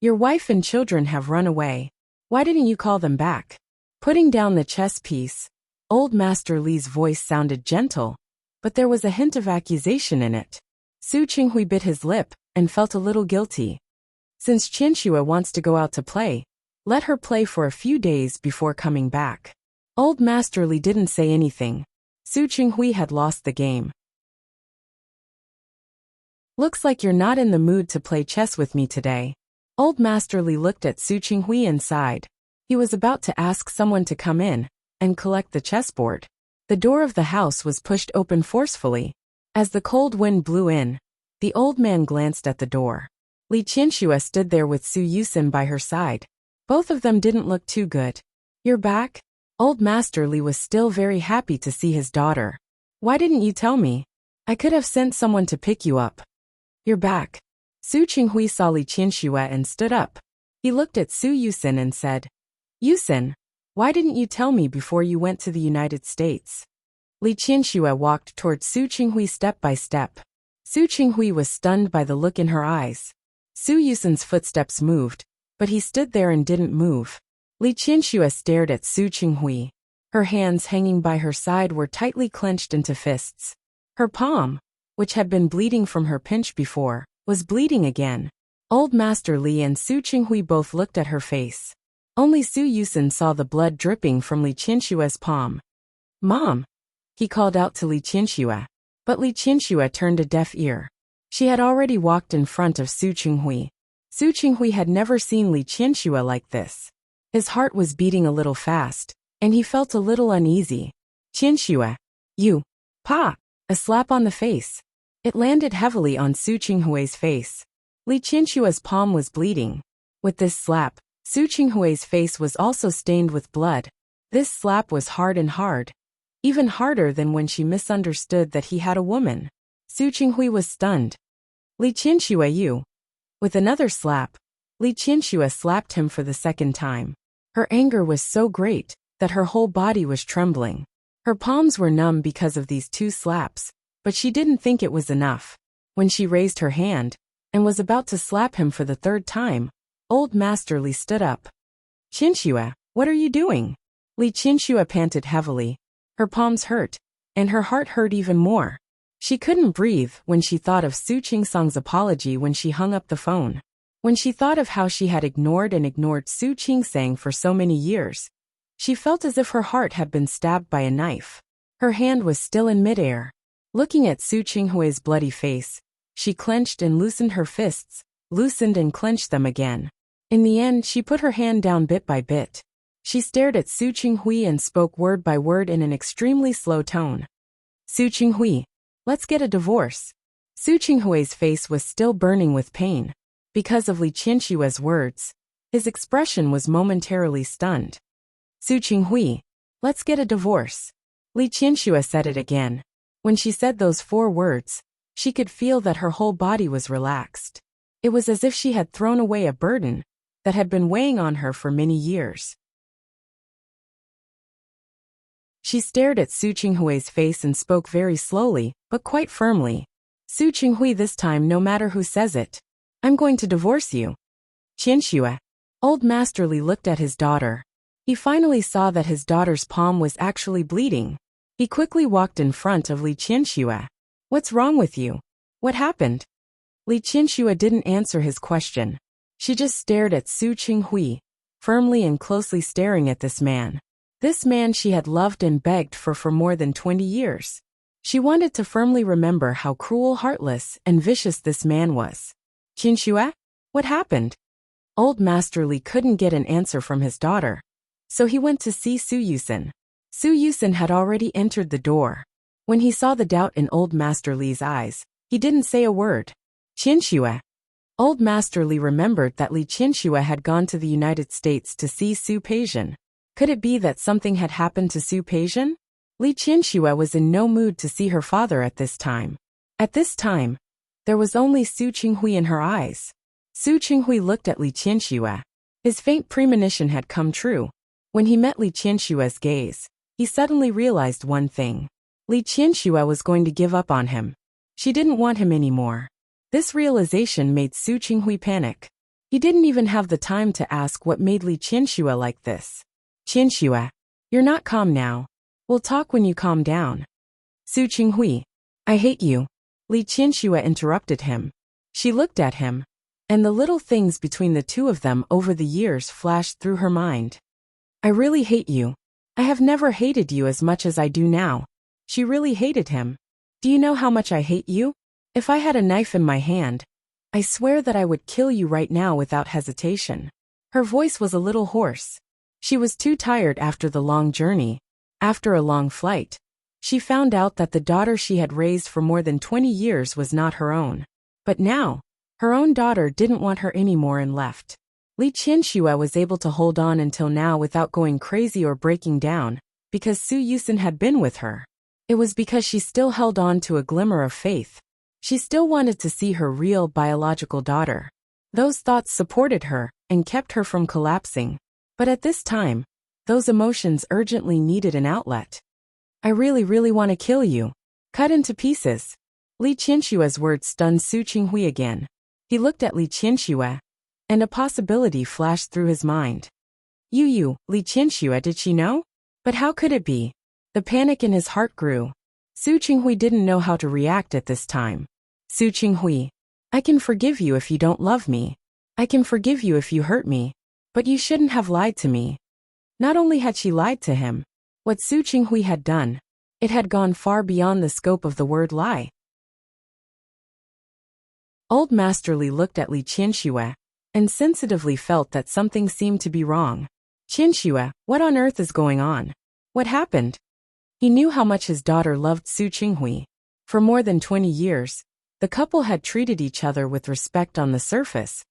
Your wife and children have run away. Why didn't you call them back? Putting down the chess piece, Old Master Li's voice sounded gentle, but there was a hint of accusation in it. Su Qinghui bit his lip and felt a little guilty. Since Qinxue wants to go out to play, let her play for a few days before coming back. Old Master Li didn't say anything. Su Qinghui had lost the game. Looks like you're not in the mood to play chess with me today. Old Master Li looked at Su Qinghui and sighed. He was about to ask someone to come in and collect the chessboard. The door of the house was pushed open forcefully. As the cold wind blew in, the old man glanced at the door. Li Qinxue stood there with Su Yusin by her side. Both of them didn't look too good. You're back? Old Master Li was still very happy to see his daughter. Why didn't you tell me? I could have sent someone to pick you up. You're back. Su Qinghui saw Li Qinxue and stood up. He looked at Su Yusin and said, Yusin, why didn't you tell me before you went to the United States? Li Qinxue walked toward Su Qinghui step by step. Su Qinghui was stunned by the look in her eyes. Su Yusin's footsteps moved, but he stood there and didn't move. Li Qinxue stared at Su Qinghui. Her hands hanging by her side were tightly clenched into fists. Her palm, which had been bleeding from her pinch before, was bleeding again. Old Master Li and Su Qinghui both looked at her face. Only Su Yusin saw the blood dripping from Li Qinxue's palm. Mom! He called out to Li Qinxue. But Li Qinxue turned a deaf ear. She had already walked in front of Su Qinghui. Su Qinghui had never seen Li Qinxue like this. His heart was beating a little fast, and he felt a little uneasy. Qinxue! You! Pa! A slap on the face. It landed heavily on Su Qinghui's face. Li Qinxue's palm was bleeding. With this slap, Su Qinghui's face was also stained with blood. This slap was hard and hard. Even harder than when she misunderstood that he had a woman. Su Qinghui was stunned. Li Qinxue, you! With another slap, Li Qinxue slapped him for the second time. Her anger was so great that her whole body was trembling. Her palms were numb because of these 2 slaps, but she didn't think it was enough. When she raised her hand and was about to slap him for the 3rd time, Old Master Li stood up. Qinxue, what are you doing? Li Qinxue panted heavily. Her palms hurt, and her heart hurt even more. She couldn't breathe when she thought of Su Qingsang's apology when she hung up the phone. When she thought of how she had ignored Su Qingsang for so many years, she felt as if her heart had been stabbed by a knife. Her hand was still in midair. Looking at Su Qinghui's bloody face, she clenched and loosened her fists, loosened and clenched them again. In the end, she put her hand down bit by bit. She stared at Su Qinghui and spoke word by word in an extremely slow tone. Su Qinghui, let's get a divorce. Su Qinghui's face was still burning with pain. Because of Li Qinxue's words, his expression was momentarily stunned. Su Qinghui, let's get a divorce. Li Qinxue said it again. When she said those 4 words, she could feel that her whole body was relaxed. It was as if she had thrown away a burden that had been weighing on her for many years. She stared at Su Qinghui's face and spoke very slowly, but quite firmly. Su Qinghui, this time no matter who says it, I'm going to divorce you. Qinxue. Old Master Li looked at his daughter. He finally saw that his daughter's palm was actually bleeding. He quickly walked in front of Li Qinxue. What's wrong with you? What happened? Li Qinxue didn't answer his question. She just stared at Su Qinghui, firmly and closely staring at this man. This man she had loved and begged for more than 20 years. She wanted to firmly remember how cruel, heartless, and vicious this man was. Qinxue? What happened? Old Master Li couldn't get an answer from his daughter, so he went to see Su Yusen. Su Yusen had already entered the door. When he saw the doubt in Old Master Li's eyes, he didn't say a word. Qinxue. Old Master Li remembered that Li Qinxue had gone to the United States to see Su Peixian. Could it be that something had happened to Su Peixian? Li Qinxue was in no mood to see her father at this time. At this time, there was only Su Qinghui in her eyes. Su Qinghui looked at Li Qinxue. His faint premonition had come true. When he met Li Qinshue's gaze, he suddenly realized one thing. Li Qinxue was going to give up on him. She didn't want him anymore. This realization made Su Qinghui panic. He didn't even have the time to ask what made Li Qinxue like this. Qinxue, you're not calm now. We'll talk when you calm down. Su Qinghui, I hate you. Li Qinxue interrupted him. She looked at him, and the little things between the two of them over the years flashed through her mind. I really hate you. I have never hated you as much as I do now. She really hated him. Do you know how much I hate you? If I had a knife in my hand, I swear that I would kill you right now without hesitation. Her voice was a little hoarse. She was too tired after the long journey. After a long flight, she found out that the daughter she had raised for more than 20 years was not her own. But now, her own daughter didn't want her anymore and left. Li Qinxue was able to hold on until now without going crazy or breaking down, because Su Yusen had been with her. It was because she still held on to a glimmer of faith. She still wanted to see her real biological daughter. Those thoughts supported her and kept her from collapsing. But at this time, those emotions urgently needed an outlet. I really want to kill you. Cut into pieces. Li Qinshue's words stunned Su Qinghui again. He looked at Li Qinsue, and a possibility flashed through his mind. Li Qinsue, did she know? But how could it be? The panic in his heart grew. Su Qinghui didn't know how to react at this time. Su Qinghui, I can forgive you if you don't love me. I can forgive you if you hurt me. But you shouldn't have lied to me. Not only had she lied to him, what Su Qinghui had done, it had gone far beyond the scope of the word lie. Old Master Li looked at Li Qinsue, and sensitively felt that something seemed to be wrong. Qinsue, what on earth is going on? What happened? He knew how much his daughter loved Su Qinghui. For more than 20 years, the couple had treated each other with respect on the surface,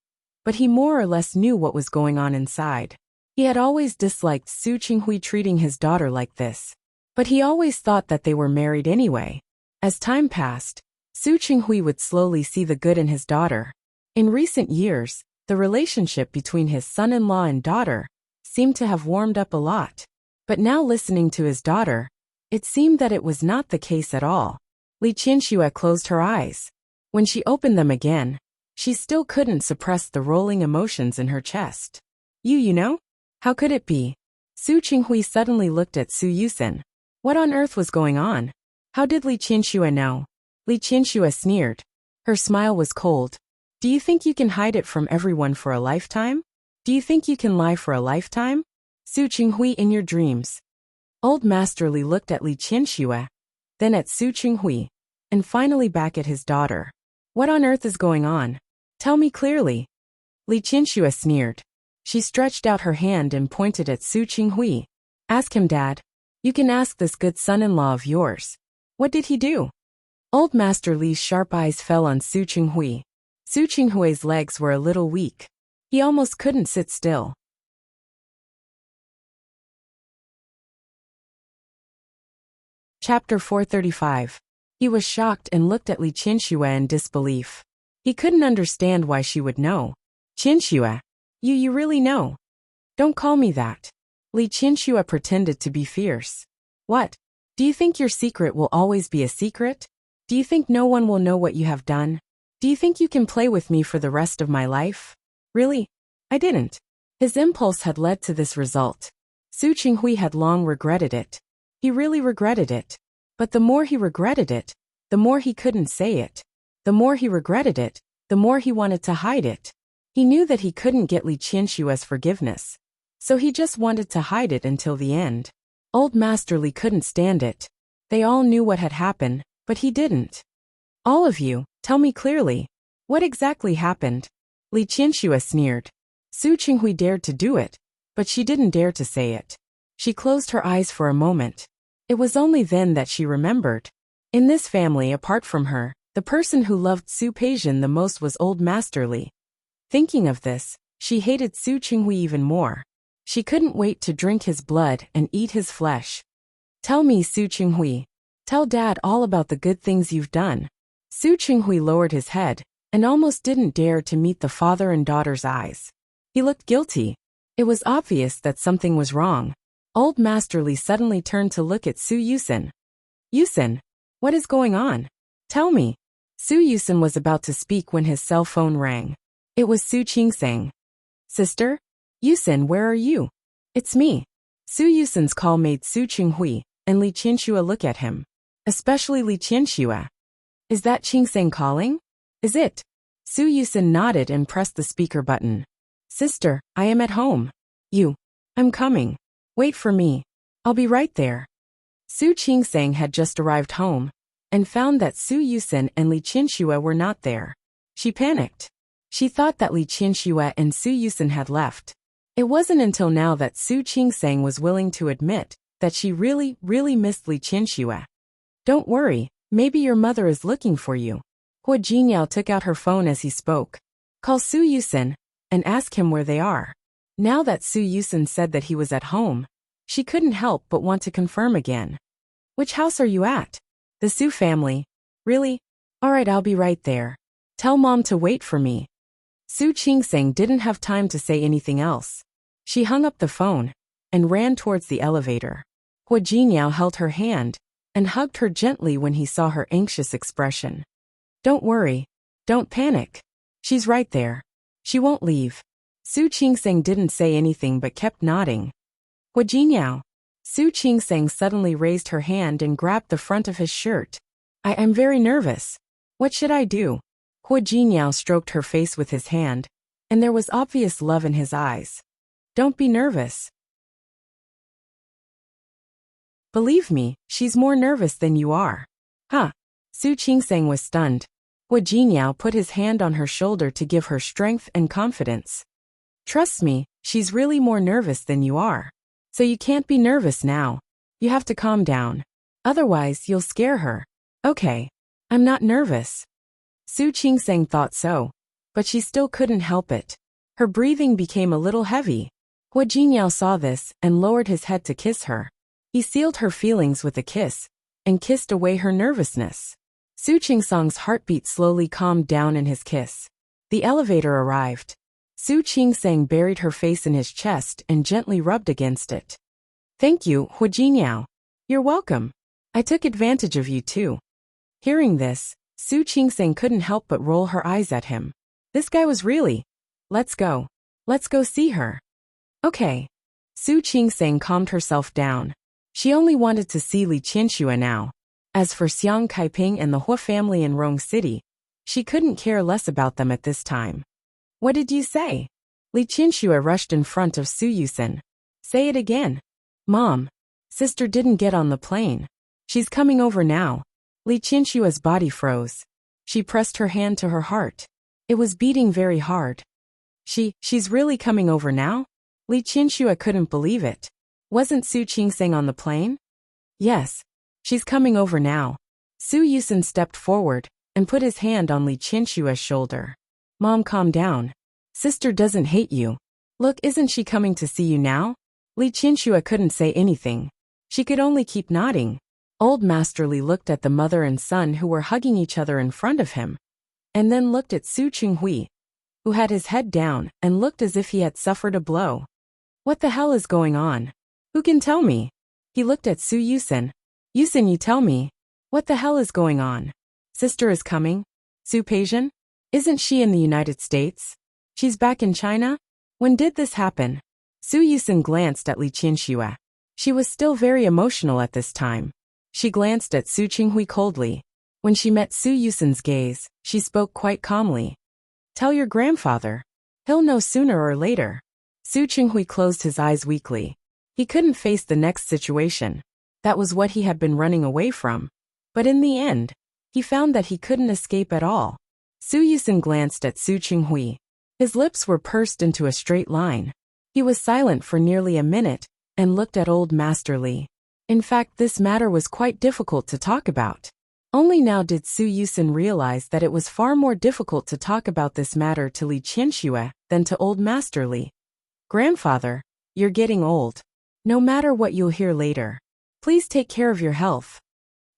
but he more or less knew what was going on inside. He had always disliked Su Qinghui treating his daughter like this, but he always thought that they were married anyway. As time passed, Su Qinghui would slowly see the good in his daughter. In recent years, the relationship between his son-in-law and daughter seemed to have warmed up a lot. But now listening to his daughter, it seemed that it was not the case at all. Li Qinsue closed her eyes. When she opened them again, she still couldn't suppress the rolling emotions in her chest. You know? How could it be? Su Qinghui suddenly looked at Su Yusen. What on earth was going on? How did Li Qinsue know? Li Qinsue sneered. Her smile was cold. Do you think you can hide it from everyone for a lifetime? Do you think you can lie for a lifetime? Su Qinghui, in your dreams. Old Master Li looked at Li Qinsue, then at Su Qinghui, and finally back at his daughter. What on earth is going on? Tell me clearly. Li Qinsue sneered. She stretched out her hand and pointed at Su Qinghui. Ask him, Dad. You can ask this good son-in-law of yours. What did he do? Old Master Li's sharp eyes fell on Su Qinghui. Su Qinghui's legs were a little weak. He almost couldn't sit still. Chapter 435. He was shocked and looked at Li Qinsue in disbelief. He couldn't understand why she would know. Qinsue, you really know? Don't call me that. Li Qinsue pretended to be fierce. What? Do you think your secret will always be a secret? Do you think no one will know what you have done? Do you think you can play with me for the rest of my life? Really? I didn't. His impulse had led to this result. Su Qinghui had long regretted it. He really regretted it. But the more he regretted it, the more he couldn't say it. The more he regretted it, the more he wanted to hide it. He knew that he couldn't get Li Qinshue's forgiveness, so he just wanted to hide it until the end. Old Master Li couldn't stand it. They all knew what had happened, but he didn't. All of you, tell me clearly. What exactly happened? Li Qianxue sneered. Su Qinghui dared to do it, but she didn't dare to say it. She closed her eyes for a moment. It was only then that she remembered. In this family apart from her, the person who loved Su Peixian the most was old Master Li. Thinking of this, she hated Su Qinghui even more. She couldn't wait to drink his blood and eat his flesh. Tell me, Su Qinghui. Tell Dad all about the good things you've done. Su Qinghui lowered his head and almost didn't dare to meet the father and daughter's eyes. He looked guilty. It was obvious that something was wrong. Old Master Li suddenly turned to look at Su Yusen. Yusen, what is going on? Tell me. Su Yusen was about to speak when his cell phone rang. It was Su Qingsang. Sister? Yusen, where are you? It's me. Su Yusen's call made Su Qinghui and Li Qianxue look at him. Especially Li Qianxue. Is that Qingsang calling? Is it? Su Yusen nodded and pressed the speaker button. Sister, I am at home. I'm coming. Wait for me. I'll be right there. Su Qingsang had just arrived home and found that Su Yusen and Li Qianxue were not there. She panicked. She thought that Li Qianxue and Su Yusen had left. It wasn't until now that Su Qingsang was willing to admit that she really missed Li Qianxue. Don't worry, maybe your mother is looking for you. Hua Jinyao took out her phone as he spoke. Call Su Yusen and ask him where they are. Now that Su Yusen said that he was at home, she couldn't help but want to confirm again. Which house are you at? The Su family. Really? Alright, I'll be right there. Tell Mom to wait for me. Su Qingsang didn't have time to say anything else. She hung up the phone and ran towards the elevator. Hua Jinyao held her hand and hugged her gently when he saw her anxious expression. Don't worry. Don't panic. She's right there. She won't leave. Su Qingsang didn't say anything but kept nodding. Hua Jinyao. Su Qingsang suddenly raised her hand and grabbed the front of his shirt. I am very nervous. What should I do? Hua Jinyao stroked her face with his hand, and there was obvious love in his eyes. Don't be nervous. Believe me, she's more nervous than you are. Huh? Su Qingsang was stunned. Hua Jinyao put his hand on her shoulder to give her strength and confidence. Trust me, she's really more nervous than you are. So you can't be nervous now. You have to calm down. Otherwise, you'll scare her. Okay. I'm not nervous. Su Qingsang thought so, but she still couldn't help it. Her breathing became a little heavy. Hua Jinyao saw this and lowered his head to kiss her. He sealed her feelings with a kiss and kissed away her nervousness. Su Qingsang's heartbeat slowly calmed down in his kiss. The elevator arrived. Su Qingsang buried her face in his chest and gently rubbed against it. Thank you, Hua Jinyao. You're welcome. I took advantage of you too. Hearing this, Su Qingsang couldn't help but roll her eyes at him. This guy was really... Let's go. Let's go see her. Okay. Su Qingsang calmed herself down. She only wanted to see Li Qianxue now. As for Xiang Kaiping and the Hua family in Rong City, she couldn't care less about them at this time. What did you say? Li Qianxue rushed in front of Su Yusen. Say it again. Mom. Sister didn't get on the plane. She's coming over now. Li Qianxue's body froze. She pressed her hand to her heart. It was beating very hard. She's really coming over now? Li Qianxue couldn't believe it. Wasn't Su Qingsang on the plane? Yes. She's coming over now. Su Yusen stepped forward and put his hand on Li Qianxue's shoulder. Mom, calm down. Sister doesn't hate you. Look, isn't she coming to see you now? Li Qianxue couldn't say anything. She could only keep nodding. Old Master Li looked at the mother and son who were hugging each other in front of him, and then looked at Su Qinghui, who had his head down and looked as if he had suffered a blow. What the hell is going on? Who can tell me? He looked at Su Yusen. Yusen, you tell me. What the hell is going on? Sister is coming? Su Peixian? Isn't she in the United States? She's back in China? When did this happen? Su Yusen glanced at Li Qianxue. She was still very emotional at this time. She glanced at Su Qinghui coldly. When she met Su Yusen's gaze, she spoke quite calmly. Tell your grandfather. He'll know sooner or later. Su Qinghui closed his eyes weakly. He couldn't face the next situation. That was what he had been running away from. But in the end, he found that he couldn't escape at all. Su Yusen glanced at Su Qinghui. His lips were pursed into a straight line. He was silent for nearly a minute and looked at old Master Li. In fact, this matter was quite difficult to talk about. Only now did Su Yusin realize that it was far more difficult to talk about this matter to Li Qianxue than to old Master Li. Grandfather, you're getting old. No matter what you'll hear later, please take care of your health.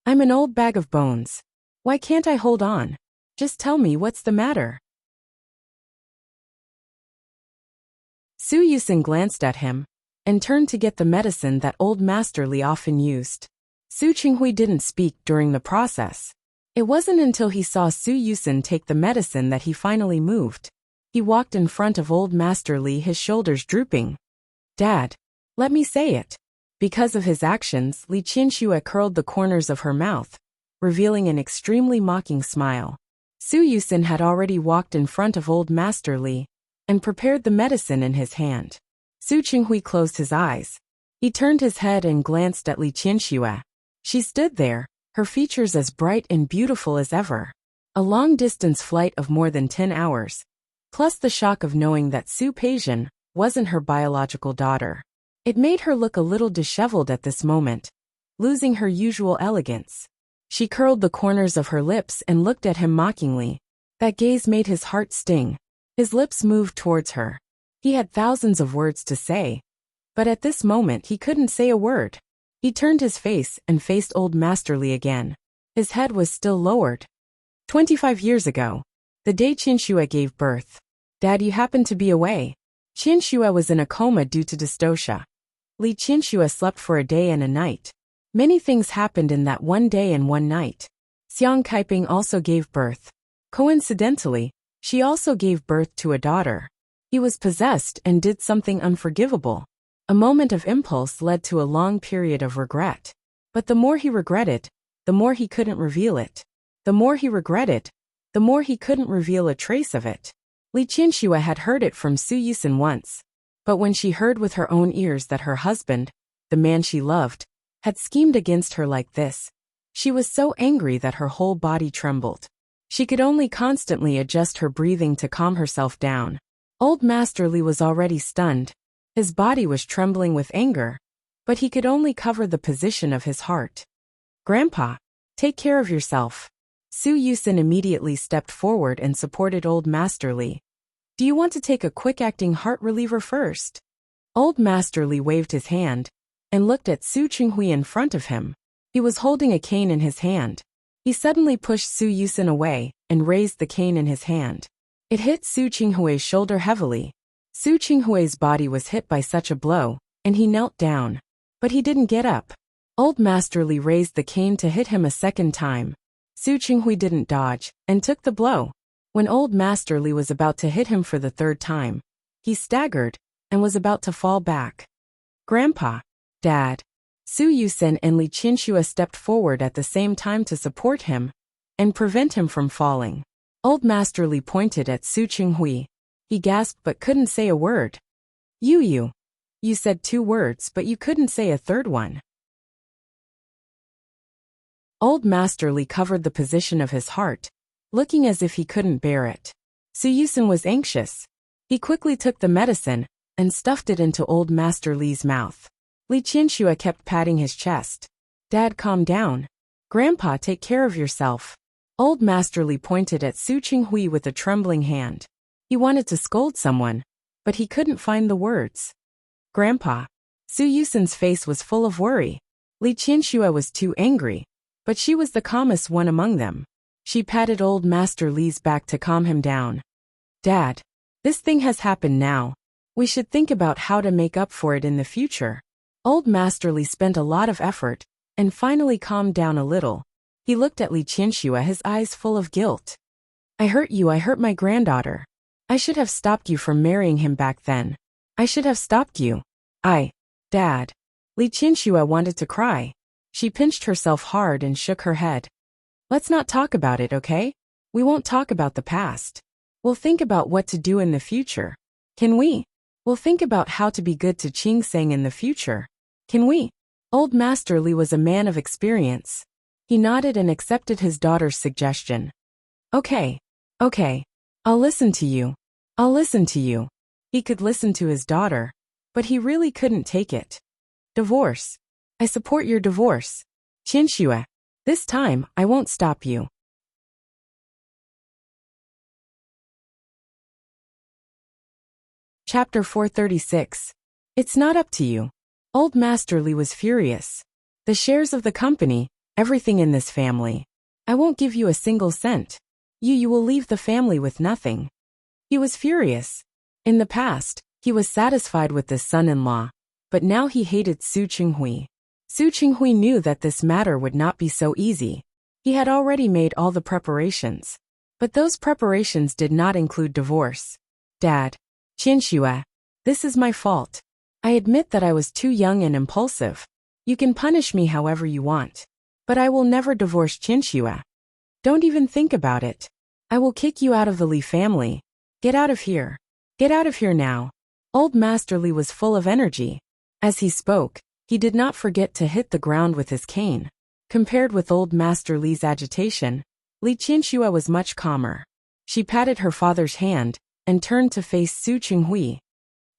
I'm an old bag of bones. Why can't I hold on? Just tell me what's the matter. Su Yusin glanced at him and turned to get the medicine that old Master Li often used. Su Qinghui didn't speak during the process. It wasn't until he saw Su Yusin take the medicine that he finally moved. He walked in front of old Master Li, his shoulders drooping. Dad, let me say it. Because of his actions, Li Qianxue curled the corners of her mouth, revealing an extremely mocking smile. Su Yusin had already walked in front of old Master Li and prepared the medicine in his hand. Su Qinghui closed his eyes. He turned his head and glanced at Li Qianxue. She stood there, her features as bright and beautiful as ever. A long-distance flight of more than 10 hours, plus the shock of knowing that Su Peixian wasn't her biological daughter. It made her look a little disheveled at this moment, losing her usual elegance. She curled the corners of her lips and looked at him mockingly. That gaze made his heart sting. His lips moved towards her. He had thousands of words to say, but at this moment he couldn't say a word. He turned his face and faced old Master Li again. His head was still lowered. 25 years ago, the day Qianxue gave birth. Dad, you happened to be away. Qianxue was in a coma due to dystocia. Li Qianxue slept for a day and a night. Many things happened in that one day and one night. Xiang Kaiping also gave birth. Coincidentally, she also gave birth to a daughter. He was possessed and did something unforgivable. A moment of impulse led to a long period of regret. But the more he regretted, the more he couldn't reveal it. The more he regretted, the more he couldn't reveal a trace of it. Li Qianxue had heard it from Su Yusin once, but when she heard with her own ears that her husband, the man she loved, had schemed against her like this, she was so angry that her whole body trembled. She could only constantly adjust her breathing to calm herself down. Old Master Li was already stunned. His body was trembling with anger, but he could only cover the position of his heart. Grandpa, take care of yourself. Su Yusin immediately stepped forward and supported old Master Li. Do you want to take a quick-acting heart reliever first? Old Master Li waved his hand and looked at Su Qinghui in front of him. He was holding a cane in his hand. He suddenly pushed Su Yusin away and raised the cane in his hand. It hit Su Qinghui's shoulder heavily. Su Qinghui's body was hit by such a blow, and he knelt down. But he didn't get up. Old Master Li raised the cane to hit him a second time. Su Qinghui didn't dodge and took the blow. When old Master Li was about to hit him for the third time, he staggered and was about to fall back. Grandpa, Dad. Su Yusin and Li Qianxue stepped forward at the same time to support him and prevent him from falling. Old Master Li pointed at Su Qinghui. He gasped but couldn't say a word. You said 2 words but you couldn't say a third one. Old Master Li covered the position of his heart, looking as if he couldn't bear it. Su Yusin was anxious. He quickly took the medicine and stuffed it into old Master Li's mouth. Li Qianxue kept patting his chest. Dad, calm down. Grandpa, take care of yourself. Old Master Li pointed at Su Qinghui with a trembling hand. He wanted to scold someone, but he couldn't find the words. Grandpa. Su Yusin's face was full of worry. Li Qianxue was too angry, but she was the calmest one among them. She patted old Master Li's back to calm him down. Dad, this thing has happened now. We should think about how to make up for it in the future. Old Master Li spent a lot of effort and finally calmed down a little. He looked at Li Qianxue, his eyes full of guilt. I hurt you, I hurt my granddaughter. I should have stopped you from marrying him back then. I should have stopped you. Dad. Li Qianxue wanted to cry. She pinched herself hard and shook her head. Let's not talk about it, okay? We won't talk about the past. We'll think about what to do in the future. Can we? We'll think about how to be good to Qingseng in the future. Can we? Old Master Li was a man of experience. He nodded and accepted his daughter's suggestion. Okay. I'll listen to you. I'll listen to you. He could listen to his daughter, but he really couldn't take it. Divorce. I support your divorce. Qinxue. This time, I won't stop you. Chapter 436. It's not up to you. Old Master Li was furious. The shares of the company, everything in this family. I won't give you a single cent. You will leave the family with nothing. He was furious. In the past, he was satisfied with this son-in-law, but now he hated Su Qinghui. Su Qinghui knew that this matter would not be so easy. He had already made all the preparations. But those preparations did not include divorce. Dad. Qinxue. This is my fault. I admit that I was too young and impulsive. You can punish me however you want. But I will never divorce Qinxue. Don't even think about it. I will kick you out of the Li family. Get out of here. Get out of here now. Old Master Li was full of energy. As he spoke, he did not forget to hit the ground with his cane. Compared with Old Master Li's agitation, Li Qinxue was much calmer. She patted her father's hand and turned to face Su Qinghui.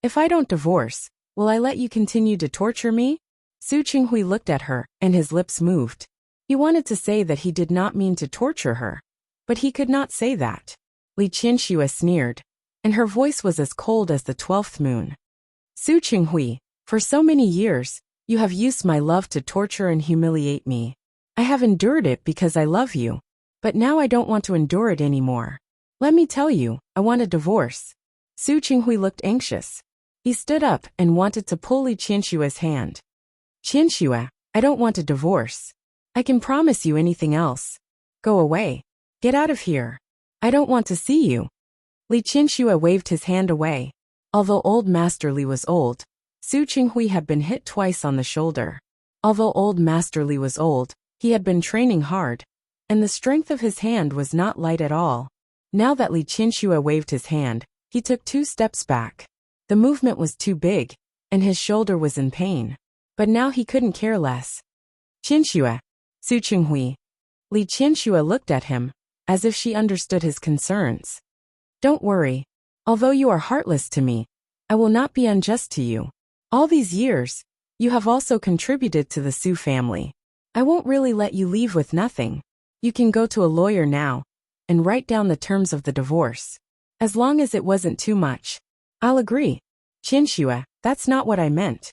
If I don't divorce, will I let you continue to torture me? Su Qinghui looked at her, and his lips moved. He wanted to say that he did not mean to torture her, but he could not say that. Li Qinxue sneered, and her voice was as cold as the 12th moon. Su Qinghui, for so many years, you have used my love to torture and humiliate me. I have endured it because I love you, but now I don't want to endure it anymore. Let me tell you, I want a divorce. Su Qinghui looked anxious. He stood up and wanted to pull Li Qinshue's hand. Qinxue, I don't want a divorce. I can promise you anything else. Go away. Get out of here. I don't want to see you. Li Qinshu waved his hand away. Although Old Master Li was old, Su Qinghui had been hit twice on the shoulder. Although Old Master Li was old, he had been training hard, and the strength of his hand was not light at all. Now that Li Qinshu waved his hand, he took 2 steps back. The movement was too big, and his shoulder was in pain. But now he couldn't care less. Qinxue. Su Qinghui. Li Qinshu looked at him, as if she understood his concerns. Don't worry. Although you are heartless to me, I will not be unjust to you. All these years, you have also contributed to the Su family. I won't really let you leave with nothing. You can go to a lawyer now, and write down the terms of the divorce. As long as it wasn't too much. I'll agree. Qinxue, that's not what I meant.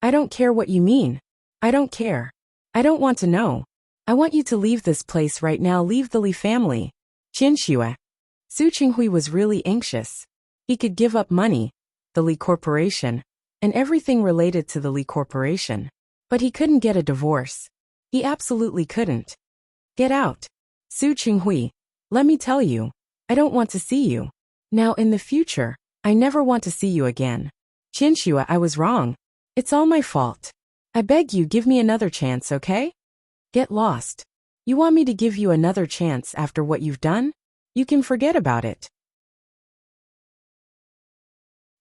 I don't care what you mean. I don't care. I don't want to know. I want you to leave this place right now. Leave the Li family. Qinxue. Su Qinghui was really anxious. He could give up money, the Li Corporation, and everything related to the Li Corporation. But he couldn't get a divorce. He absolutely couldn't. Get out. Su Qinghui. Let me tell you, I don't want to see you. Now in the future, I never want to see you again. Qinxue, I was wrong. It's all my fault. I beg you, give me another chance, okay? Get lost. You want me to give you another chance after what you've done? You can forget about it.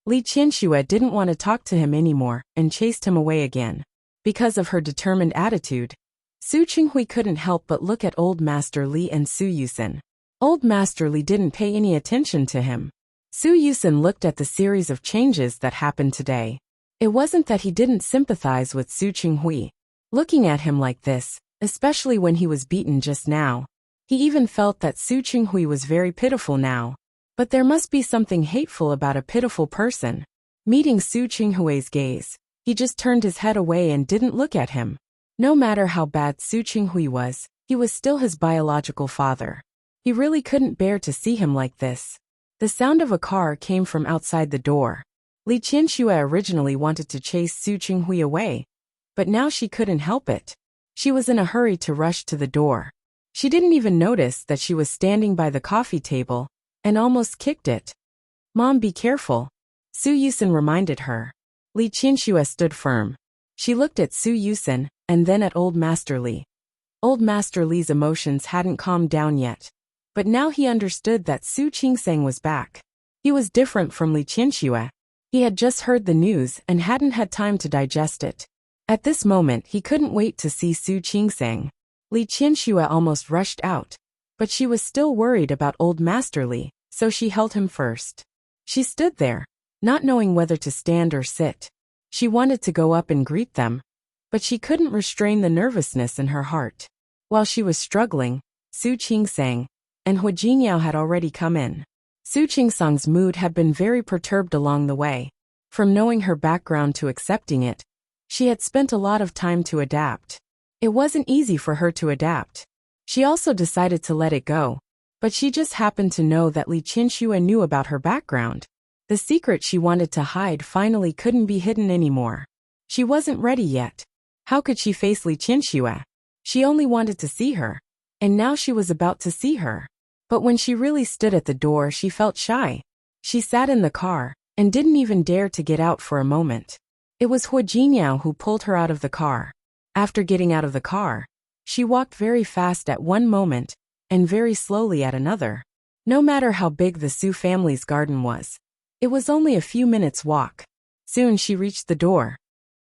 Li Qinshu didn't want to talk to him anymore and chased him away again. Because of her determined attitude, Su Qinghui couldn't help but look at Old Master Li and Su Yusen. Old Master Li didn't pay any attention to him. Su Yusen looked at the series of changes that happened today. It wasn't that he didn't sympathize with Su Qinghui. Looking at him like this, especially when he was beaten just now, he even felt that Su Qinghui was very pitiful now. But there must be something hateful about a pitiful person. Meeting Su Qinghui's gaze, he just turned his head away and didn't look at him. No matter how bad Su Qinghui was, he was still his biological father. He really couldn't bear to see him like this. The sound of a car came from outside the door. Li Qinshu originally wanted to chase Su Qinghui away, but now she couldn't help it. She was in a hurry to rush to the door. She didn't even notice that she was standing by the coffee table and almost kicked it. Mom, be careful, Su Yusen reminded her. Li Qinshu stood firm. She looked at Su Yusen and then at Old Master Li. Old Master Li's emotions hadn't calmed down yet, but now he understood that Su Qingsang was back. He was different from Li Qinshu. He had just heard the news and hadn't had time to digest it. At this moment he couldn't wait to see Su Qingsang. Li Qinshu almost rushed out, but she was still worried about Old Master Li, so she held him first. She stood there, not knowing whether to stand or sit. She wanted to go up and greet them, but she couldn't restrain the nervousness in her heart. While she was struggling, Su Qingsang and Hu Jingyao had already come in. Su Qingsang's mood had been very perturbed along the way. From knowing her background to accepting it, she had spent a lot of time to adapt. It wasn't easy for her to adapt. She also decided to let it go, but she just happened to know that Li Qianxue knew about her background. The secret she wanted to hide finally couldn't be hidden anymore. She wasn't ready yet. How could she face Li Qianxue? She only wanted to see her, and now she was about to see her. But when she really stood at the door, she felt shy. She sat in the car and didn't even dare to get out for a moment. It was Hu Jingyao who pulled her out of the car. After getting out of the car, she walked very fast at one moment and very slowly at another. No matter how big the Su family's garden was, it was only a few minutes' walk. Soon she reached the door.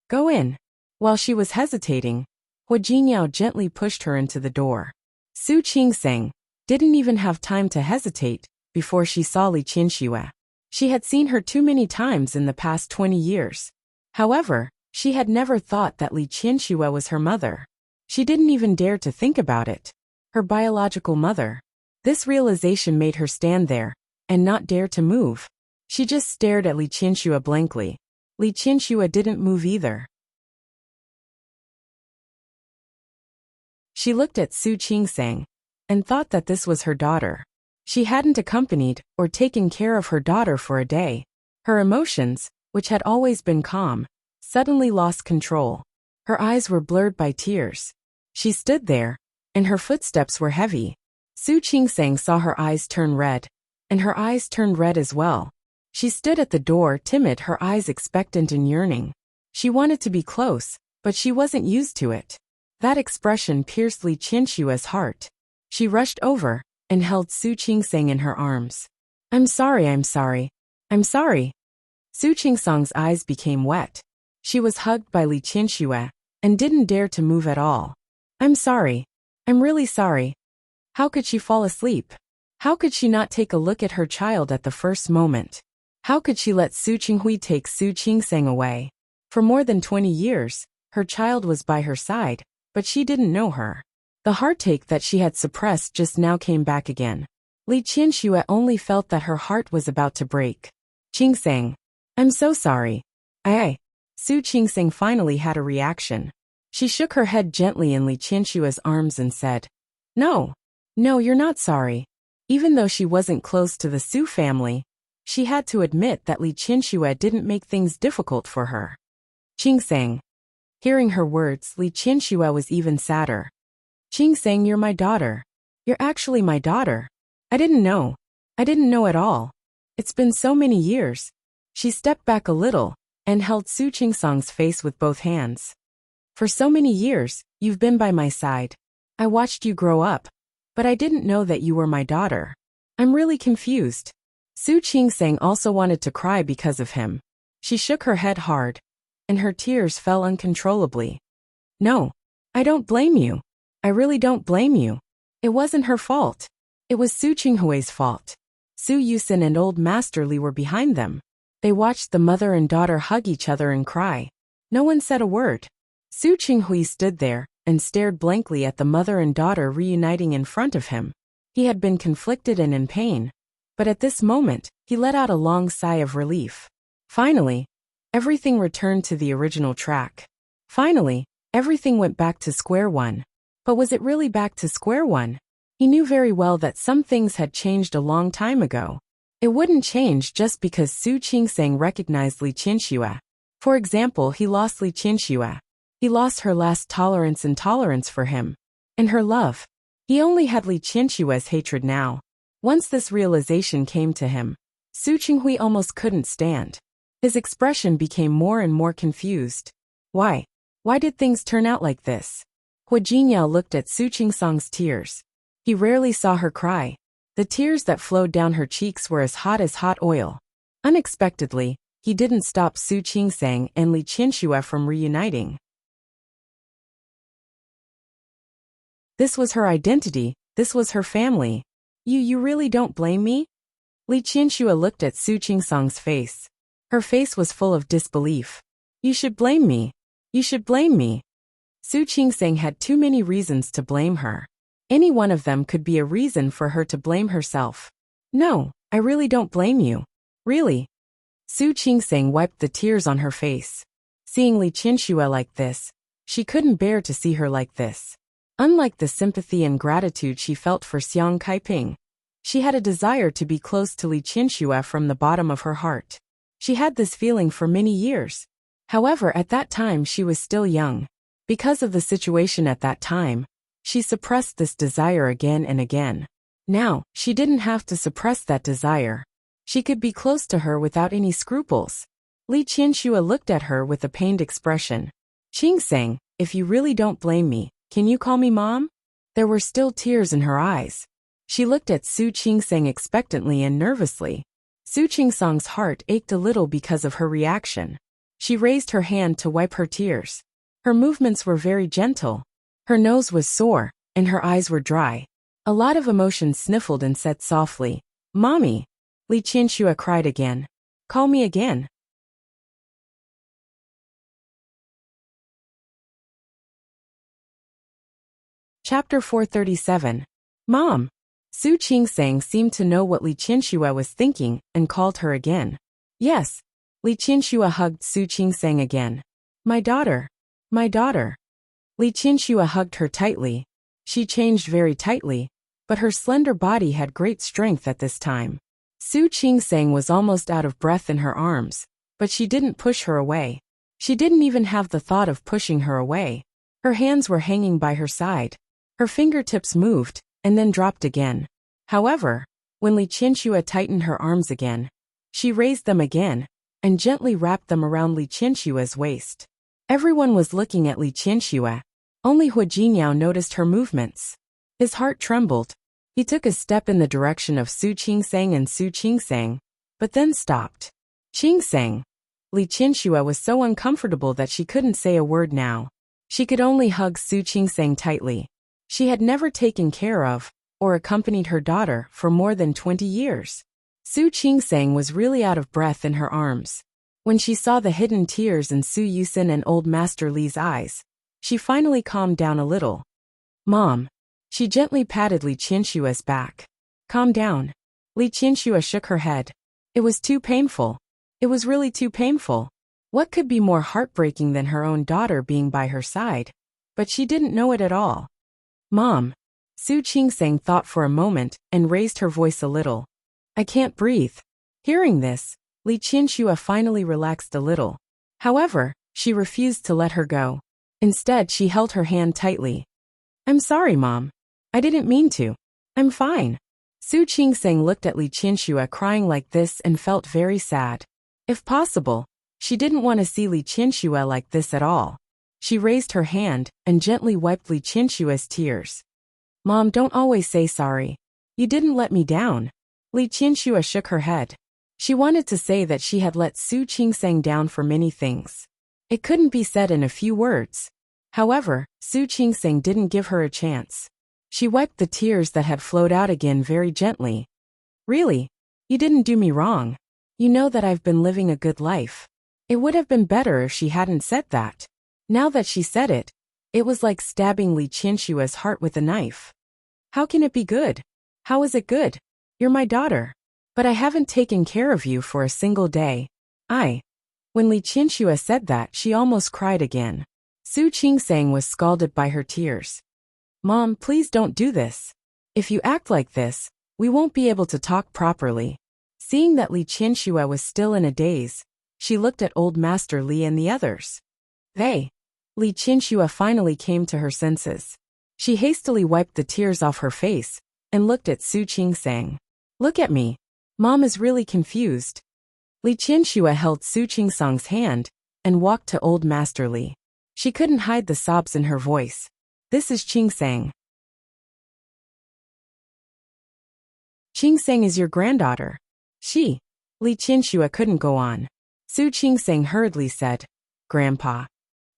Go in. While she was hesitating, Hu Jingyao gently pushed her into the door. Su Qingsang didn't even have time to hesitate before she saw Li Qianxue. She had seen her too many times in the past 20 years. However, she had never thought that Li Qianxue was her mother. She didn't even dare to think about it. Her biological mother. This realization made her stand there and not dare to move. She just stared at Li Qianxue blankly. Li Qianxue didn't move either. She looked at Su Qingsang and thought that this was her daughter. She hadn't accompanied or taken care of her daughter for a day. Her emotions, which had always been calm, suddenly lost control. Her eyes were blurred by tears. She stood there, and her footsteps were heavy. Su Qingsang saw her eyes turn red, and her eyes turned red as well. She stood at the door, timid, her eyes expectant and yearning. She wanted to be close, but she wasn't used to it. That expression pierced Li Qianxue's heart. She rushed over and held Su Qingsang in her arms. I'm sorry. I'm sorry. Su Qingsang's eyes became wet. She was hugged by Li Qianxue and didn't dare to move at all. I'm sorry. I'm really sorry. How could she fall asleep? How could she not take a look at her child at the first moment? How could she let Su Qinghui take Su Qingsang away? For more than 20 years, her child was by her side, but she didn't know her. The heartache that she had suppressed just now came back again. Li Qianxue only felt that her heart was about to break. Qingsang. I'm so sorry. Su Qingsang finally had a reaction. She shook her head gently in Li Qianxue's arms and said, No, you're not sorry. Even though she wasn't close to the Su family, she had to admit that Li Qianxue didn't make things difficult for her. Qingsang. Hearing her words, Li Qianxue was even sadder. Qingsang, you're my daughter. You're actually my daughter. I didn't know. I didn't know at all. It's been so many years. She stepped back a little and held Su Qingsang's face with both hands. For so many years, you've been by my side. I watched you grow up, but I didn't know that you were my daughter. I'm really confused. Su Qingsang also wanted to cry because of him. She shook her head hard, and her tears fell uncontrollably. No, I don't blame you. I really don't blame you. It wasn't her fault. It was Su Qinghui's fault. Su Yusin and old Master Li were behind them. They watched the mother and daughter hug each other and cry. No one said a word. Su Qinghui stood there and stared blankly at the mother and daughter reuniting in front of him. He had been conflicted and in pain, but at this moment, he let out a long sigh of relief. Finally, everything returned to the original track. Finally, everything went back to square one. But was it really back to square one? He knew very well that some things had changed a long time ago. It wouldn't change just because Su Qingsang recognized Li Qianxue. For example, he lost Li Qianxue. He lost her last tolerance and tolerance for him. And her love. He only had Li Qianxue's hatred now. Once this realization came to him, Su Qinghui almost couldn't stand. His expression became more and more confused. Why? Why did things turn out like this? Hu Jingyao looked at Su Qingsang's tears. He rarely saw her cry. The tears that flowed down her cheeks were as hot oil. Unexpectedly, he didn't stop Su Qingsang and Li Qianxue from reuniting. This was her identity, this was her family. You really don't blame me? Li Qianxue looked at Su Qingsang's face. Her face was full of disbelief. You should blame me. You should blame me. Su Qingsang had too many reasons to blame her. Any one of them could be a reason for her to blame herself. No, I really don't blame you. Really? Su Qingsang wiped the tears on her face. Seeing Li Qianxue like this, she couldn't bear to see her like this. Unlike the sympathy and gratitude she felt for Xiang Kaiping, she had a desire to be close to Li Qianxue from the bottom of her heart. She had this feeling for many years. However, at that time she was still young. Because of the situation at that time, she suppressed this desire again and again. Now, she didn't have to suppress that desire. She could be close to her without any scruples. Li Qianxue looked at her with a pained expression. Qingsang, if you really don't blame me, can you call me Mom? There were still tears in her eyes. She looked at Su Qingsang expectantly and nervously. Su Qingsang's heart ached a little because of her reaction. She raised her hand to wipe her tears. Her movements were very gentle. Her nose was sore, and her eyes were dry. A lot of emotion sniffled and said softly, Mommy. Li Qianxue cried again. Call me again. Chapter 437. Mom. Su Qingsang seemed to know what Li Qianxue was thinking and called her again. Yes. Li Qianxue hugged Su Qingsang again. My daughter. My daughter. Li Qianxue hugged her tightly. She changed very tightly, but her slender body had great strength at this time. Su Qingsang was almost out of breath in her arms, but she didn't push her away. She didn't even have the thought of pushing her away. Her hands were hanging by her side. Her fingertips moved, and then dropped again. However, when Li Qianxue tightened her arms again, she raised them again, and gently wrapped them around Li Qianxue's waist. Everyone was looking at Li Qianxue. Only Hu Jingyao noticed her movements. His heart trembled. He took a step in the direction of Su Qingsang and Su Qingsang, but then stopped. Qingsang. Li Qianxue was so uncomfortable that she couldn't say a word now. She could only hug Su Qingsang tightly. She had never taken care of, or accompanied her daughter for more than 20 years. Su Qingsang was really out of breath in her arms. When she saw the hidden tears in Su Yusin and Old Master Li's eyes, she finally calmed down a little. Mom. She gently patted Li Qianxue's back. Calm down. Li Qianxue shook her head. It was too painful. It was really too painful. What could be more heartbreaking than her own daughter being by her side? But she didn't know it at all. Mom. Su Qingsang thought for a moment and raised her voice a little. I can't breathe. Hearing this, Li Qianxue finally relaxed a little. However, she refused to let her go. Instead, she held her hand tightly. I'm sorry, Mom. I didn't mean to. I'm fine. Su Qingsang looked at Li Qianxue crying like this and felt very sad. If possible, she didn't want to see Li Qianxue like this at all. She raised her hand and gently wiped Li Qianxue's tears. Mom, don't always say sorry. You didn't let me down. Li Qianxue shook her head. She wanted to say that she had let Su Qingsang down for many things. It couldn't be said in a few words. However, Su Qingsang didn't give her a chance. She wiped the tears that had flowed out again very gently. Really? You didn't do me wrong. You know that I've been living a good life. It would have been better if she hadn't said that. Now that she said it, it was like stabbing Li Qianxue's heart with a knife. How can it be good? How is it good? You're my daughter. But I haven't taken care of you for a single day. When Li Qianxue said that, she almost cried again. Su Qingsang was scalded by her tears. Mom, please don't do this. If you act like this, we won't be able to talk properly. Seeing that Li Qianxue was still in a daze, she looked at Old Master Li and the others. Li Qianxue finally came to her senses. She hastily wiped the tears off her face and looked at Su Qingsang. Look at me. Mom is really confused. Li Qianxue held Su Qingsang's hand and walked to Old Master Li. She couldn't hide the sobs in her voice. This is Qingsang. Qingsang is your granddaughter. Li Qianxue couldn't go on. Su Qingsang hurriedly said, Grandpa.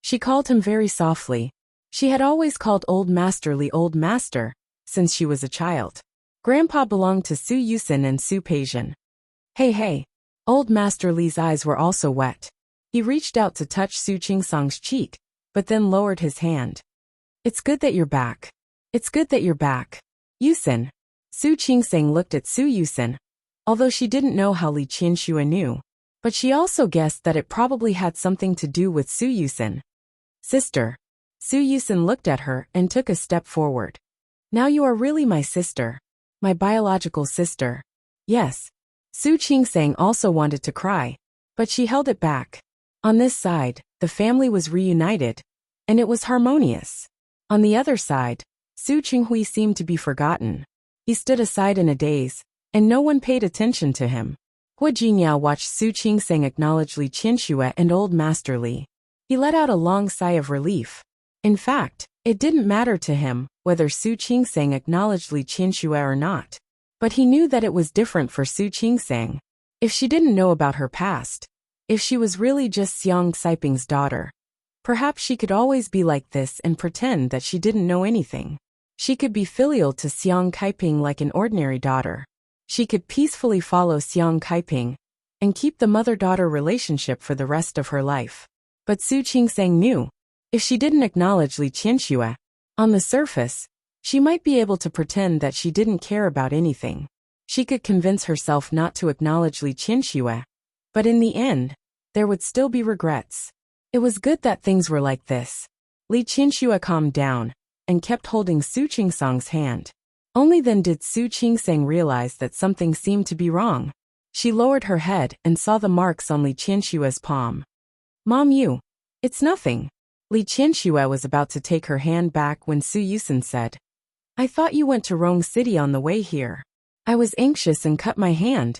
She called him very softly. She had always called Old Master Li Old Master since she was a child. Grandpa belonged to Su Yusin and Su Peijian. Hey. Old Master Li's eyes were also wet. He reached out to touch Su Qingsang's cheek, but then lowered his hand. It's good that you're back. It's good that you're back. Yusin. Su Qingsang looked at Su Yusin. Although she didn't know how Li Qianxue knew, but she also guessed that it probably had something to do with Su Yusin. Sister. Su Yusin looked at her and took a step forward. Now you are really my sister. My biological sister. Yes. Su Qingsang also wanted to cry, but she held it back. On this side, the family was reunited, and it was harmonious. On the other side, Su Qinghui seemed to be forgotten. He stood aside in a daze, and no one paid attention to him. Hua Jinyao watched Su Qingsang acknowledge Li Qianxue and Old Master Li. He let out a long sigh of relief. In fact, it didn't matter to him whether Su Qingsang acknowledged Li Qianxue or not. But he knew that it was different for Su Qingsang. If she didn't know about her past, if she was really just Xiang Saiping's daughter, perhaps she could always be like this and pretend that she didn't know anything. She could be filial to Xiang Kaiping like an ordinary daughter. She could peacefully follow Xiang Kaiping and keep the mother-daughter relationship for the rest of her life. But Su Qingsang knew, if she didn't acknowledge Li Qianxue, on the surface, she might be able to pretend that she didn't care about anything. She could convince herself not to acknowledge Li Qianxue, but in the end, there would still be regrets. It was good that things were like this. Li Qianxue calmed down and kept holding Su Qingsang's hand. Only then did Su Qingsang realize that something seemed to be wrong. She lowered her head and saw the marks on Li Qianxue's palm. Mom, it's nothing. Li Qianxue was about to take her hand back when Su Yusin said, I thought you went to Rong City on the way here. I was anxious and cut my hand.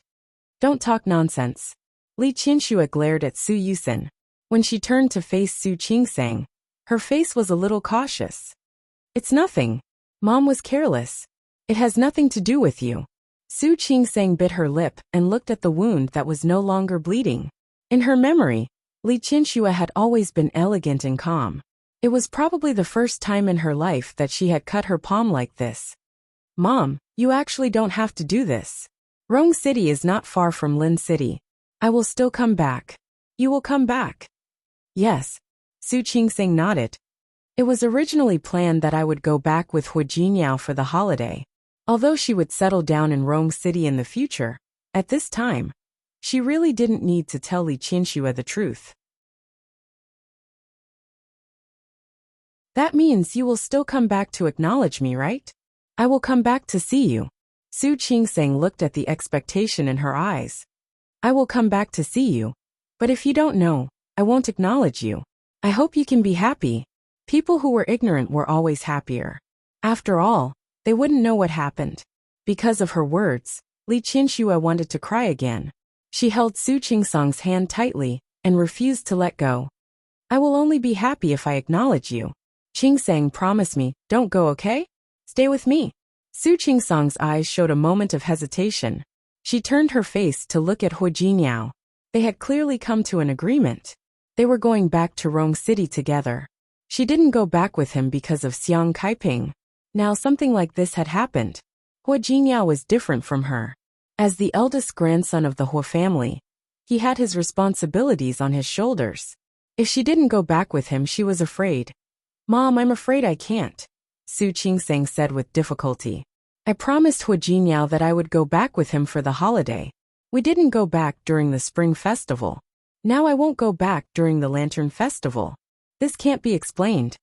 Don't talk nonsense. Li Qianxue glared at Su Yusin. When she turned to face Su Qingsang, her face was a little cautious. It's nothing. Mom was careless. It has nothing to do with you. Su Qingsang bit her lip and looked at the wound that was no longer bleeding. In her memory, Li Qianxue had always been elegant and calm. It was probably the first time in her life that she had cut her palm like this. Mom, you actually don't have to do this. Rong City is not far from Lin City. I will still come back. You will come back. Yes. Su Qingsang nodded. It was originally planned that I would go back with Hua Jinyao for the holiday. Although she would settle down in Rong City in the future, at this time, she really didn't need to tell Li Qianxue the truth. That means you will still come back to acknowledge me, right? I will come back to see you. Su Qingsang looked at the expectation in her eyes. I will come back to see you. But if you don't know, I won't acknowledge you. I hope you can be happy. People who were ignorant were always happier. After all, they wouldn't know what happened. Because of her words, Li Qianxue wanted to cry again. She held Su Qingsang's hand tightly and refused to let go. I will only be happy if I acknowledge you. Qingsang, promise me, don't go, okay? Stay with me. Su Qingsang's eyes showed a moment of hesitation. She turned her face to look at Hua Jinyao. They had clearly come to an agreement. They were going back to Rong City together. She didn't go back with him because of Xiang Kaiping. Now something like this had happened. Hua Jinyao was different from her. As the eldest grandson of the Hua family, he had his responsibilities on his shoulders. If she didn't go back with him, she was afraid. Mom, I'm afraid I can't, Su Qingsang said with difficulty. I promised Hua Jinyao that I would go back with him for the holiday. We didn't go back during the Spring Festival. Now I won't go back during the Lantern Festival. This can't be explained.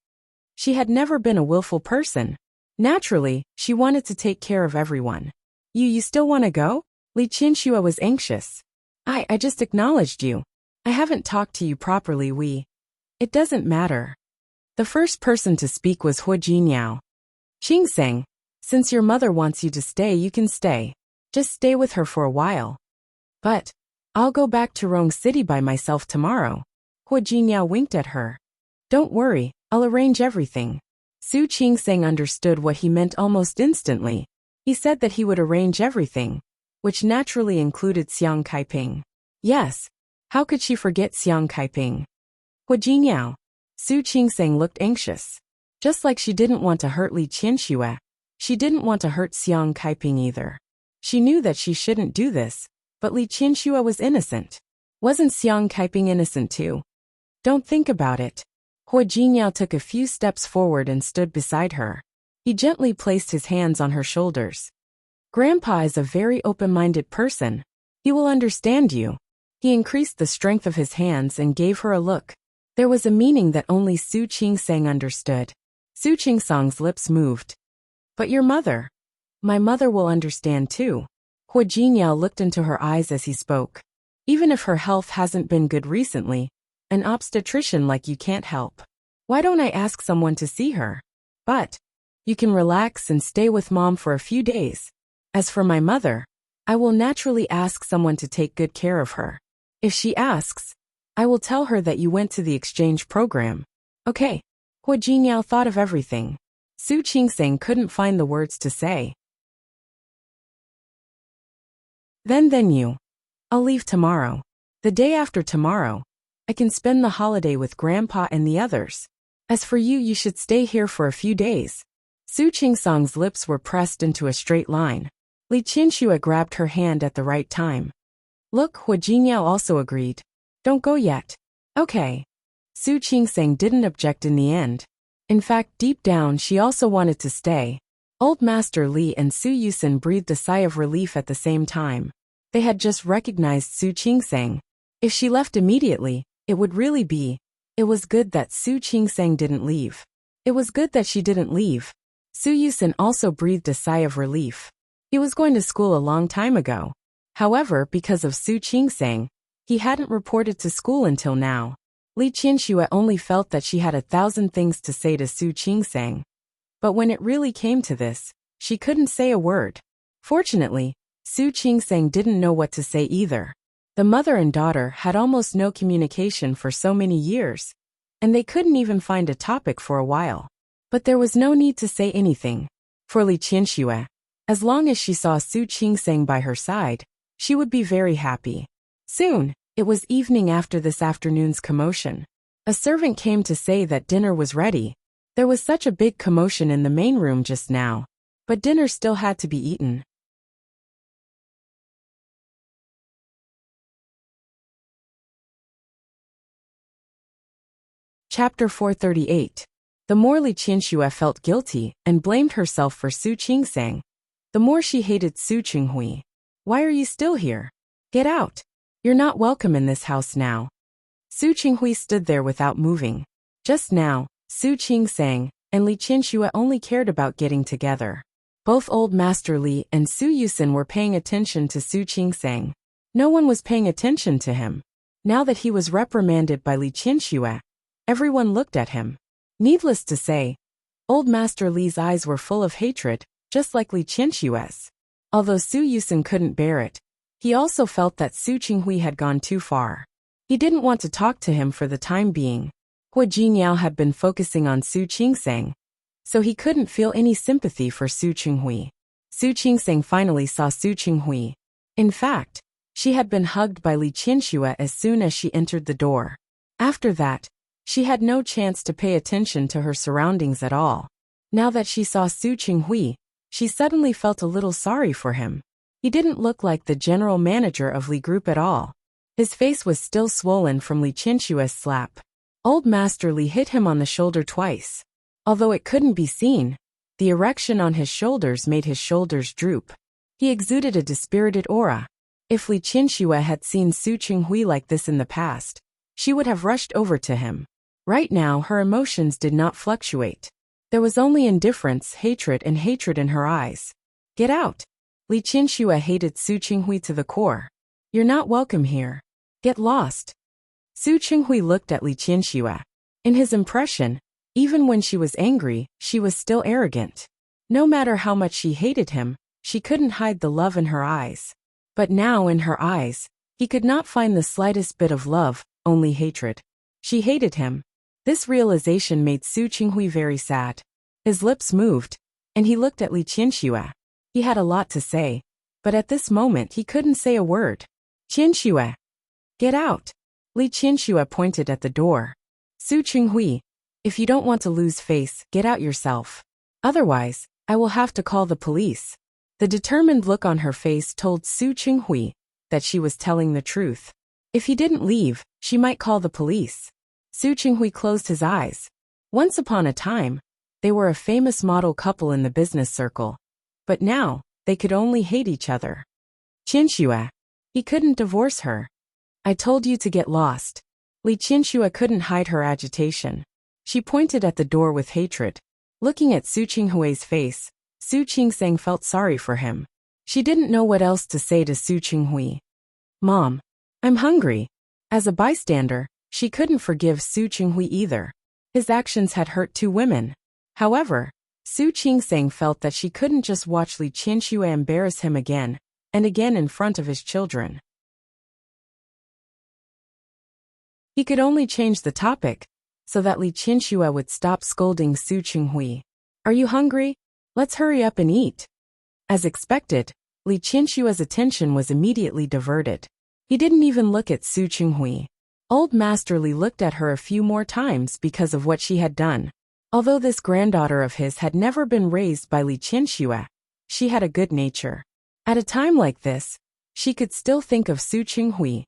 She had never been a willful person. Naturally, she wanted to take care of everyone. You still want to go? Li Qianxue was anxious. I just acknowledged you. I haven't talked to you properly. It doesn't matter. The first person to speak was Hua Jinyao. Qingsang, since your mother wants you to stay, you can stay. Just stay with her for a while. But I'll go back to Rong City by myself tomorrow. Hua Jinyao winked at her. Don't worry, I'll arrange everything. Su Qingsang understood what he meant almost instantly. He said that he would arrange everything, which naturally included Xiang Kaiping. Yes, how could she forget Xiang Kaiping? Hua Jinyao. Su Qingsang looked anxious. Just like she didn't want to hurt Li Qianxue, She didn't want to hurt Xiang Kaiping either. She knew that she shouldn't do this, but Li Qianxue was innocent. Wasn't Xiang Kaiping innocent too? Don't think about it. Hua Jinyao took a few steps forward and stood beside her. He gently placed his hands on her shoulders. Grandpa is a very open-minded person. He will understand you. He increased the strength of his hands and gave her a look. There was a meaning that only Su Qingsang understood. Su Qingsang's lips moved. But your mother. My mother will understand too. Hua Jinyao looked into her eyes as he spoke. Even if her health hasn't been good recently, an obstetrician like you can't help. Why don't I ask someone to see her? But you can relax and stay with Mom for a few days. As for my mother, I will naturally ask someone to take good care of her. If she asks, I will tell her that you went to the exchange program. Okay. Hua Jinyao thought of everything. Su Qingsang couldn't find the words to say. Then you. I'll leave tomorrow. The day after tomorrow. I can spend the holiday with Grandpa and the others. As for you, you should stay here for a few days. Su Qingsang's lips were pressed into a straight line. Li Qianxue grabbed her hand at the right time. Look, Hua Jinyao also agreed. Don't go yet. Okay. Su Qingsang didn't object in the end. In fact, deep down she also wanted to stay. Old Master Li and Su Yusin breathed a sigh of relief at the same time. They had just recognized Su Qingsang. If she left immediately, it would really be. It was good that Su Qingsang didn't leave. It was good that she didn't leave. Su Yusin also breathed a sigh of relief. He was going to school a long time ago. However, because of Su Qingsang, he hadn't reported to school until now. Li Qianxue only felt that she had 1,000 things to say to Su Qingsang. But when it really came to this, she couldn't say a word. Fortunately, Su Qingsang didn't know what to say either. The mother and daughter had almost no communication for so many years, and they couldn't even find a topic for a while. But there was no need to say anything. For Li Qianxue, as long as she saw Su Qingsang by her side, she would be very happy. Soon, it was evening after this afternoon's commotion. A servant came to say that dinner was ready. There was such a big commotion in the main room just now, but dinner still had to be eaten. Chapter 438. The more Li Qianxue felt guilty and blamed herself for Su Qingsang, the more she hated Su Qinghui. Why are you still here? Get out. You're not welcome in this house now. Su Qinghui stood there without moving. Just now, Su Qingsang and Li Qianxue only cared about getting together. Both Old Master Li and Su Yusin were paying attention to Su Qingsang. No one was paying attention to him. Now that he was reprimanded by Li Qianxue, everyone looked at him. Needless to say, Old Master Li's eyes were full of hatred, just like Li Qianxue's. Although Su Yusin couldn't bear it, he also felt that Su Qinghui had gone too far. He didn't want to talk to him for the time being. Hua Jinyao had been focusing on Su Qingsang, so he couldn't feel any sympathy for Su Qinghui. Su Qingsang finally saw Su Qinghui. In fact, she had been hugged by Li Qianxue as soon as she entered the door. After that, she had no chance to pay attention to her surroundings at all. Now that she saw Su Qinghui, she suddenly felt a little sorry for him. He didn't look like the general manager of Li Group at all. His face was still swollen from Li Qianxue's slap. Old Master Li hit him on the shoulder twice. Although it couldn't be seen, the erection on his shoulders made his shoulders droop. He exuded a dispirited aura. If Li Qianxue had seen Su Qinghui like this in the past, she would have rushed over to him. Right now, her emotions did not fluctuate. There was only indifference, hatred in her eyes. Get out! Li Qianxue hated Su Qinghui to the core. You're not welcome here. Get lost. Su Qinghui looked at Li Qianxue. In his impression, even when she was angry, she was still arrogant. No matter how much she hated him, she couldn't hide the love in her eyes. But now in her eyes, he could not find the slightest bit of love, only hatred. She hated him. This realization made Su Qinghui very sad. His lips moved, and he looked at Li Qianxue. He had a lot to say, but at this moment he couldn't say a word. Qianxue! Get out! Li Qianxue pointed at the door. Su Qinghui, if you don't want to lose face, get out yourself. Otherwise, I will have to call the police. The determined look on her face told Su Qinghui that she was telling the truth. If he didn't leave, she might call the police. Su Qinghui closed his eyes. Once upon a time, they were a famous model couple in the business circle. But now, they could only hate each other. Qinxue. He couldn't divorce her. I told you to get lost. Li Qinxue couldn't hide her agitation. She pointed at the door with hatred. Looking at Su Qinghui's face, Su Qingsang felt sorry for him. She didn't know what else to say to Su Qinghui. Mom, I'm hungry. As a bystander, she couldn't forgive Su Qinghui either. His actions had hurt two women. However, Su Qingsang felt that she couldn't just watch Li Qinxue embarrass him again and again in front of his children. He could only change the topic so that Li Qinxue would stop scolding Su Qinghui. Are you hungry? Let's hurry up and eat. As expected, Li Qinshue's attention was immediately diverted. He didn't even look at Su Qinghui. Old Master Li looked at her a few more times because of what she had done. Although this granddaughter of his had never been raised by Li Qinxue, she had a good nature. At a time like this, she could still think of Su Qinghui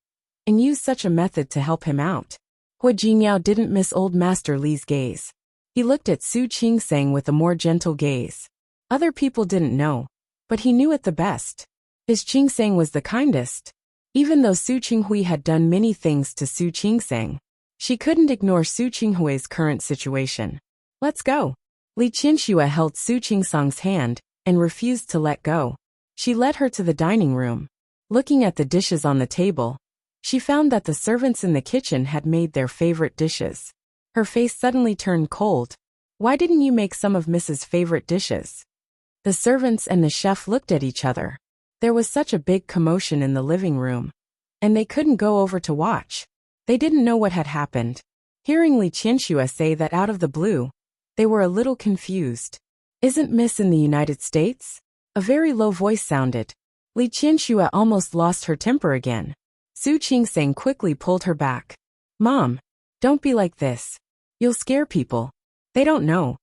and use such a method to help him out. Hua Jingyao didn't miss Old Master Li's gaze. He looked at Su Qingsang with a more gentle gaze. Other people didn't know, but he knew it the best. His Qingsang was the kindest. Even though Su Qinghui had done many things to Su Qingsang, she couldn't ignore Su Qinghui's current situation. Let's go. Li Qinxue held Su Qingsang's hand and refused to let go. She led her to the dining room. Looking at the dishes on the table, she found that the servants in the kitchen had made their favorite dishes. Her face suddenly turned cold. Why didn't you make some of Mrs.'s favorite dishes? The servants and the chef looked at each other. There was such a big commotion in the living room, and they couldn't go over to watch. They didn't know what had happened. Hearing Li Qinxue say that out of the blue, they were a little confused. Isn't Miss in the United States? A very low voice sounded. Li Qinxue almost lost her temper again. Su Qingsang quickly pulled her back. Mom, don't be like this. You'll scare people. They don't know.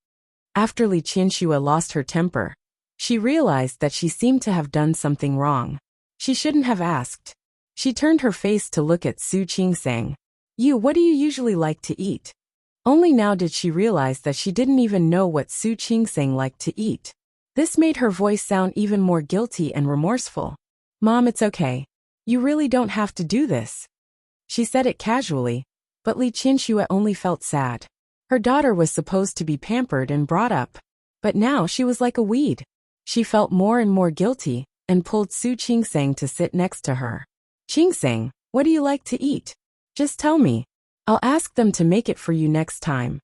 After Li Qinxue lost her temper, she realized that she seemed to have done something wrong. She shouldn't have asked. She turned her face to look at Su Qingsang. What do you usually like to eat? Only now did she realize that she didn't even know what Su Qingsang liked to eat. This made her voice sound even more guilty and remorseful. Mom, it's okay. You really don't have to do this. She said it casually, but Li Qinxue only felt sad. Her daughter was supposed to be pampered and brought up, but now she was like a weed. She felt more and more guilty and pulled Su Qingsang to sit next to her. Qingsang, what do you like to eat? Just tell me. I'll ask them to make it for you next time.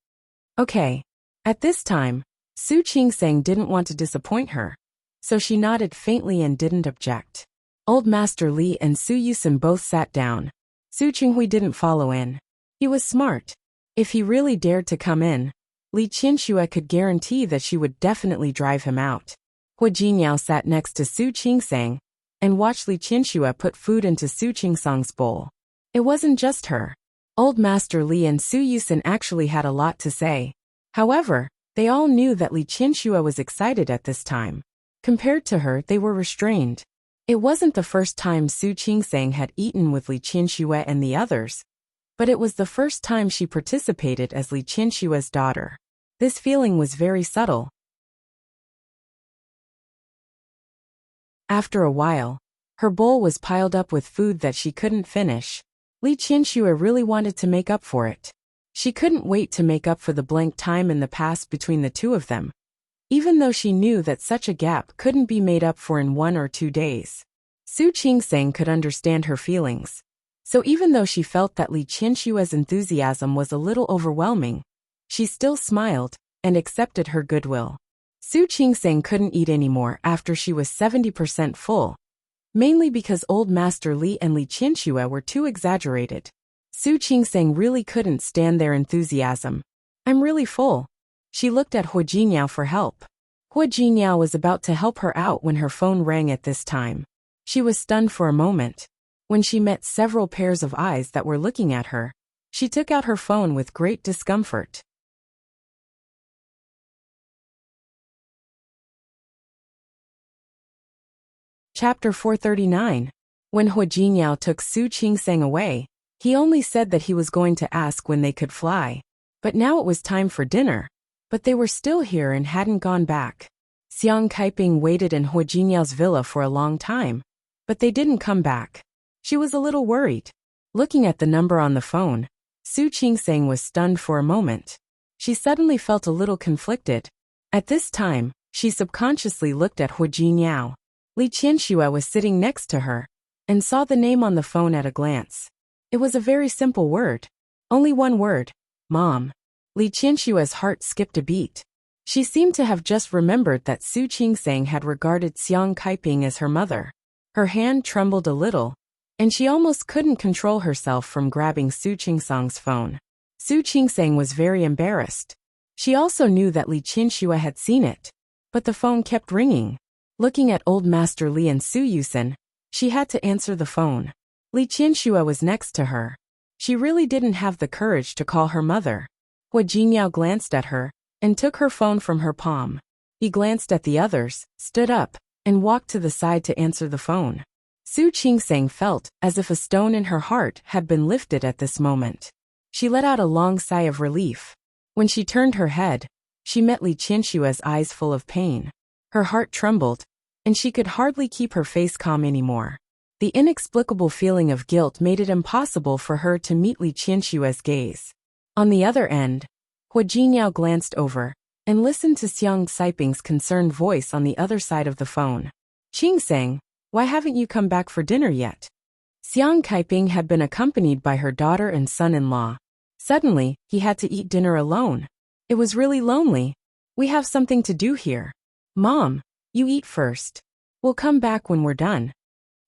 Okay. At this time, Su Qingsang didn't want to disappoint her, so she nodded faintly and didn't object. Old Master Li and Su Yusen both sat down. Su Qinghui didn't follow in. He was smart. If he really dared to come in, Li Qinxue could guarantee that she would definitely drive him out. Hua Jingyao sat next to Su Qingsang and watched Li Qinxue put food into Su Qingsang's bowl. It wasn't just her. Old Master Li and Su Yusen actually had a lot to say. However, they all knew that Li Qinxue was excited at this time. Compared to her, they were restrained. It wasn't the first time Su Qingsang had eaten with Li Qinxue and the others, but it was the first time she participated as Li Qinshue's daughter. This feeling was very subtle. After a while, her bowl was piled up with food that she couldn't finish. Li Qinxue really wanted to make up for it. She couldn't wait to make up for the blank time in the past between the two of them, even though she knew that such a gap couldn't be made up for in 1 or 2 days. Su Qingsang could understand her feelings. So even though she felt that Li Qinshue's enthusiasm was a little overwhelming, she still smiled and accepted her goodwill. Su Qingsang couldn't eat anymore after she was 70% full, mainly because Old Master Li and Li Qinxue were too exaggerated. Su Qingsang really couldn't stand their enthusiasm. I'm really full. She looked at Hua Jingyao for help. Hua Jingyao was about to help her out when her phone rang at this time. She was stunned for a moment. When she met several pairs of eyes that were looking at her, she took out her phone with great discomfort. Chapter 439. When Hu Jinyao took Su Qingseng away, he only said that he was going to ask when they could fly. But now it was time for dinner. But they were still here and hadn't gone back. Xiang Kaiping waited in Hu Jinyao's villa for a long time. But they didn't come back. She was a little worried. Looking at the number on the phone, Su Qingseng was stunned for a moment. She suddenly felt a little conflicted. At this time, she subconsciously looked at Hu Jinyao. Li Qianxue was sitting next to her, and saw the name on the phone at a glance. It was a very simple word. Only one word. Mom. Li Qianxue's heart skipped a beat. She seemed to have just remembered that Su Qingseng had regarded Xiang Kaiping as her mother. Her hand trembled a little, and she almost couldn't control herself from grabbing Su Qingseng's phone. Su Qingseng was very embarrassed. She also knew that Li Qianxue had seen it. But the phone kept ringing. Looking at old Master Li and Su Yusen, she had to answer the phone. Li Qianxue was next to her. She really didn't have the courage to call her mother. Hu Jinyao glanced at her, and took her phone from her palm. He glanced at the others, stood up, and walked to the side to answer the phone. Su Qingseng felt as if a stone in her heart had been lifted at this moment. She let out a long sigh of relief. When she turned her head, she met Li Qianxue's eyes full of pain. Her heart trembled, and she could hardly keep her face calm anymore. The inexplicable feeling of guilt made it impossible for her to meet Li Qianxue's gaze. On the other end, Hu Jinyao glanced over, and listened to Xiang Kaiping's concerned voice on the other side of the phone. Qingseng, why haven't you come back for dinner yet? Xiang Kaiping had been accompanied by her daughter and son-in-law. Suddenly, he had to eat dinner alone. It was really lonely. We have something to do here. Mom, you eat first. We'll come back when we're done.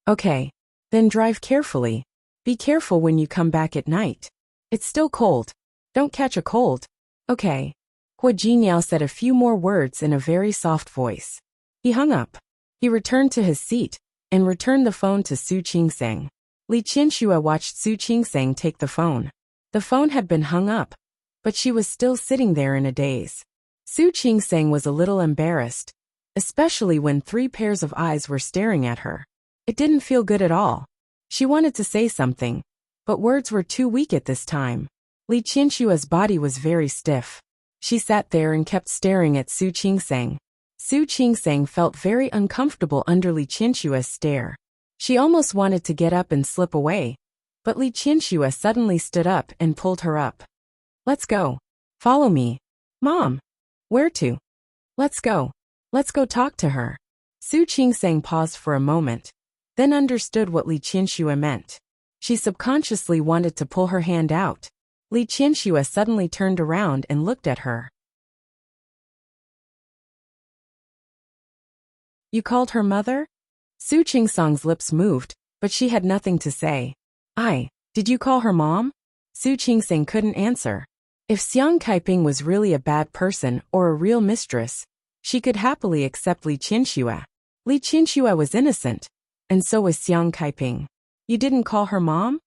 Okay. Then drive carefully. Be careful when you come back at night. It's still cold. Don't catch a cold. Okay. Hu Jinyao said a few more words in a very soft voice. He hung up. He returned to his seat, and returned the phone to Su Qingseng. Li Qianxue watched Su Qingseng take the phone. The phone had been hung up, but she was still sitting there in a daze. Su Qingseng was a little embarrassed, especially when 3 pairs of eyes were staring at her. It didn't feel good at all. She wanted to say something, but words were too weak at this time. Li Qianxue's body was very stiff. She sat there and kept staring at Su Qingseng. Su Qingseng felt very uncomfortable under Li Qianxue's stare. She almost wanted to get up and slip away, but Li Qianxue suddenly stood up and pulled her up. Let's go. Follow me. Mom. Where to? Let's go. Let's go talk to her. Su Qingseng paused for a moment, then understood what Li Qianxue meant. She subconsciously wanted to pull her hand out. Li Qianxue suddenly turned around and looked at her. You called her mother? Su Qingseng's lips moved, but she had nothing to say. Did you call her mom? Su Qingseng couldn't answer. If Xiang Kaiping was really a bad person or a real mistress, she could happily accept Li Qianxue. Li Qianxue was innocent, and so was Xiang Kaiping. You didn't call her mom?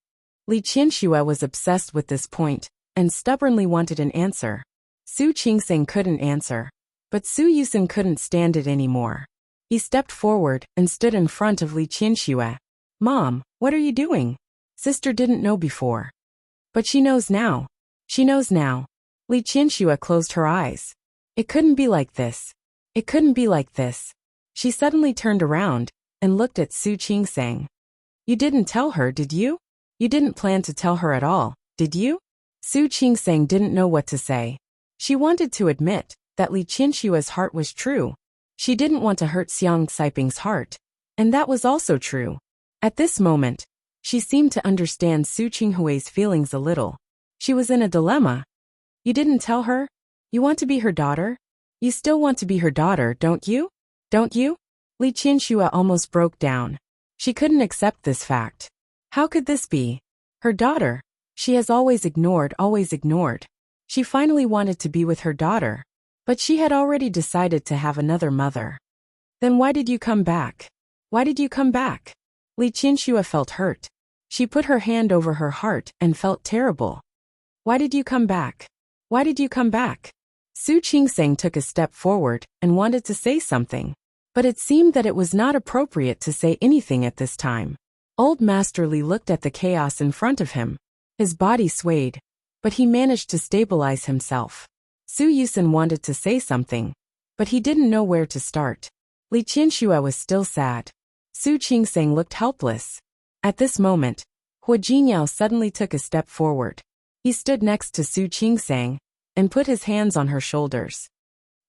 Li Qianxue was obsessed with this point, and stubbornly wanted an answer. Su Qingseng couldn't answer, but Su Yusen couldn't stand it anymore. He stepped forward and stood in front of Li Qianxue. Mom, what are you doing? Sister didn't know before. But she knows now. She knows now. Li Qianxue closed her eyes. It couldn't be like this. It couldn't be like this. She suddenly turned around and looked at Su Qingseng. You didn't tell her, did you? You didn't plan to tell her at all, did you? Su Qingseng didn't know what to say. She wanted to admit that Li Qianxue's heart was true. She didn't want to hurt Xiang Kaiping's heart, and that was also true. At this moment, she seemed to understand Su Qinghui's feelings a little. She was in a dilemma. You didn't tell her? You want to be her daughter? You still want to be her daughter, don't you? Don't you? Li Qianxue almost broke down. She couldn't accept this fact. How could this be? Her daughter. She has always ignored. She finally wanted to be with her daughter, but she had already decided to have another mother. Then why did you come back? Why did you come back? Li Qianxue felt hurt. She put her hand over her heart and felt terrible. Why did you come back? Why did you come back? Su Qingseng took a step forward and wanted to say something. But it seemed that it was not appropriate to say anything at this time. Old Master Li looked at the chaos in front of him. His body swayed, but he managed to stabilize himself. Su Yusen wanted to say something, but he didn't know where to start. Li Qianxue was still sad. Su Qingseng looked helpless. At this moment, Hua Jinyao suddenly took a step forward. He stood next to Su Qingseng and put his hands on her shoulders.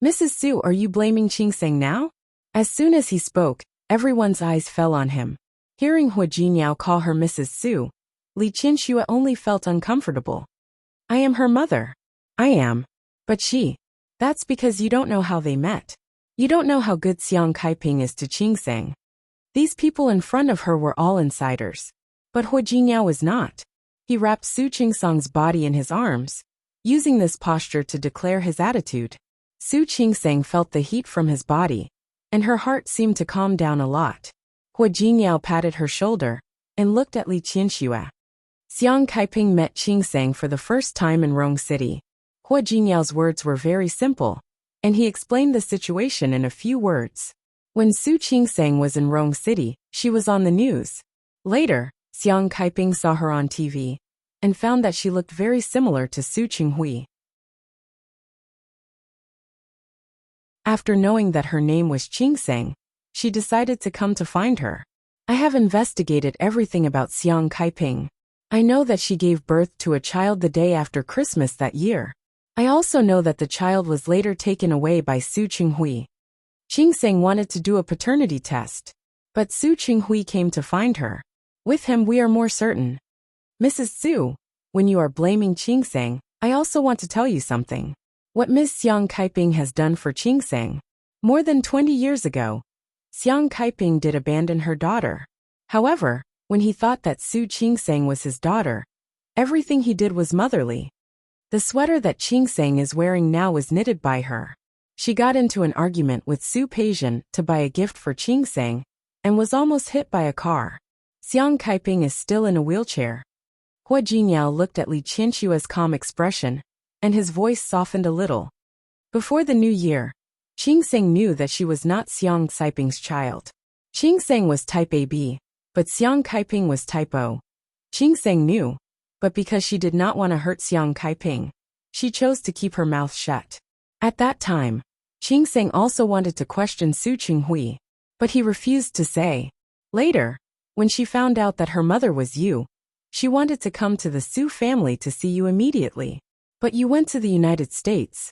"Mrs. Su, are you blaming Qingseng now?" As soon as he spoke, everyone's eyes fell on him. Hearing Hua Jinyao call her Mrs. Su, Li Qianxue only felt uncomfortable. "I am her mother." "I am. But she." "That's because you don't know how they met. You don't know how good Xiang Kaiping is to Qingseng." These people in front of her were all insiders. But Hua Jinyao was not. He wrapped Su Qingseng's body in his arms, using this posture to declare his attitude. Su Qingseng felt the heat from his body, and her heart seemed to calm down a lot. Hua Jinyao patted her shoulder and looked at Li Qianxue. Xiang Kaiping met Qingseng for the first time in Rong City. Hua Jinyao's words were very simple, and he explained the situation in a few words. When Su Qingseng was in Rong City, she was on the news. Later, Xiang Kaiping saw her on TV and found that she looked very similar to Su Qinghui. After knowing that her name was Qingseng, she decided to come to find her. "I have investigated everything about Xiang Kaiping. I know that she gave birth to a child the day after Christmas that year. I also know that the child was later taken away by Su Qinghui. Qingseng wanted to do a paternity test, but Su Qinghui came to find her. With him we are more certain. Mrs. Su, when you are blaming Qingseng, I also want to tell you something. What Ms. Xiang Kaiping has done for Qingseng. More than 20 years ago, Xiang Kaiping did abandon her daughter. However, when he thought that Su Qingseng was his daughter, everything he did was motherly. The sweater that Qingseng is wearing now was knitted by her. She got into an argument with Su Peijian to buy a gift for Qingseng and was almost hit by a car. Xiang Kaiping is still in a wheelchair." Hua Jinyao looked at Li Qianxue's calm expression, and his voice softened a little. Before the new year, Qingseng knew that she was not Xiang Kaiping's child. Qingseng was type AB, but Xiang Kaiping was type O. Qingseng knew, but because she did not want to hurt Xiang Kaiping, she chose to keep her mouth shut. At that time, Qingseng also wanted to question Su Qinghui, but he refused to say. Later, when she found out that her mother was you, she wanted to come to the Su family to see you immediately. But you went to the United States.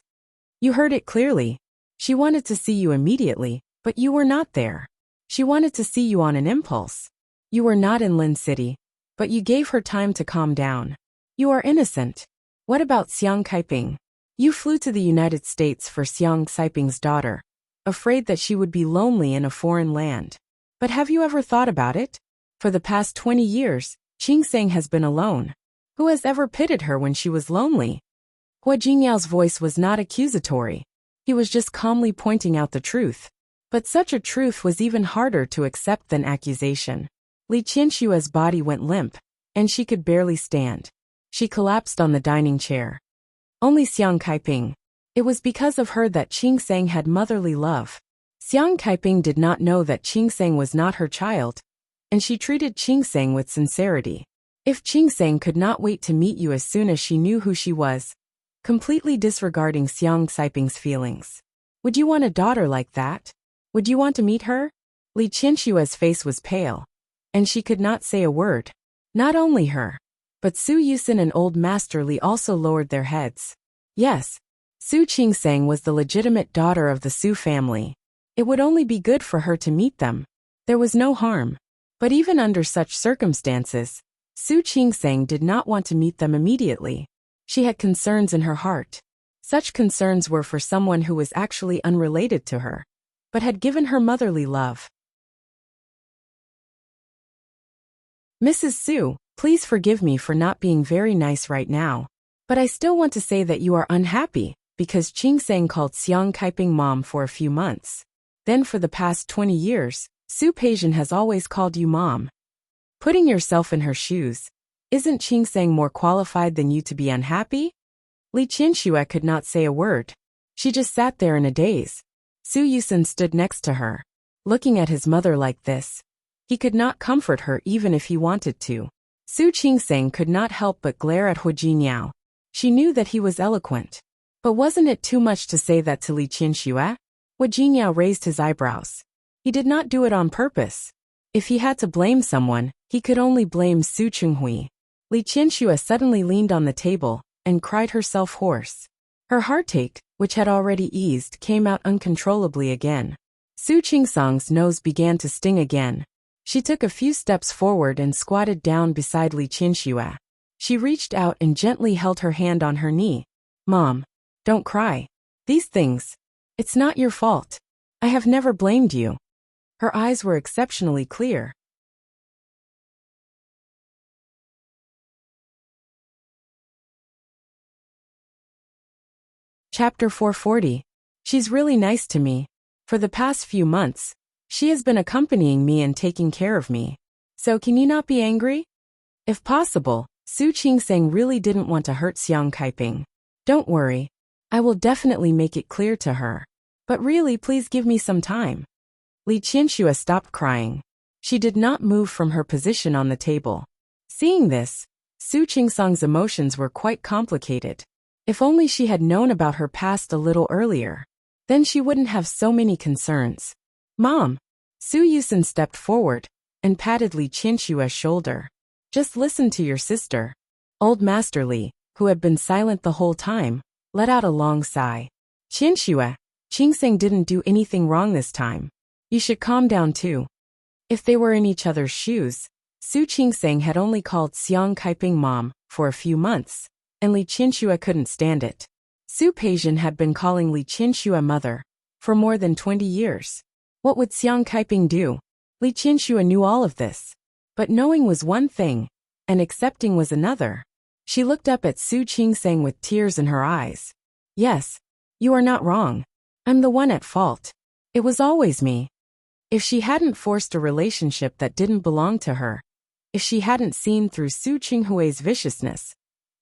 You heard it clearly. She wanted to see you immediately, but you were not there. She wanted to see you on an impulse. You were not in Lin City, but you gave her time to calm down. You are innocent. What about Xiang Kaiping? You flew to the United States for Xiang Kaiping's daughter, afraid that she would be lonely in a foreign land. But have you ever thought about it? For the past 20 years, Qingseng has been alone. Who has ever pitied her when she was lonely? Hua Jinyao's voice was not accusatory. He was just calmly pointing out the truth. But such a truth was even harder to accept than accusation. Li Qianxue's body went limp, and she could barely stand. She collapsed on the dining chair. Only Xiang Kaiping. It was because of her that Qingseng had motherly love. Xiang Kaiping did not know that Qingseng was not her child, and she treated Qingseng with sincerity. If Qingseng could not wait to meet you as soon as she knew who she was, completely disregarding Xiang Kaiping's feelings. Would you want a daughter like that? Would you want to meet her? Li Qianxue's face was pale, and she could not say a word. Not only her, but Su Yusen and Old Master Li also lowered their heads. Yes, Su Qingseng was the legitimate daughter of the Su family. It would only be good for her to meet them. There was no harm. But even under such circumstances, Su Qingseng did not want to meet them immediately. She had concerns in her heart. Such concerns were for someone who was actually unrelated to her, but had given her motherly love. Mrs. Su, please forgive me for not being very nice right now, but I still want to say that you are unhappy, because Qingseng called Xiang Kaiping mom for a few months. Then for the past 20 years, Su Peijian has always called you mom. Putting yourself in her shoes, isn't Qingseng more qualified than you to be unhappy? Li Qianxue could not say a word. She just sat there in a daze. Su Yusen stood next to her. Looking at his mother like this, he could not comfort her even if he wanted to. Su Qingseng could not help but glare at Hu Jinniao. She knew that he was eloquent. But wasn't it too much to say that to Li Qianxue? Hu Jinniao raised his eyebrows. He did not do it on purpose. If he had to blame someone, he could only blame Su Chenghui. Li Qianxue suddenly leaned on the table and cried herself hoarse. Her heartache, which had already eased, came out uncontrollably again. Su Qingsang's nose began to sting again. She took a few steps forward and squatted down beside Li Qianxue. She reached out and gently held her hand on her knee. Mom, don't cry. These things. It's not your fault. I have never blamed you. Her eyes were exceptionally clear. Chapter 440. She's really nice to me. For the past few months, she has been accompanying me and taking care of me. So can you not be angry? If possible, Su Qingseng really didn't want to hurt Xiang Kaiping. Don't worry. I will definitely make it clear to her. But really, please give me some time. Li Qianxue stopped crying. She did not move from her position on the table. Seeing this, Su Qingsang's emotions were quite complicated. If only she had known about her past a little earlier. Then she wouldn't have so many concerns. Mom! Su Yusen stepped forward and patted Li Qianxue's shoulder. Just listen to your sister. Old Master Li, who had been silent the whole time, let out a long sigh. Qianxue, Qingseng didn't do anything wrong this time. You should calm down too. If they were in each other's shoes, Su Qingseng had only called Xiang Kaiping mom for a few months, and Li Qianxue couldn't stand it. Su Peixian had been calling Li Qianxue mother for more than 20 years. What would Xiang Kaiping do? Li Qianxue knew all of this. But knowing was one thing, and accepting was another. She looked up at Su Qingseng with tears in her eyes. Yes, you are not wrong. I'm the one at fault. It was always me. If she hadn't forced a relationship that didn't belong to her, if she hadn't seen through Su Qinghui's viciousness,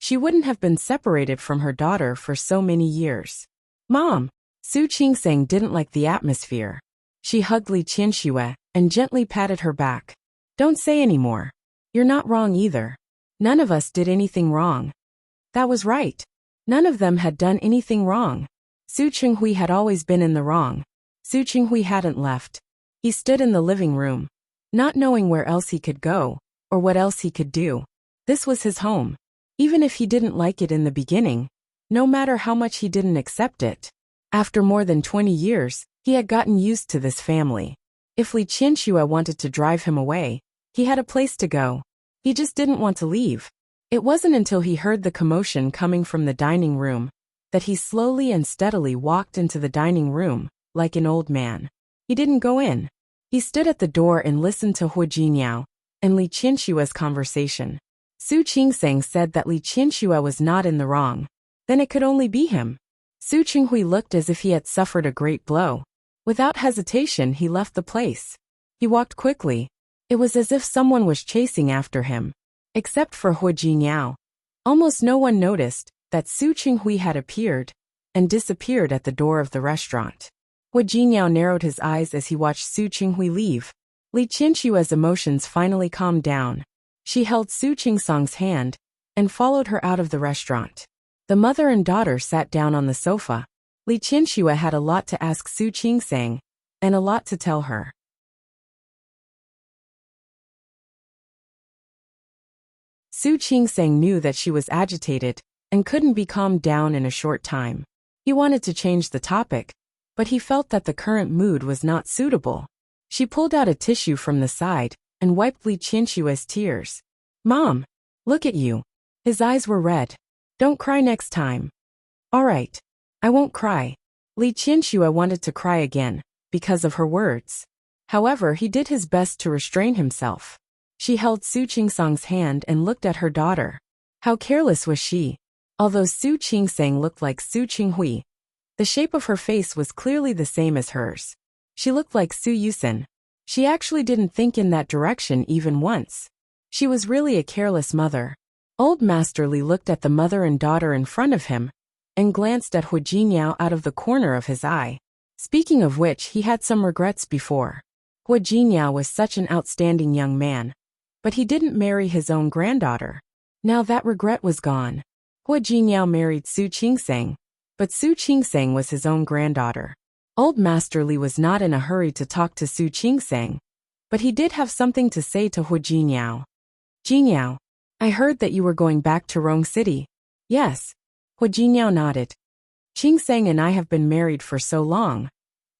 she wouldn't have been separated from her daughter for so many years. Mom! Su Qingseng didn't like the atmosphere. She hugged Li Qianxue and gently patted her back. Don't say any more. You're not wrong either. None of us did anything wrong. That was right. None of them had done anything wrong. Su Qinghui had always been in the wrong. Su Qinghui hadn't left. He stood in the living room, not knowing where else he could go, or what else he could do. This was his home. Even if he didn't like it in the beginning, no matter how much he didn't accept it. After more than 20 years, he had gotten used to this family. If Li Qianxue wanted to drive him away, he had a place to go. He just didn't want to leave. It wasn't until he heard the commotion coming from the dining room that he slowly and steadily walked into the dining room, like an old man. He didn't go in. He stood at the door and listened to Hu Jinniao and Li Qianxue's conversation. Su Qingseng said that Li Qianxue was not in the wrong. Then it could only be him. Su Qinghui looked as if he had suffered a great blow. Without hesitation, he left the place. He walked quickly. It was as if someone was chasing after him. Except for Hu Jinniao. Almost no one noticed that Su Qinghui had appeared and disappeared at the door of the restaurant. Hu Jinniao narrowed his eyes as he watched Su Qinghui leave. Li Qianxue's emotions finally calmed down. She held Su Qingsang's hand and followed her out of the restaurant. The mother and daughter sat down on the sofa. Li Qianxue had a lot to ask Su Qingsang and a lot to tell her. Su Qingsang knew that she was agitated and couldn't be calmed down in a short time. He wanted to change the topic, but he felt that the current mood was not suitable. She pulled out a tissue from the side and wiped Li Qianxue's tears. Mom, look at you. His eyes were red. Don't cry next time. All right. I won't cry. Li Qianxue wanted to cry again because of her words. However, he did his best to restrain himself. She held Su Qingsang's hand and looked at her daughter. How careless was she? Although Su Qingsang looked like Su Qinghui, the shape of her face was clearly the same as hers. She looked like Su Yusen. She actually didn't think in that direction even once. She was really a careless mother. Old Master Li looked at the mother and daughter in front of him and glanced at Hu Jinniao out of the corner of his eye. Speaking of which, he had some regrets before. Hua Jinyao was such an outstanding young man, but he didn't marry his own granddaughter. Now that regret was gone. Hua Jinyao married Su Qingseng, but Su Qingseng was his own granddaughter. Old Master Li was not in a hurry to talk to Su Qingseng, but he did have something to say to Hua Jinyao. Jinyao, I heard that you were going back to Rong City. Yes. Hua Jinyao nodded. Qingseng and I have been married for so long,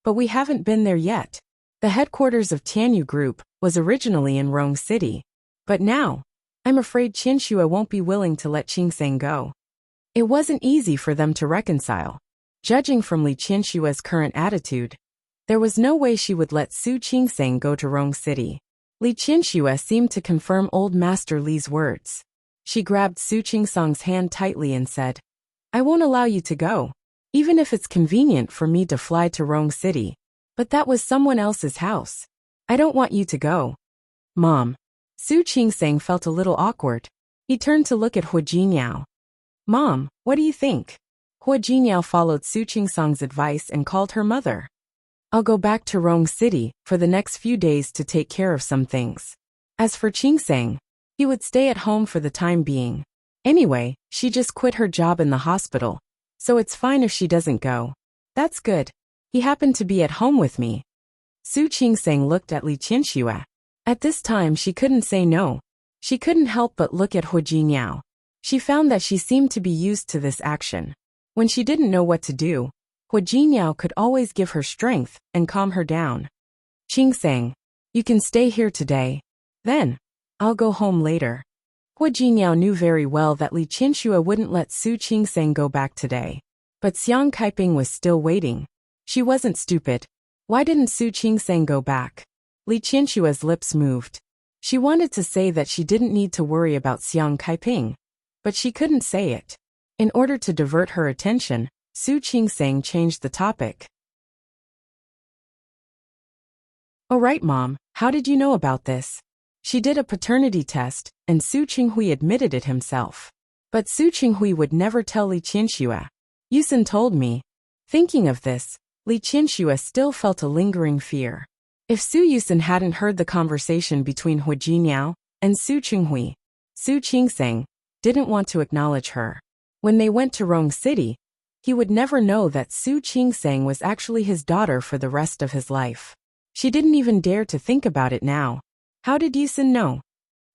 but we haven't been there yet. The headquarters of Tianyu Group was originally in Rong City, but now, I'm afraid Qianxue won't be willing to let Qingseng go. It wasn't easy for them to reconcile. Judging from Li Qianshue's current attitude, there was no way she would let Su Qingseng go to Rong City. Li Qianxue seemed to confirm Old Master Li's words. She grabbed Su Qingseng's hand tightly and said, I won't allow you to go, even if it's convenient for me to fly to Rong City. But that was someone else's house. I don't want you to go. Mom. Su Qingseng felt a little awkward. He turned to look at Hua Jinyao. Mom, what do you think? Hua Jinyao followed Su Qingseng's advice and called her mother. I'll go back to Rong City for the next few days to take care of some things. As for Qingseng, he would stay at home for the time being. Anyway, she just quit her job in the hospital, so it's fine if she doesn't go. That's good. He happened to be at home with me. Su Qingseng looked at Li Qianxue. At this time she couldn't say no. She couldn't help but look at Hua Jinyao. She found that she seemed to be used to this action. When she didn't know what to do, Hua Jinyao could always give her strength and calm her down. Qingseng, you can stay here today. Then, I'll go home later. Hua Jinyao knew very well that Li Qianxue wouldn't let Su Qingseng go back today. But Xiang Kaiping was still waiting. She wasn't stupid. Why didn't Su Qingseng go back? Li Qianshue's lips moved. She wanted to say that she didn't need to worry about Xiang Kaiping, but she couldn't say it. In order to divert her attention, Su Qingseng changed the topic. Oh right, Mom, how did you know about this? She did a paternity test, and Su Qinghui admitted it himself. But Su Qinghui would never tell Li Qianxue. Yusen told me. Thinking of this, Li Qianxue still felt a lingering fear. If Su Yusen hadn't heard the conversation between Hua Jinyao and Su Qinghui, Su Qingseng didn't want to acknowledge her. When they went to Rong City, he would never know that Su Qingseng was actually his daughter for the rest of his life. She didn't even dare to think about it now. How did Yusen know?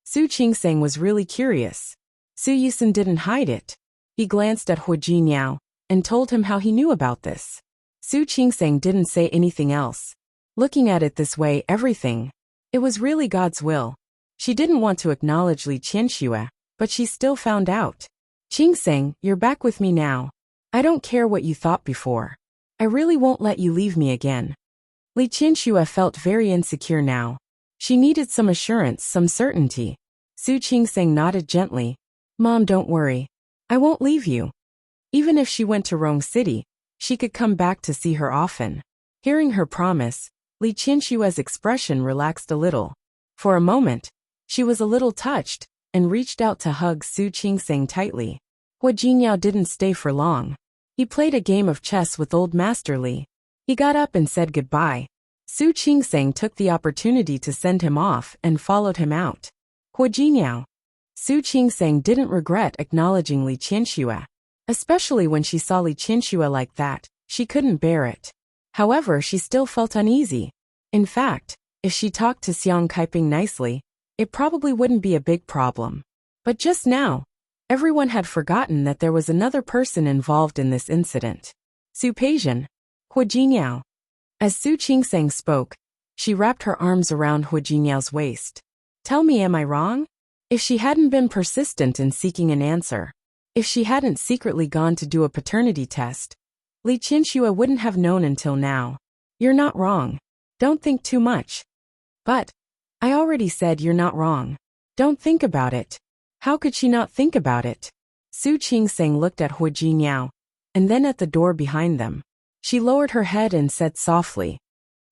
Su Qingseng was really curious. Su Yusen didn't hide it. He glanced at Hua Jinyao and told him how he knew about this. Su Qingseng didn't say anything else. Looking at it this way, everything. It was really God's will. She didn't want to acknowledge Li Qianxue, but she still found out. Qingseng, you're back with me now. I don't care what you thought before. I really won't let you leave me again. Li Qianxue felt very insecure now. She needed some assurance, some certainty. Su Qingseng nodded gently. Mom, don't worry. I won't leave you. Even if she went to Rong City, she could come back to see her often. Hearing her promise, Li Qianshue's expression relaxed a little. For a moment, she was a little touched and reached out to hug Su Qingseng tightly. Hua Jinyao didn't stay for long. He played a game of chess with Old Master Li. He got up and said goodbye. Su Qingseng took the opportunity to send him off and followed him out. Hua Jinyao. Su Qingseng didn't regret acknowledging Li Qianxue. Especially when she saw Li Qianxue like that, she couldn't bear it. However, she still felt uneasy. In fact, if she talked to Xiang Kaiping nicely, it probably wouldn't be a big problem. But just now, everyone had forgotten that there was another person involved in this incident. Su Peijian. Hua Jinyao. As Su Qingseng spoke, she wrapped her arms around Hua Jinyao's waist. Tell me, am I wrong? If she hadn't been persistent in seeking an answer, if she hadn't secretly gone to do a paternity test, Li Qianxue wouldn't have known until now. You're not wrong. Don't think too much. But, I already said you're not wrong. Don't think about it. How could she not think about it? Su Qingseng looked at Hua Jinyao, and then at the door behind them. She lowered her head and said softly,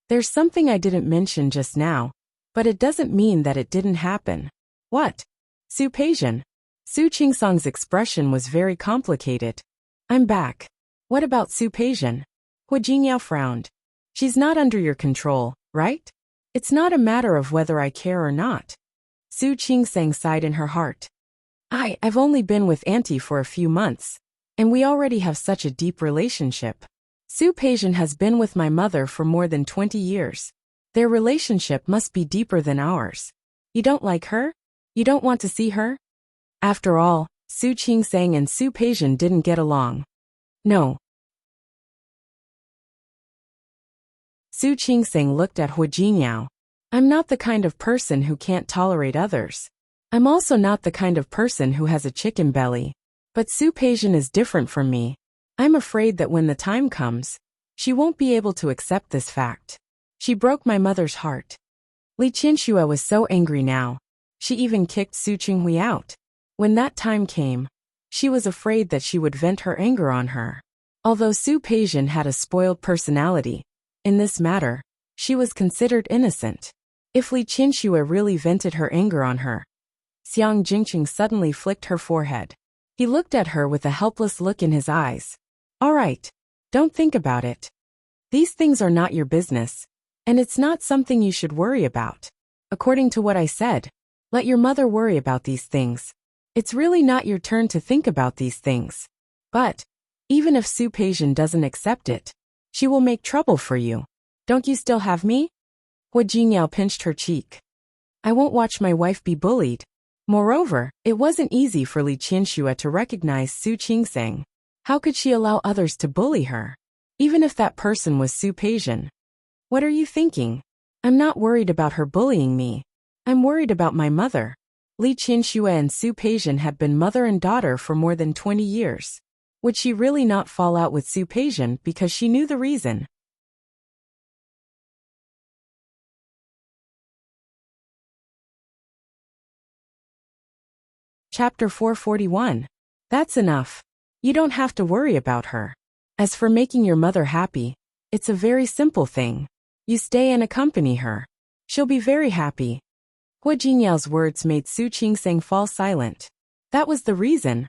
There's something I didn't mention just now, but it doesn't mean that it didn't happen. What? Su Peijian. Su Qingseng's expression was very complicated. I'm back. What about Su Peijian? Hua Jinyao frowned. She's not under your control, right? It's not a matter of whether I care or not. Su Qingsang sighed in her heart. I've only been with Auntie for a few months, and we already have such a deep relationship. Su Peijian has been with my mother for more than 20 years. Their relationship must be deeper than ours. You don't like her? You don't want to see her? After all, Su Qingsang and Su Peijian didn't get along. No. Su Qingsang looked at Hu Jingyao. I'm not the kind of person who can't tolerate others. I'm also not the kind of person who has a chicken belly. But Su Peijian is different from me. I'm afraid that when the time comes, she won't be able to accept this fact. She broke my mother's heart. Li Qianxue was so angry now. She even kicked Su Qinghui out. When that time came, she was afraid that she would vent her anger on her. Although Su Peijian had a spoiled personality, in this matter, she was considered innocent. If Li Qianxue really vented her anger on her, Xiang Jingqing suddenly flicked her forehead. He looked at her with a helpless look in his eyes. All right, don't think about it. These things are not your business, and it's not something you should worry about. According to what I said, let your mother worry about these things. It's really not your turn to think about these things. But, even if Su Peijian doesn't accept it, she will make trouble for you. Don't you still have me? Hu Jingyao pinched her cheek. I won't watch my wife be bullied. Moreover, it wasn't easy for Li Qianxue to recognize Su Qingsang. How could she allow others to bully her? Even if that person was Su Peijian. What are you thinking? I'm not worried about her bullying me. I'm worried about my mother. Li Qianxue and Su Peijian had been mother and daughter for more than 20 years. Would she really not fall out with Su Peijian because she knew the reason? Chapter 441. That's enough. You don't have to worry about her. As for making your mother happy, it's a very simple thing. You stay and accompany her. She'll be very happy. Hu Jinyao's words made Su Qingsang fall silent. That was the reason,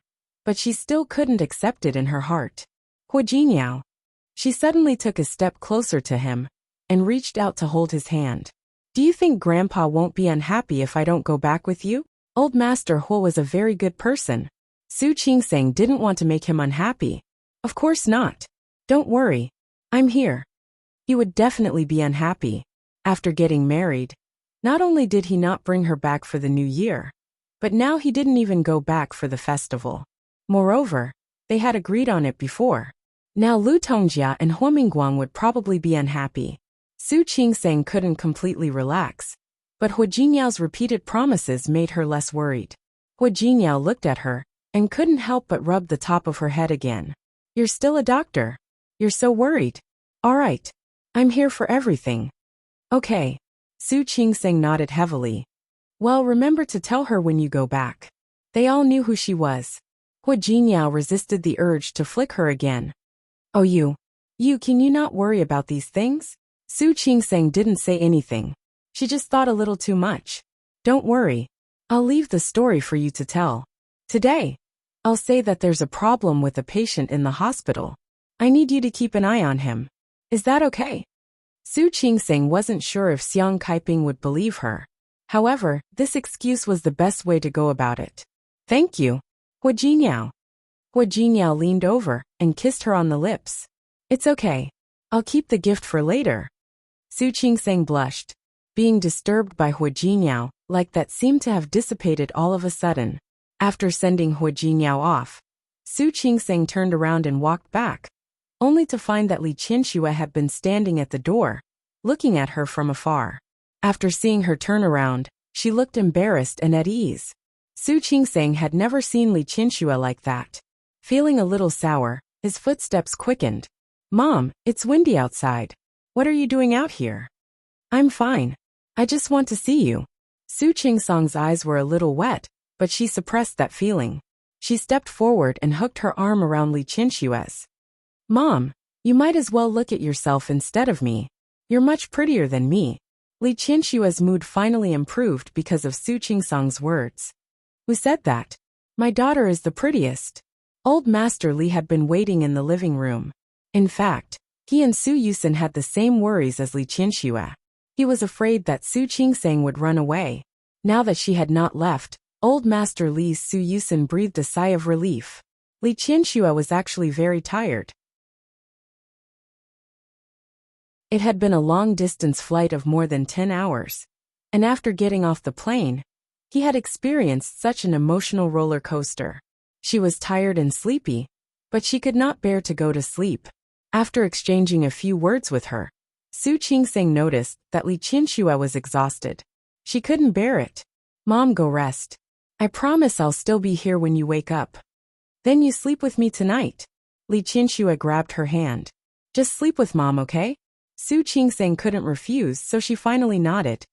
but she still couldn't accept it in her heart. Hu Jinyao. She suddenly took a step closer to him and reached out to hold his hand. Do you think Grandpa won't be unhappy if I don't go back with you? Old Master Hu was a very good person. Su Qingsang didn't want to make him unhappy. Of course not. Don't worry. I'm here. He would definitely be unhappy. After getting married, not only did he not bring her back for the new year, but now he didn't even go back for the festival. Moreover, they had agreed on it before. Now Lu Tongjia and Hu Mingguang would probably be unhappy. Su Qingsang couldn't completely relax, but Hu Jinyao's repeated promises made her less worried. Hu Jinyao looked at her and couldn't help but rub the top of her head again. You're still a doctor. You're so worried. All right. I'm here for everything. Okay. Su Qingsang nodded heavily. Well, remember to tell her when you go back. They all knew who she was. Hu Jinyao resisted the urge to flick her again. Oh you, can you not worry about these things? Su Qingsang didn't say anything. She just thought a little too much. Don't worry. I'll leave the story for you to tell. Today, I'll say that there's a problem with a patient in the hospital. I need you to keep an eye on him. Is that okay? Su Qingsang wasn't sure if Xiang Kaiping would believe her. However, this excuse was the best way to go about it. Thank you. Hu Jinyao. Hu Jinyao leaned over and kissed her on the lips. It's okay. I'll keep the gift for later. Su Qingsang blushed. Being disturbed by Hu Jinyao, like that seemed to have dissipated all of a sudden. After sending Hu Jinyao off, Su Qingsang turned around and walked back, only to find that Li Qianxue had been standing at the door, looking at her from afar. After seeing her turn around, she looked embarrassed and at ease. Su Qingsang had never seen Li Qianxue like that. Feeling a little sour, his footsteps quickened. Mom, it's windy outside. What are you doing out here? I'm fine. I just want to see you. Su Qingsang's eyes were a little wet, but she suppressed that feeling. She stepped forward and hooked her arm around Li Qianxue's. Mom, you might as well look at yourself instead of me. You're much prettier than me. Li Qianxue's mood finally improved because of Su Qingsang's words. Who said that? My daughter is the prettiest. Old Master Li had been waiting in the living room. In fact, he and Su Yusen had the same worries as Li Qianxue. He was afraid that Su Qingsang would run away. Now that she had not left, Old Master Li's Su Yusin breathed a sigh of relief. Li Qianxue was actually very tired. It had been a long-distance flight of more than 10 hours. And after getting off the plane, he had experienced such an emotional roller coaster. She was tired and sleepy, but she could not bear to go to sleep. After exchanging a few words with her, Su Qingsang noticed that Li Qianxue was exhausted. She couldn't bear it. Mom, go rest. I promise I'll still be here when you wake up. Then you sleep with me tonight. Li Qianxue grabbed her hand. Just sleep with Mom, okay? Su Qingsang couldn't refuse, so she finally nodded.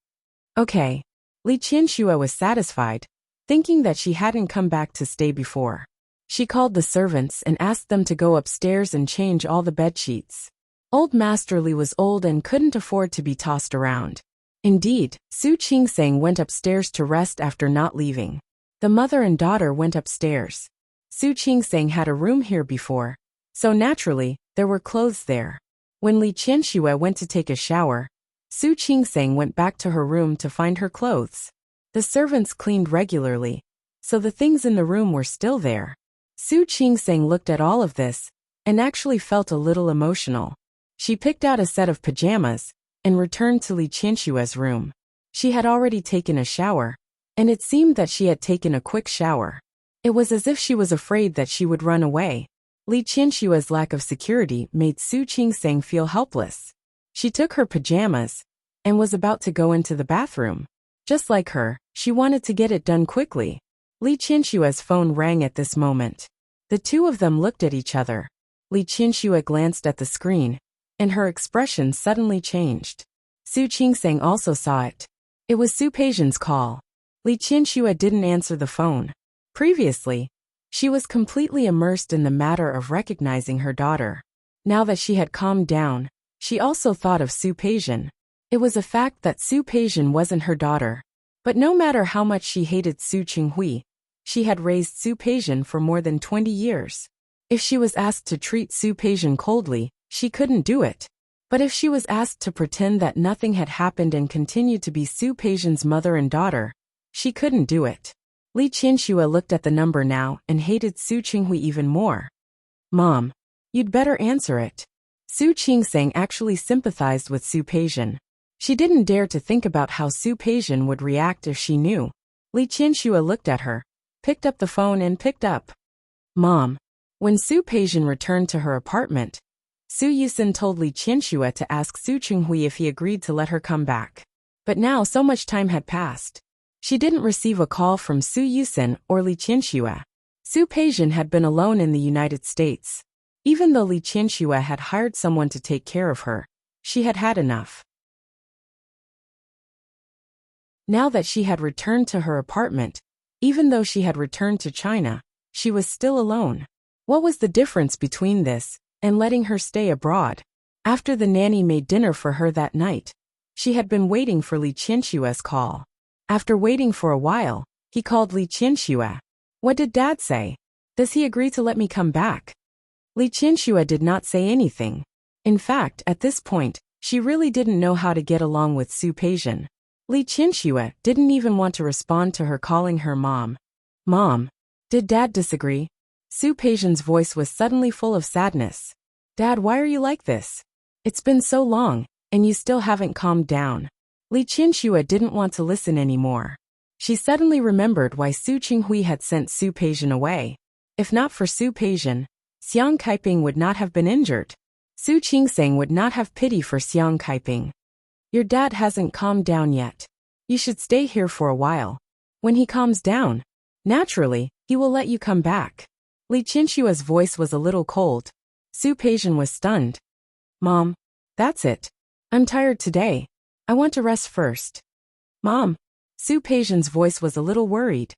Okay. Li Qianxue was satisfied, thinking that she hadn't come back to stay before. She called the servants and asked them to go upstairs and change all the bedsheets. Old Master Li was old and couldn't afford to be tossed around. Indeed, Su Qingsang went upstairs to rest after not leaving. The mother and daughter went upstairs. Su Qingsang had a room here before, so naturally, there were clothes there. When Li Qianxue went to take a shower, Su Qingsang went back to her room to find her clothes. The servants cleaned regularly, so the things in the room were still there. Su Qingsang looked at all of this, and actually felt a little emotional. She picked out a set of pajamas, and returned to Li Qianxue's room. She had already taken a shower, and it seemed that she had taken a quick shower. It was as if she was afraid that she would run away. Li Qianxue's lack of security made Su Qingsang feel helpless. She took her pajamas, and was about to go into the bathroom. Just like her, she wanted to get it done quickly. Li Qianxue's phone rang at this moment. The two of them looked at each other. Li Qianxue glanced at the screen, and her expression suddenly changed. Su Qingsang also saw it. It was Su Peijian's call. Li Qianxue didn't answer the phone. Previously, she was completely immersed in the matter of recognizing her daughter. Now that she had calmed down, she also thought of Su Peijian. It was a fact that Su Peijian wasn't her daughter. But no matter how much she hated Su Qinghui, she had raised Su Peijian for more than 20 years. If she was asked to treat Su Peijian coldly, she couldn't do it. But if she was asked to pretend that nothing had happened and continue to be Su Peijian's mother and daughter, she couldn't do it. Li Qianxue looked at the number now and hated Su Qinghui even more. Mom, you'd better answer it. Su Qingsang actually sympathized with Su Peijian. She didn't dare to think about how Su Peijian would react if she knew. Li Qianxue looked at her, picked up the phone and picked up. Mom. When Su Peijian returned to her apartment, Su Yusin told Li Qianxue to ask Su Qinghui if he agreed to let her come back. But now so much time had passed. She didn't receive a call from Su Yusin or Li Qianxue. Su Peijian had been alone in the United States. Even though Li Qianxue had hired someone to take care of her, she had had enough. Now that she had returned to her apartment, even though she had returned to China, she was still alone. What was the difference between this and letting her stay abroad? After the nanny made dinner for her that night, she had been waiting for Li Qianxue's call. After waiting for a while, he called Li Qianxue. What did Dad say? Does he agree to let me come back? Li Qianxue did not say anything. In fact, at this point, she really didn't know how to get along with Su Peijian. Li Qianxue didn't even want to respond to her calling her mom. Mom, did Dad disagree? Su Peijian's voice was suddenly full of sadness. Dad, why are you like this? It's been so long, and you still haven't calmed down. Li Qianxue didn't want to listen anymore. She suddenly remembered why Su Qinghui had sent Su Peijian away. If not for Su Peijian, Xiang Kaiping would not have been injured. Su Qingsang would not have pity for Xiang Kaiping. Your dad hasn't calmed down yet. You should stay here for a while. When he calms down, naturally, he will let you come back. Li Qianxue's voice was a little cold. Su Peijian was stunned. Mom, that's it. I'm tired today. I want to rest first. Mom. Su Peijian's voice was a little worried.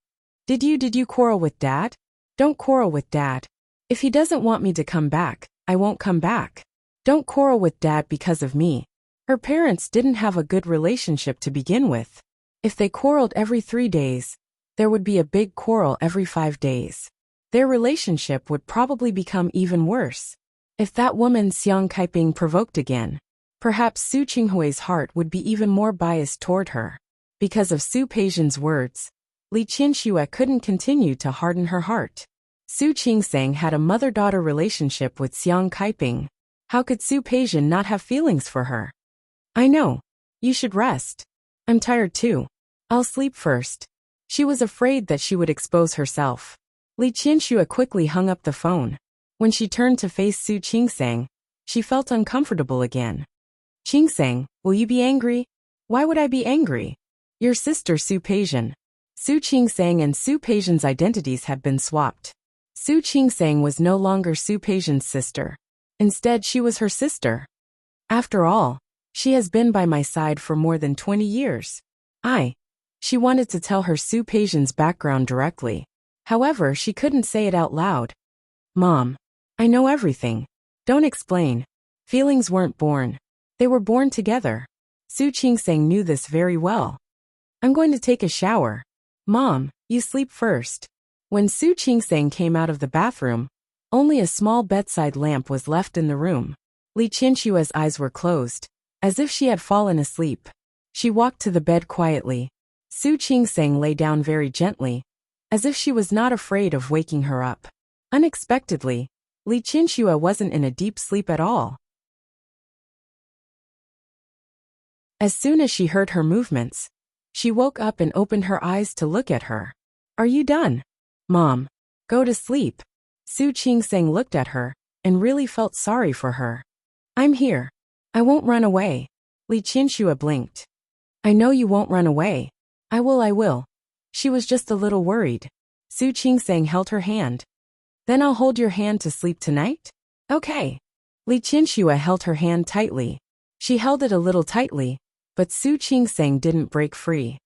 Did you quarrel with Dad? Don't quarrel with Dad. If he doesn't want me to come back, I won't come back. Don't quarrel with Dad because of me. Her parents didn't have a good relationship to begin with. If they quarreled every 3 days, there would be a big quarrel every 5 days. Their relationship would probably become even worse. If that woman Xiang Kaiping provoked again, Perhaps Su Qinghui's heart would be even more biased toward her. Because of Su Peijian's words, Li Qianxue couldn't continue to harden her heart. Su Qingsang had a mother-daughter relationship with Xiang Kaiping. How could Su Peijian not have feelings for her? I know. You should rest. I'm tired too. I'll sleep first. She was afraid that she would expose herself. Li Qianxue quickly hung up the phone. When she turned to face Su Qingsang, she felt uncomfortable again. Qingsang, will you be angry? Why would I be angry? Your sister Su Peijian. Su Qingsang and Su Peijian's identities had been swapped. Su Qingsang was no longer Su Peijian's sister. Instead, she was her sister. After all, she has been by my side for more than 20 years. She wanted to tell her Su Peijian's background directly. However, she couldn't say it out loud. Mom, I know everything. Don't explain. Feelings weren't born. They were born together. Su Qingsang knew this very well. I'm going to take a shower. Mom, you sleep first. When Su Qingsang came out of the bathroom, only a small bedside lamp was left in the room. Li Qianxue's eyes were closed, as if she had fallen asleep. She walked to the bed quietly. Su Qingsang lay down very gently, as if she was not afraid of waking her up. Unexpectedly, Li Qianxue wasn't in a deep sleep at all. As soon as she heard her movements, she woke up and opened her eyes to look at her. Are you done? Mom, go to sleep. Su Qingsang looked at her and really felt sorry for her. I'm here. I won't run away. Li Qianxue blinked. I know you won't run away. I will. She was just a little worried. Su Qingsang held her hand. Then I'll hold your hand to sleep tonight? Okay. Li Qianxue held her hand tightly. She held it a little tightly, but Su Qingsang didn't break free.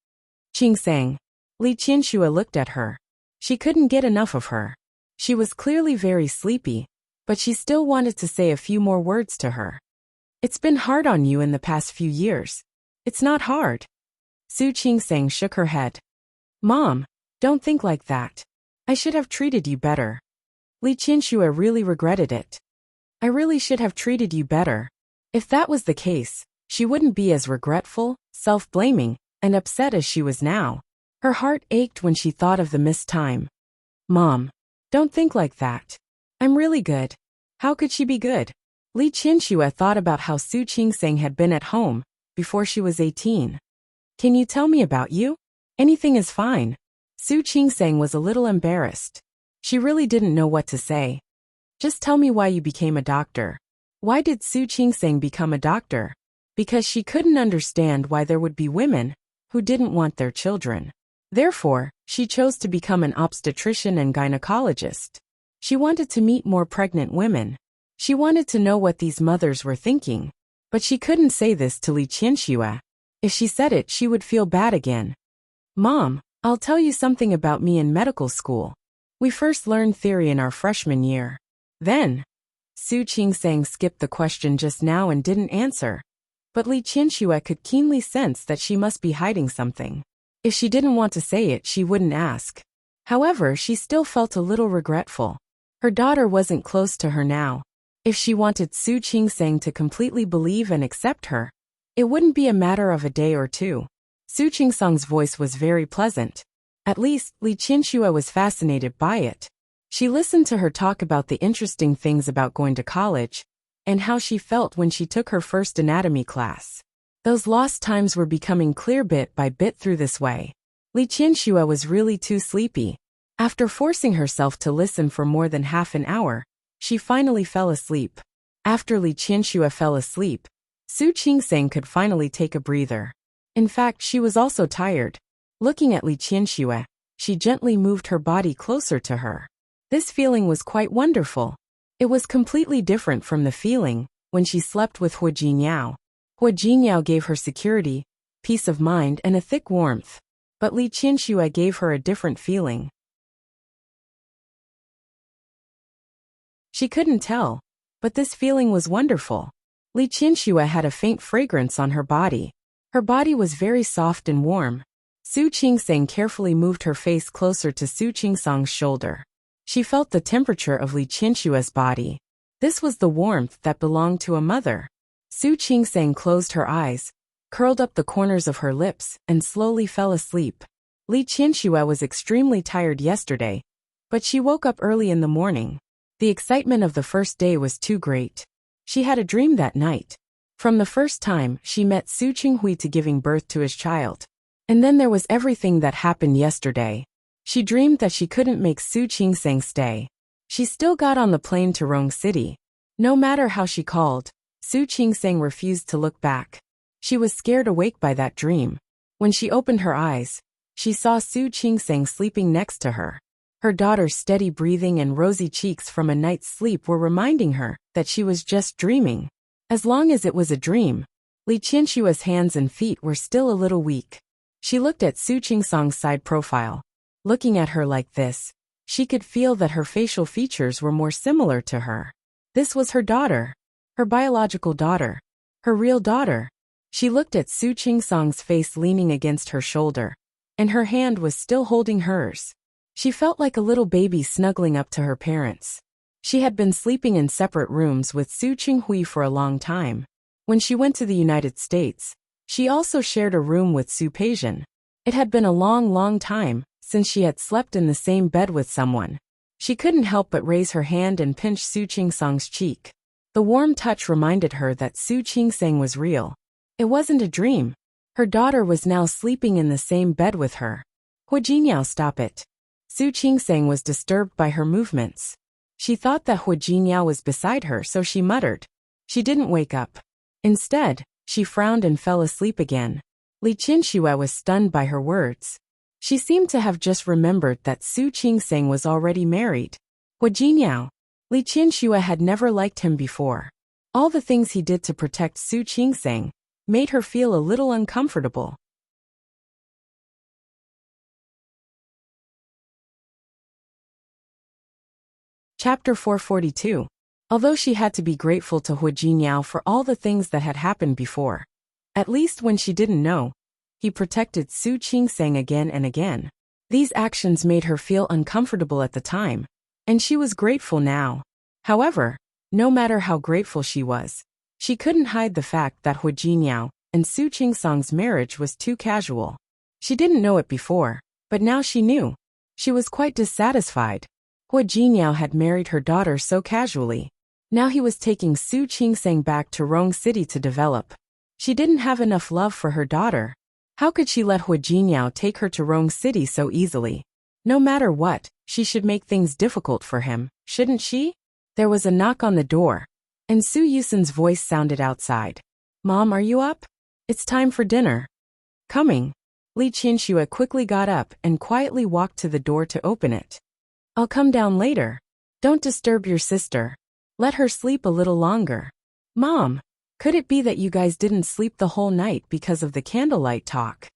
Qingsang. Li Qianxue looked at her. She couldn't get enough of her. She was clearly very sleepy, but she still wanted to say a few more words to her. It's been hard on you in the past few years. It's not hard. Su Qingsang shook her head. Mom, don't think like that. I should have treated you better. Li Qianxue really regretted it. I really should have treated you better. If that was the case, she wouldn't be as regretful, self-blaming, and upset as she was now. Her heart ached when she thought of the missed time. Mom, don't think like that. I'm really good. How could she be good? Li Qianxue thought about how Su Qingsang had been at home before she was 18. Can you tell me about you? Anything is fine. Su Qingsang was a little embarrassed. She really didn't know what to say. Just tell me why you became a doctor. Why did Su Qingsang become a doctor? Because she couldn't understand why there would be women who didn't want their children. Therefore, she chose to become an obstetrician and gynecologist. She wanted to meet more pregnant women. She wanted to know what these mothers were thinking. But she couldn't say this to Li Qianxue. If she said it, she would feel bad again. Mom, I'll tell you something about me in medical school. We first learned theory in our freshman year. Then, Su Qingsang skipped the question just now and didn't answer. But Li Qianxue could keenly sense that she must be hiding something. If she didn't want to say it, she wouldn't ask. However, she still felt a little regretful. Her daughter wasn't close to her now. If she wanted Su Qingsang to completely believe and accept her, it wouldn't be a matter of a day or two. Su Qingsang's voice was very pleasant. At least, Li Qianxue was fascinated by it. She listened to her talk about the interesting things about going to college, and how she felt when she took her first anatomy class. Those lost times were becoming clear bit by bit through this way. Li Qianxue was really too sleepy. After forcing herself to listen for more than half an hour, she finally fell asleep. After Li Qianxue fell asleep, Su Qingsang could finally take a breather. In fact, she was also tired. Looking at Li Qianxue, she gently moved her body closer to her. This feeling was quite wonderful. It was completely different from the feeling when she slept with Hua Jinyao. Hua Jinyao gave her security, peace of mind, and a thick warmth. But Li Qianxue gave her a different feeling. She couldn't tell, but this feeling was wonderful. Li Qianxue had a faint fragrance on her body. Her body was very soft and warm. Su Qingsang carefully moved her face closer to Su Qingsang's shoulder. She felt the temperature of Li Qianxue's body. This was the warmth that belonged to a mother. Su Qingsang closed her eyes, curled up the corners of her lips, and slowly fell asleep. Li Qianxue was extremely tired yesterday, but she woke up early in the morning. The excitement of the first day was too great. She had a dream that night. From the first time she met Su Qinghui to giving birth to his child. And then there was everything that happened yesterday. She dreamed that she couldn't make Su Qingsang stay. She still got on the plane to Rong City. No matter how she called, Su Qingsang refused to look back. She was scared awake by that dream. When she opened her eyes, she saw Su Qingsang sleeping next to her. Her daughter's steady breathing and rosy cheeks from a night's sleep were reminding her that she was just dreaming. As long as it was a dream, Li Qianxue's hands and feet were still a little weak. She looked at Su Qingsang's side profile. Looking at her like this, she could feel that her facial features were more similar to her. This was her daughter. Her biological daughter. Her real daughter. She looked at Su Qingsang's face leaning against her shoulder, and her hand was still holding hers. She felt like a little baby snuggling up to her parents. She had been sleeping in separate rooms with Su Qinghui for a long time. When she went to the United States, she also shared a room with Su Peijian. It had been a long time since she had slept in the same bed with someone. She couldn't help but raise her hand and pinch Su Qingsang's cheek. The warm touch reminded her that Su Qingsang was real. It wasn't a dream. Her daughter was now sleeping in the same bed with her. Hu Jingyao, stop it. Su Qingsang was disturbed by her movements. She thought that Hu Jingyao was beside her, so she muttered. She didn't wake up. Instead, she frowned and fell asleep again. Li Qianxue was stunned by her words. She seemed to have just remembered that Su Qingsang was already married. Hu Jingyao. Li Qianxue had never liked him before. All the things he did to protect Su Qingsang made her feel a little uncomfortable. Chapter 442. Although she had to be grateful to Hu Jingyao for all the things that had happened before, at least when she didn't know, he protected Su Qingsang again and again. These actions made her feel uncomfortable at the time, and she was grateful now. However, no matter how grateful she was, she couldn't hide the fact that Hu Jingyao and Su Qingsang's marriage was too casual. She didn't know it before, but now she knew. She was quite dissatisfied. Hu Jingyao had married her daughter so casually. Now he was taking Su Qingsang back to Rong City to develop. She didn't have enough love for her daughter. How could she let Hu Jingyao take her to Rong City so easily? No matter what, she should make things difficult for him, shouldn't she? There was a knock on the door, and Su Yusun's voice sounded outside. Mom, are you up? It's time for dinner. Coming. Li Qianxue quickly got up and quietly walked to the door to open it. I'll come down later. Don't disturb your sister. Let her sleep a little longer. Mom, could it be that you guys didn't sleep the whole night because of the candlelight talk?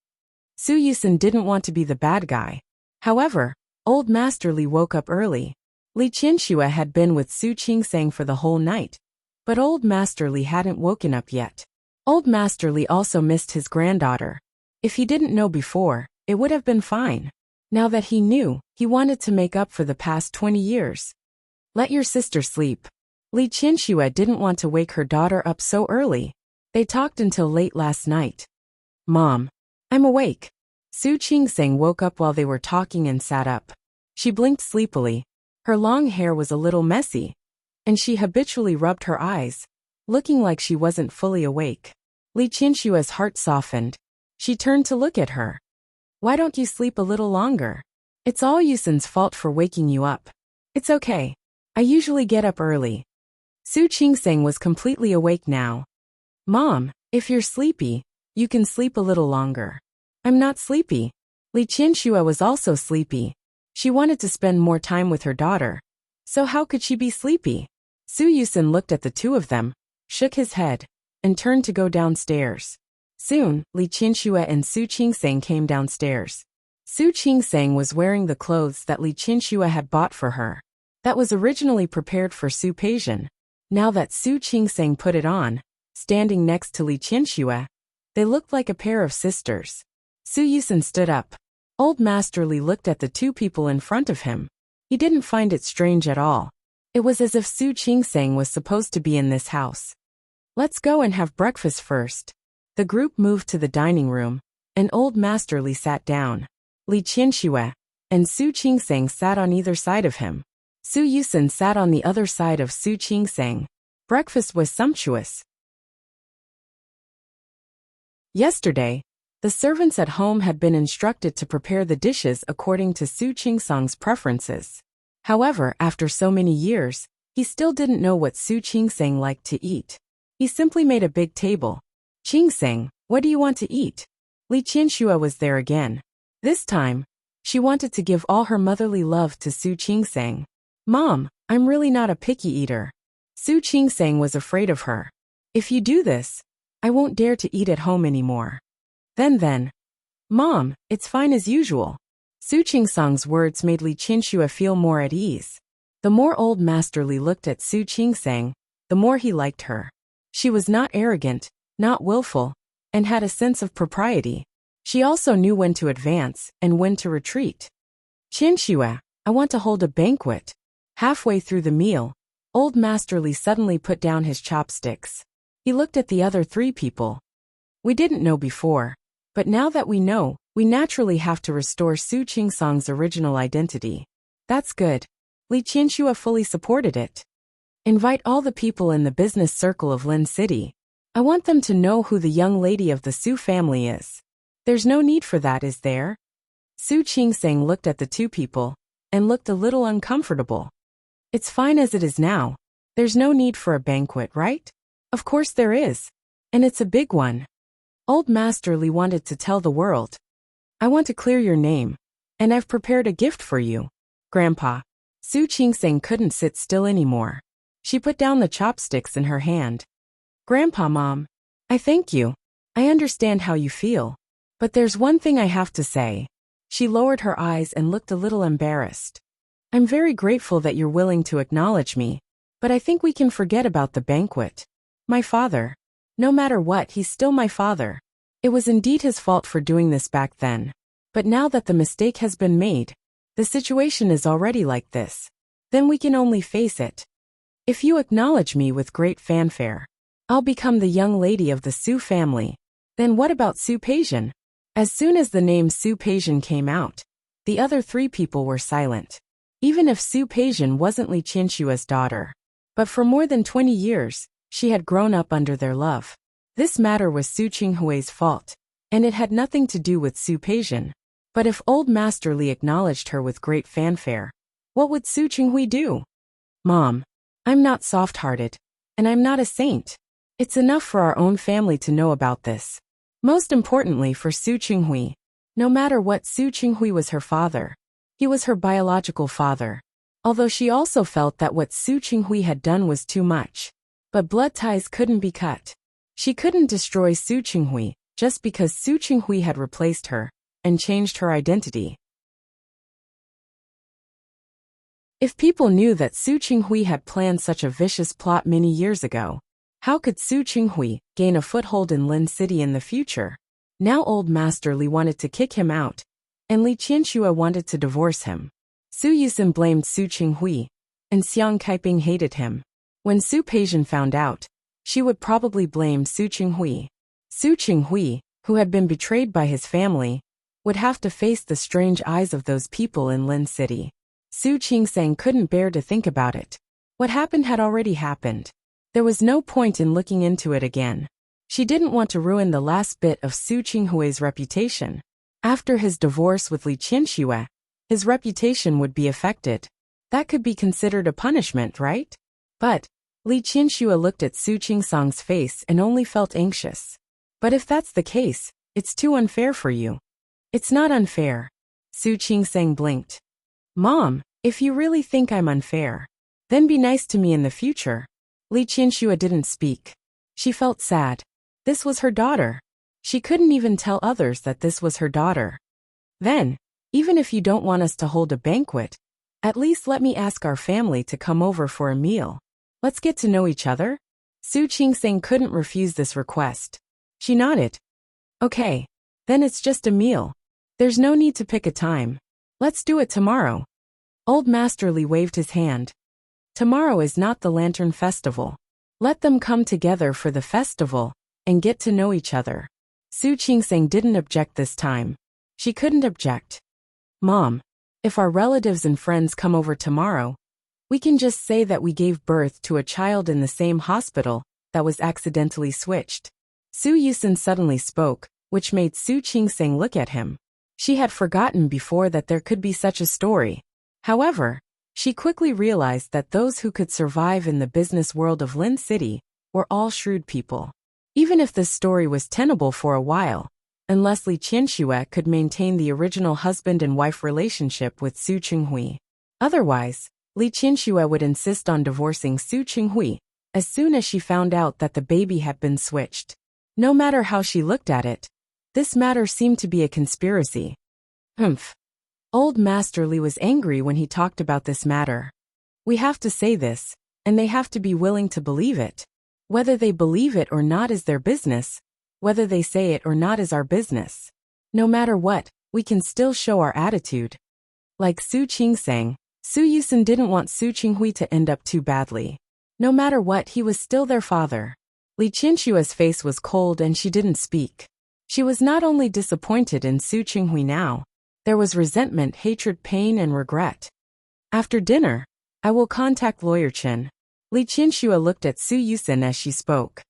Su Yusun didn't want to be the bad guy. However, Old Master Li woke up early. Li Qianxue had been with Su Qingsang for the whole night, but Old Master Li hadn't woken up yet. Old Master Li also missed his granddaughter. If he didn't know before, it would have been fine. Now that he knew, he wanted to make up for the past 20 years. Let your sister sleep. Li Qianxue didn't want to wake her daughter up so early. They talked until late last night. Mom, I'm awake. Su Qingsang woke up while they were talking and sat up. She blinked sleepily. Her long hair was a little messy, and she habitually rubbed her eyes, looking like she wasn't fully awake. Li Qianxue's heart softened. She turned to look at her. Why don't you sleep a little longer? It's all Yusun's fault for waking you up. It's okay. I usually get up early. Su Qingsang was completely awake now. Mom, if you're sleepy, you can sleep a little longer. I'm not sleepy. Li Qianxue was also sleepy. She wanted to spend more time with her daughter. So how could she be sleepy? Su Yusun looked at the two of them, shook his head, and turned to go downstairs. Soon, Li Qianxue and Su Qingsang came downstairs. Su Qingsang was wearing the clothes that Li Qianxue had bought for her. That was originally prepared for Su Peijian. Now that Su Qingsang put it on, standing next to Li Qianxue, they looked like a pair of sisters. Su Yusun stood up. Old Master Li looked at the two people in front of him. He didn't find it strange at all. It was as if Su Qingsang was supposed to be in this house. Let's go and have breakfast first. The group moved to the dining room, and old Master Li sat down. Li Qianxue and Su Qingsang sat on either side of him. Su Yusen sat on the other side of Su Qingsang. Breakfast was sumptuous. Yesterday, the servants at home had been instructed to prepare the dishes according to Su Qingsang's preferences. However, after so many years, he still didn't know what Su Qingsang liked to eat. He simply made a big table. Qingsang, what do you want to eat? Li Qianxue was there again. This time, she wanted to give all her motherly love to Su Qingsang. Mom, I'm really not a picky eater. Su Qingsang was afraid of her. If you do this, I won't dare to eat at home anymore. Then. Mom, it's fine as usual. Su Qingsang's words made Li Qianxue feel more at ease. The more old Master Li looked at Su Qingsang, the more he liked her. She was not arrogant, not willful, and had a sense of propriety. She also knew when to advance and when to retreat. Qianxue, I want to hold a banquet. Halfway through the meal, old Master Li suddenly put down his chopsticks. He looked at the other three people. We didn't know before, but now that we know, we naturally have to restore Su Qingsang's original identity. That's good. Li Qianxue fully supported it. Invite all the people in the business circle of Lin City. I want them to know who the young lady of the Su family is. There's no need for that, is there? Su Qingsang looked at the two people and looked a little uncomfortable. It's fine as it is now. There's no need for a banquet, right? Of course there is. And it's a big one. Old Master Li wanted to tell the world. I want to clear your name. And I've prepared a gift for you. Grandpa. Su Qingsang couldn't sit still anymore. She put down the chopsticks in her hand. Grandpa, Mom. I thank you. I understand how you feel. But there's one thing I have to say. She lowered her eyes and looked a little embarrassed. I'm very grateful that you're willing to acknowledge me, but I think we can forget about the banquet. My father. No matter what, he's still my father. It was indeed his fault for doing this back then. But now that the mistake has been made, the situation is already like this. Then we can only face it. If you acknowledge me with great fanfare, I'll become the young lady of the Su family. Then what about Su Peijian? As soon as the name Su Peijian came out, the other three people were silent. Even if Su Peijian wasn't Li Qianxue's daughter. But for more than 20 years, she had grown up under their love. This matter was Su Qinghui's fault, and it had nothing to do with Su Peijian. But if old Master Li acknowledged her with great fanfare, what would Su Qinghui do? Mom, I'm not soft-hearted, and I'm not a saint. It's enough for our own family to know about this. Most importantly for Su Qinghui, no matter what, Su Qinghui was her father. He was her biological father. Although she also felt that what Su Qinghui had done was too much. But blood ties couldn't be cut. She couldn't destroy Su Qinghui just because Su Qinghui had replaced her and changed her identity. If people knew that Su Qinghui had planned such a vicious plot many years ago, how could Su Qinghui gain a foothold in Lin City in the future? Now old Master Li wanted to kick him out, and Li Qianxue wanted to divorce him. Su Yusen blamed Su Qinghui, and Xiang Kaiping hated him. When Su Peijian found out, she would probably blame Su Qinghui. Su Qinghui, who had been betrayed by his family, would have to face the strange eyes of those people in Lin City. Su Qingsang couldn't bear to think about it. What happened had already happened. There was no point in looking into it again. She didn't want to ruin the last bit of Su Qinghui's reputation. After his divorce with Li Qianxue, his reputation would be affected. That could be considered a punishment, right? But Li Qianxue looked at Su Qingsang's face and only felt anxious. But if that's the case, it's too unfair for you. It's not unfair. Su Qingsang blinked. Mom, if you really think I'm unfair, then be nice to me in the future. Li Qianxue didn't speak. She felt sad. This was her daughter. She couldn't even tell others that this was her daughter. Then, even if you don't want us to hold a banquet, at least let me ask our family to come over for a meal. Let's get to know each other. Su Qingsang couldn't refuse this request. She nodded. Okay. Then it's just a meal. There's no need to pick a time. Let's do it tomorrow. Old Master Li waved his hand. Tomorrow is not the Lantern Festival. Let them come together for the festival and get to know each other. Su Qingseng didn't object this time. She couldn't object. Mom, if our relatives and friends come over tomorrow, we can just say that we gave birth to a child in the same hospital that was accidentally switched. Su Yusen suddenly spoke, which made Su Qingseng look at him. She had forgotten before that there could be such a story. However, she quickly realized that those who could survive in the business world of Lin City were all shrewd people. Even if this story was tenable for a while, unless Li Qianxue could maintain the original husband and wife relationship with Su Qinghui. Otherwise, Li Qianxue would insist on divorcing Su Qinghui as soon as she found out that the baby had been switched. No matter how she looked at it, this matter seemed to be a conspiracy. Old Master Li was angry when he talked about this matter. We have to say this, and they have to be willing to believe it. Whether they believe it or not is their business. Whether they say it or not is our business. No matter what, we can still show our attitude. Like Su Qingseng, Su Yusen didn't want Su Qinghui to end up too badly. No matter what, he was still their father. Li Qianxue's face was cold and she didn't speak. She was not only disappointed in Su Qinghui now, there was resentment, hatred, pain, and regret. After dinner, I will contact Lawyer Chen. Li Qianxue looked at Su Yusen as she spoke.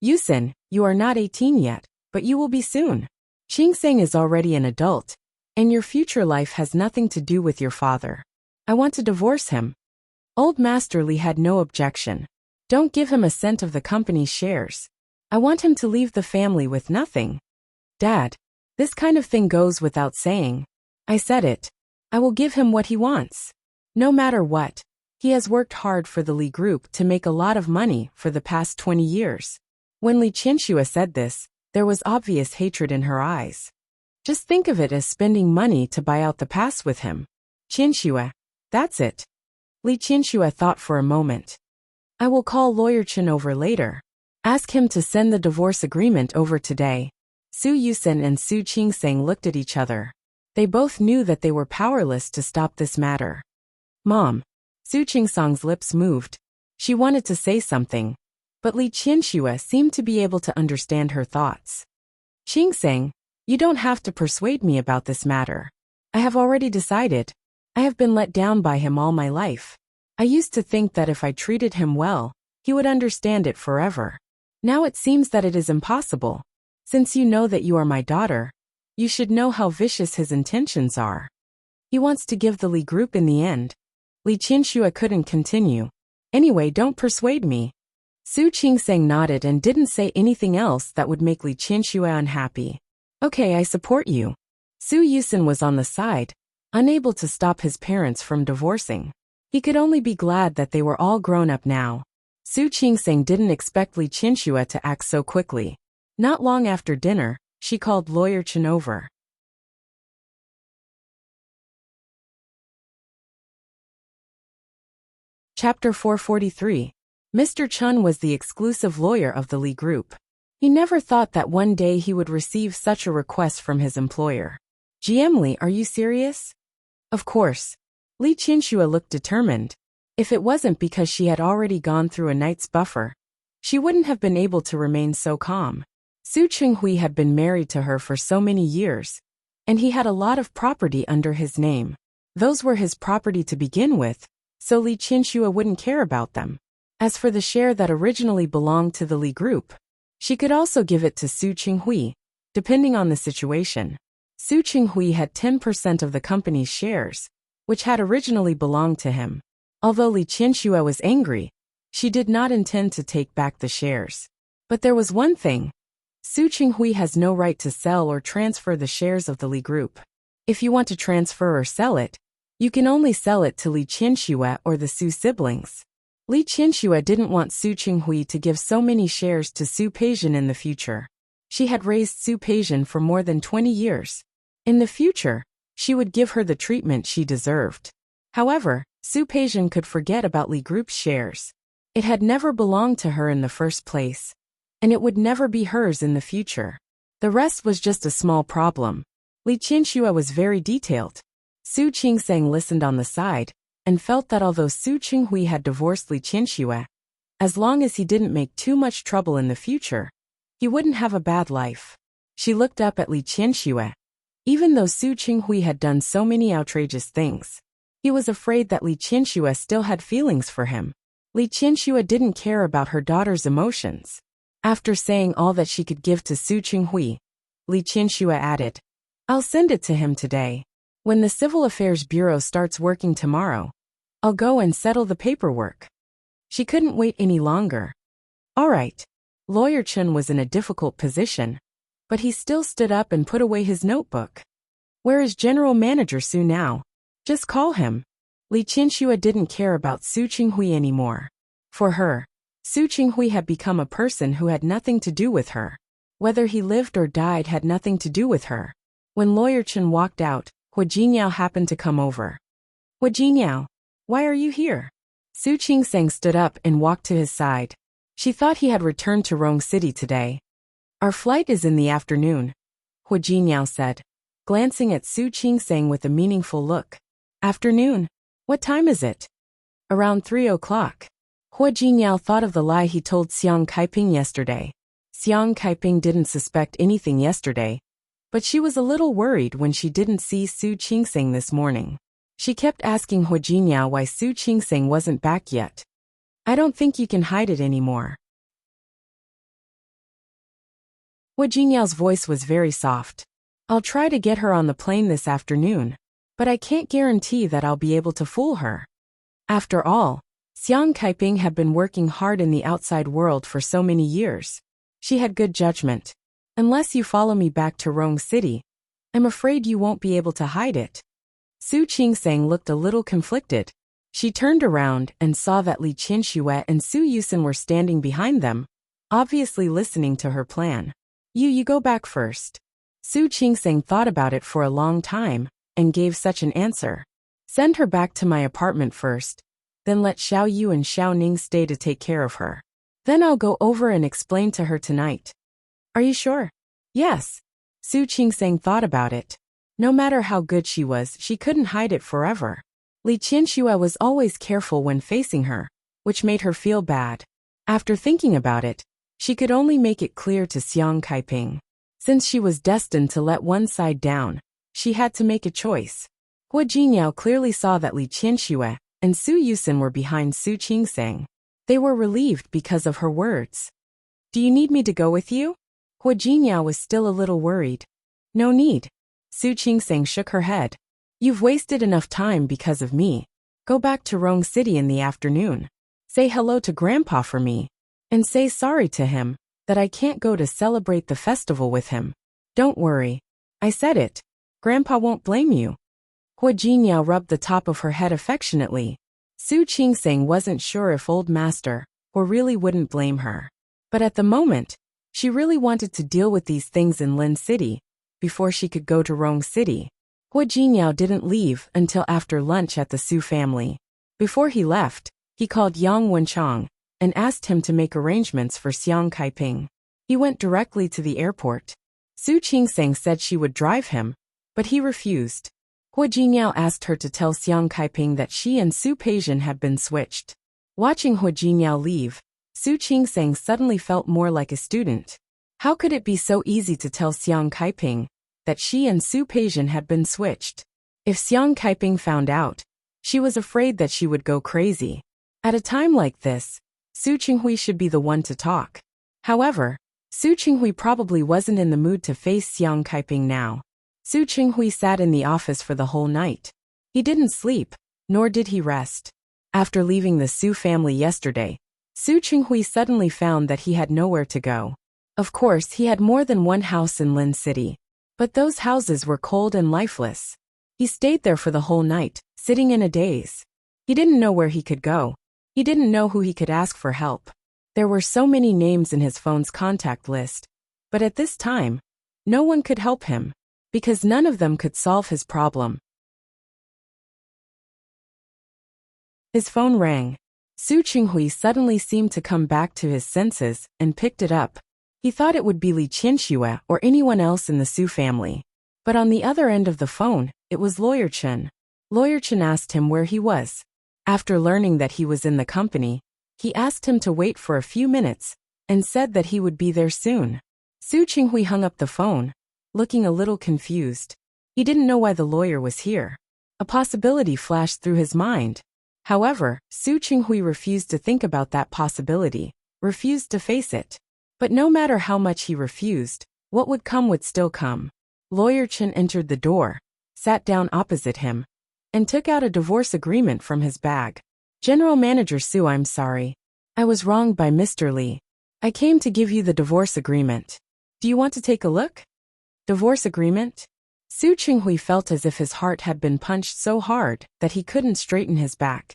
Yusen, you are not 18 yet, but you will be soon. Qingseng is already an adult, and your future life has nothing to do with your father. I want to divorce him. Old Master Li had no objection. Don't give him a cent of the company's shares. I want him to leave the family with nothing. Dad, this kind of thing goes without saying. I said it. I will give him what he wants. No matter what, he has worked hard for the Li Group to make a lot of money for the past 20 years. When Li Qianxue said this, there was obvious hatred in her eyes. Just think of it as spending money to buy out the past with him. Qianxue, that's it. Li Qianxue thought for a moment. I will call Lawyer Chen over later. Ask him to send the divorce agreement over today. Su Yusen and Su Qingseng looked at each other. They both knew that they were powerless to stop this matter. Mom. Su Qingsong's lips moved. She wanted to say something, but Li Qianxue seemed to be able to understand her thoughts. Qingseng, you don't have to persuade me about this matter. I have already decided. I have been let down by him all my life. I used to think that if I treated him well, he would understand it forever. Now it seems that it is impossible. Since you know that you are my daughter, you should know how vicious his intentions are. He wants to give the Li Group in the end. Li Qianxue couldn't continue. Anyway, don't persuade me. Su Qingseng nodded and didn't say anything else that would make Li Qianxue unhappy. Okay, I support you. Su Yusen was on the side, unable to stop his parents from divorcing. He could only be glad that they were all grown up now. Su Qingseng didn't expect Li Qianxue to act so quickly. Not long after dinner, she called Lawyer Chen over. Chapter 443. Mr. Chen was the exclusive lawyer of the Li Group. He never thought that one day he would receive such a request from his employer. GM Li, are you serious? Of course. Li Qianxue looked determined. If it wasn't because she had already gone through a night's buffer, she wouldn't have been able to remain so calm. Su Qinghui had been married to her for so many years, and he had a lot of property under his name. Those were his property to begin with, so Li Qianxue wouldn't care about them. As for the share that originally belonged to the Li Group, she could also give it to Su Qinghui, depending on the situation. Su Qinghui had 10% of the company's shares, which had originally belonged to him. Although Li Qianxue was angry, she did not intend to take back the shares. But there was one thing. Su Qinghui has no right to sell or transfer the shares of the Li Group. If you want to transfer or sell it, you can only sell it to Li Qianxue or the Su siblings. Li Qianxue didn't want Su Qinghui to give so many shares to Su Peijian in the future. She had raised Su Peijian for more than 20 years. In the future, she would give her the treatment she deserved. However, Su Peijian could forget about Li Group's shares. It had never belonged to her in the first place, and it would never be hers in the future. The rest was just a small problem. Li Qianxue was very detailed. Su Qingseng listened on the side, and felt that although Su Qinghui had divorced Li Qianxue, as long as he didn't make too much trouble in the future, he wouldn't have a bad life. She looked up at Li Qianxue. Even though Su Qinghui had done so many outrageous things, he was afraid that Li Qianxue still had feelings for him. Li Qianxue didn't care about her daughter's emotions. After saying all that she could give to Su Qinghui, Li Qianxue added, "I'll send it to him today. When the Civil Affairs Bureau starts working tomorrow, I'll go and settle the paperwork." She couldn't wait any longer. All right. Lawyer Chen was in a difficult position, but he still stood up and put away his notebook. Where is General Manager Su now? Just call him. Li Qianxue didn't care about Su Qinghui anymore. For her, Su Qinghui had become a person who had nothing to do with her. Whether he lived or died had nothing to do with her. When Lawyer Chen walked out, Hua Jiniao happened to come over. "Hua Jiniao, why are you here?" Su Qingsang stood up and walked to his side. She thought he had returned to Rong City today. "Our flight is in the afternoon," Hua Jiniao said, glancing at Su Qingsang with a meaningful look. "Afternoon? What time is it?" "Around 3 o'clock. Hua Jiniao thought of the lie he told Xiang Kaiping yesterday. Xiang Kaiping didn't suspect anything yesterday, but she was a little worried when she didn't see Su Qingsang this morning. She kept asking Hua Jiniao why Su Qingsang wasn't back yet. "I don't think you can hide it anymore." Hua Jiniao's voice was very soft. "I'll try to get her on the plane this afternoon, but I can't guarantee that I'll be able to fool her." After all, Xiang Kaiping had been working hard in the outside world for so many years. She had good judgment. "Unless you follow me back to Rong City, I'm afraid you won't be able to hide it." Su Qingsang looked a little conflicted. She turned around and saw that Li Qianxue and Su Yusen were standing behind them, obviously listening to her plan. You go back first." Su Qingsang thought about it for a long time and gave such an answer. "Send her back to my apartment first, then let Xiao Yu and Xiao Ning stay to take care of her. Then I'll go over and explain to her tonight." "Are you sure?" "Yes." Su Qingsang thought about it. No matter how good she was, she couldn't hide it forever. Li Qianxue was always careful when facing her, which made her feel bad. After thinking about it, she could only make it clear to Xiang Kaiping. Since she was destined to let one side down, she had to make a choice. Hua Jiniao clearly saw that Li Qianxue and Su Yusen were behind Su Qingsang. They were relieved because of her words. "Do you need me to go with you?" Hua Jiniao was still a little worried. "No need." Su Qingsang shook her head. "You've wasted enough time because of me. Go back to Rong City in the afternoon. Say hello to Grandpa for me. And say sorry to him that I can't go to celebrate the festival with him. Don't worry. I said it. Grandpa won't blame you." Hua Jiniao rubbed the top of her head affectionately. Su Qingsang wasn't sure if old master or really wouldn't blame her. But at the moment, she really wanted to deal with these things in Lin City before she could go to Rong City. Hua Jiniao didn't leave until after lunch at the Su family. Before he left, he called Yang Wenchang and asked him to make arrangements for Xiang Kaiping. He went directly to the airport. Su Qingsang said she would drive him, but he refused. Hua Jiniao asked her to tell Xiang Kaiping that she and Su Peijian had been switched. Watching Hua Jiniao leave, Su Qingsang suddenly felt more like a student. How could it be so easy to tell Xiang Kaiping that she and Su Peijian had been switched? If Xiang Kaiping found out, she was afraid that she would go crazy. At a time like this, Su Qinghui should be the one to talk. However, Su Qinghui probably wasn't in the mood to face Xiang Kaiping now. Su Qinghui sat in the office for the whole night. He didn't sleep, nor did he rest. After leaving the Su family yesterday, Su Qinghui suddenly found that he had nowhere to go. Of course, he had more than one house in Lin City, but those houses were cold and lifeless. He stayed there for the whole night, sitting in a daze. He didn't know where he could go. He didn't know who he could ask for help. There were so many names in his phone's contact list, but at this time, no one could help him, because none of them could solve his problem. His phone rang. Su Qinghui suddenly seemed to come back to his senses and picked it up. He thought it would be Li Qianxue or anyone else in the Su family. But on the other end of the phone, it was Lawyer Chen. Lawyer Chen asked him where he was. After learning that he was in the company, he asked him to wait for a few minutes and said that he would be there soon. Su Qinghui hung up the phone, looking a little confused. He didn't know why the lawyer was here. A possibility flashed through his mind. However, Su Qinghui refused to think about that possibility, refused to face it. But no matter how much he refused, what would come would still come. Lawyer Chen entered the door, sat down opposite him, and took out a divorce agreement from his bag. General Manager Su, I'm sorry. I was wronged by Mr. Li. I came to give you the divorce agreement. Do you want to take a look? Divorce agreement? Su Qinghui felt as if his heart had been punched so hard that he couldn't straighten his back.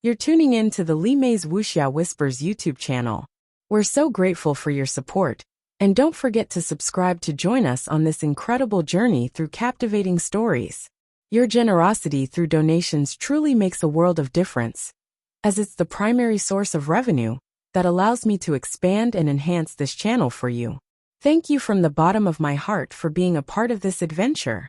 You're tuning in to the Li Mei's Wuxia Whispers YouTube channel. We're so grateful for your support, and don't forget to subscribe to join us on this incredible journey through captivating stories. Your generosity through donations truly makes a world of difference, as it's the primary source of revenue that allows me to expand and enhance this channel for you. Thank you from the bottom of my heart for being a part of this adventure.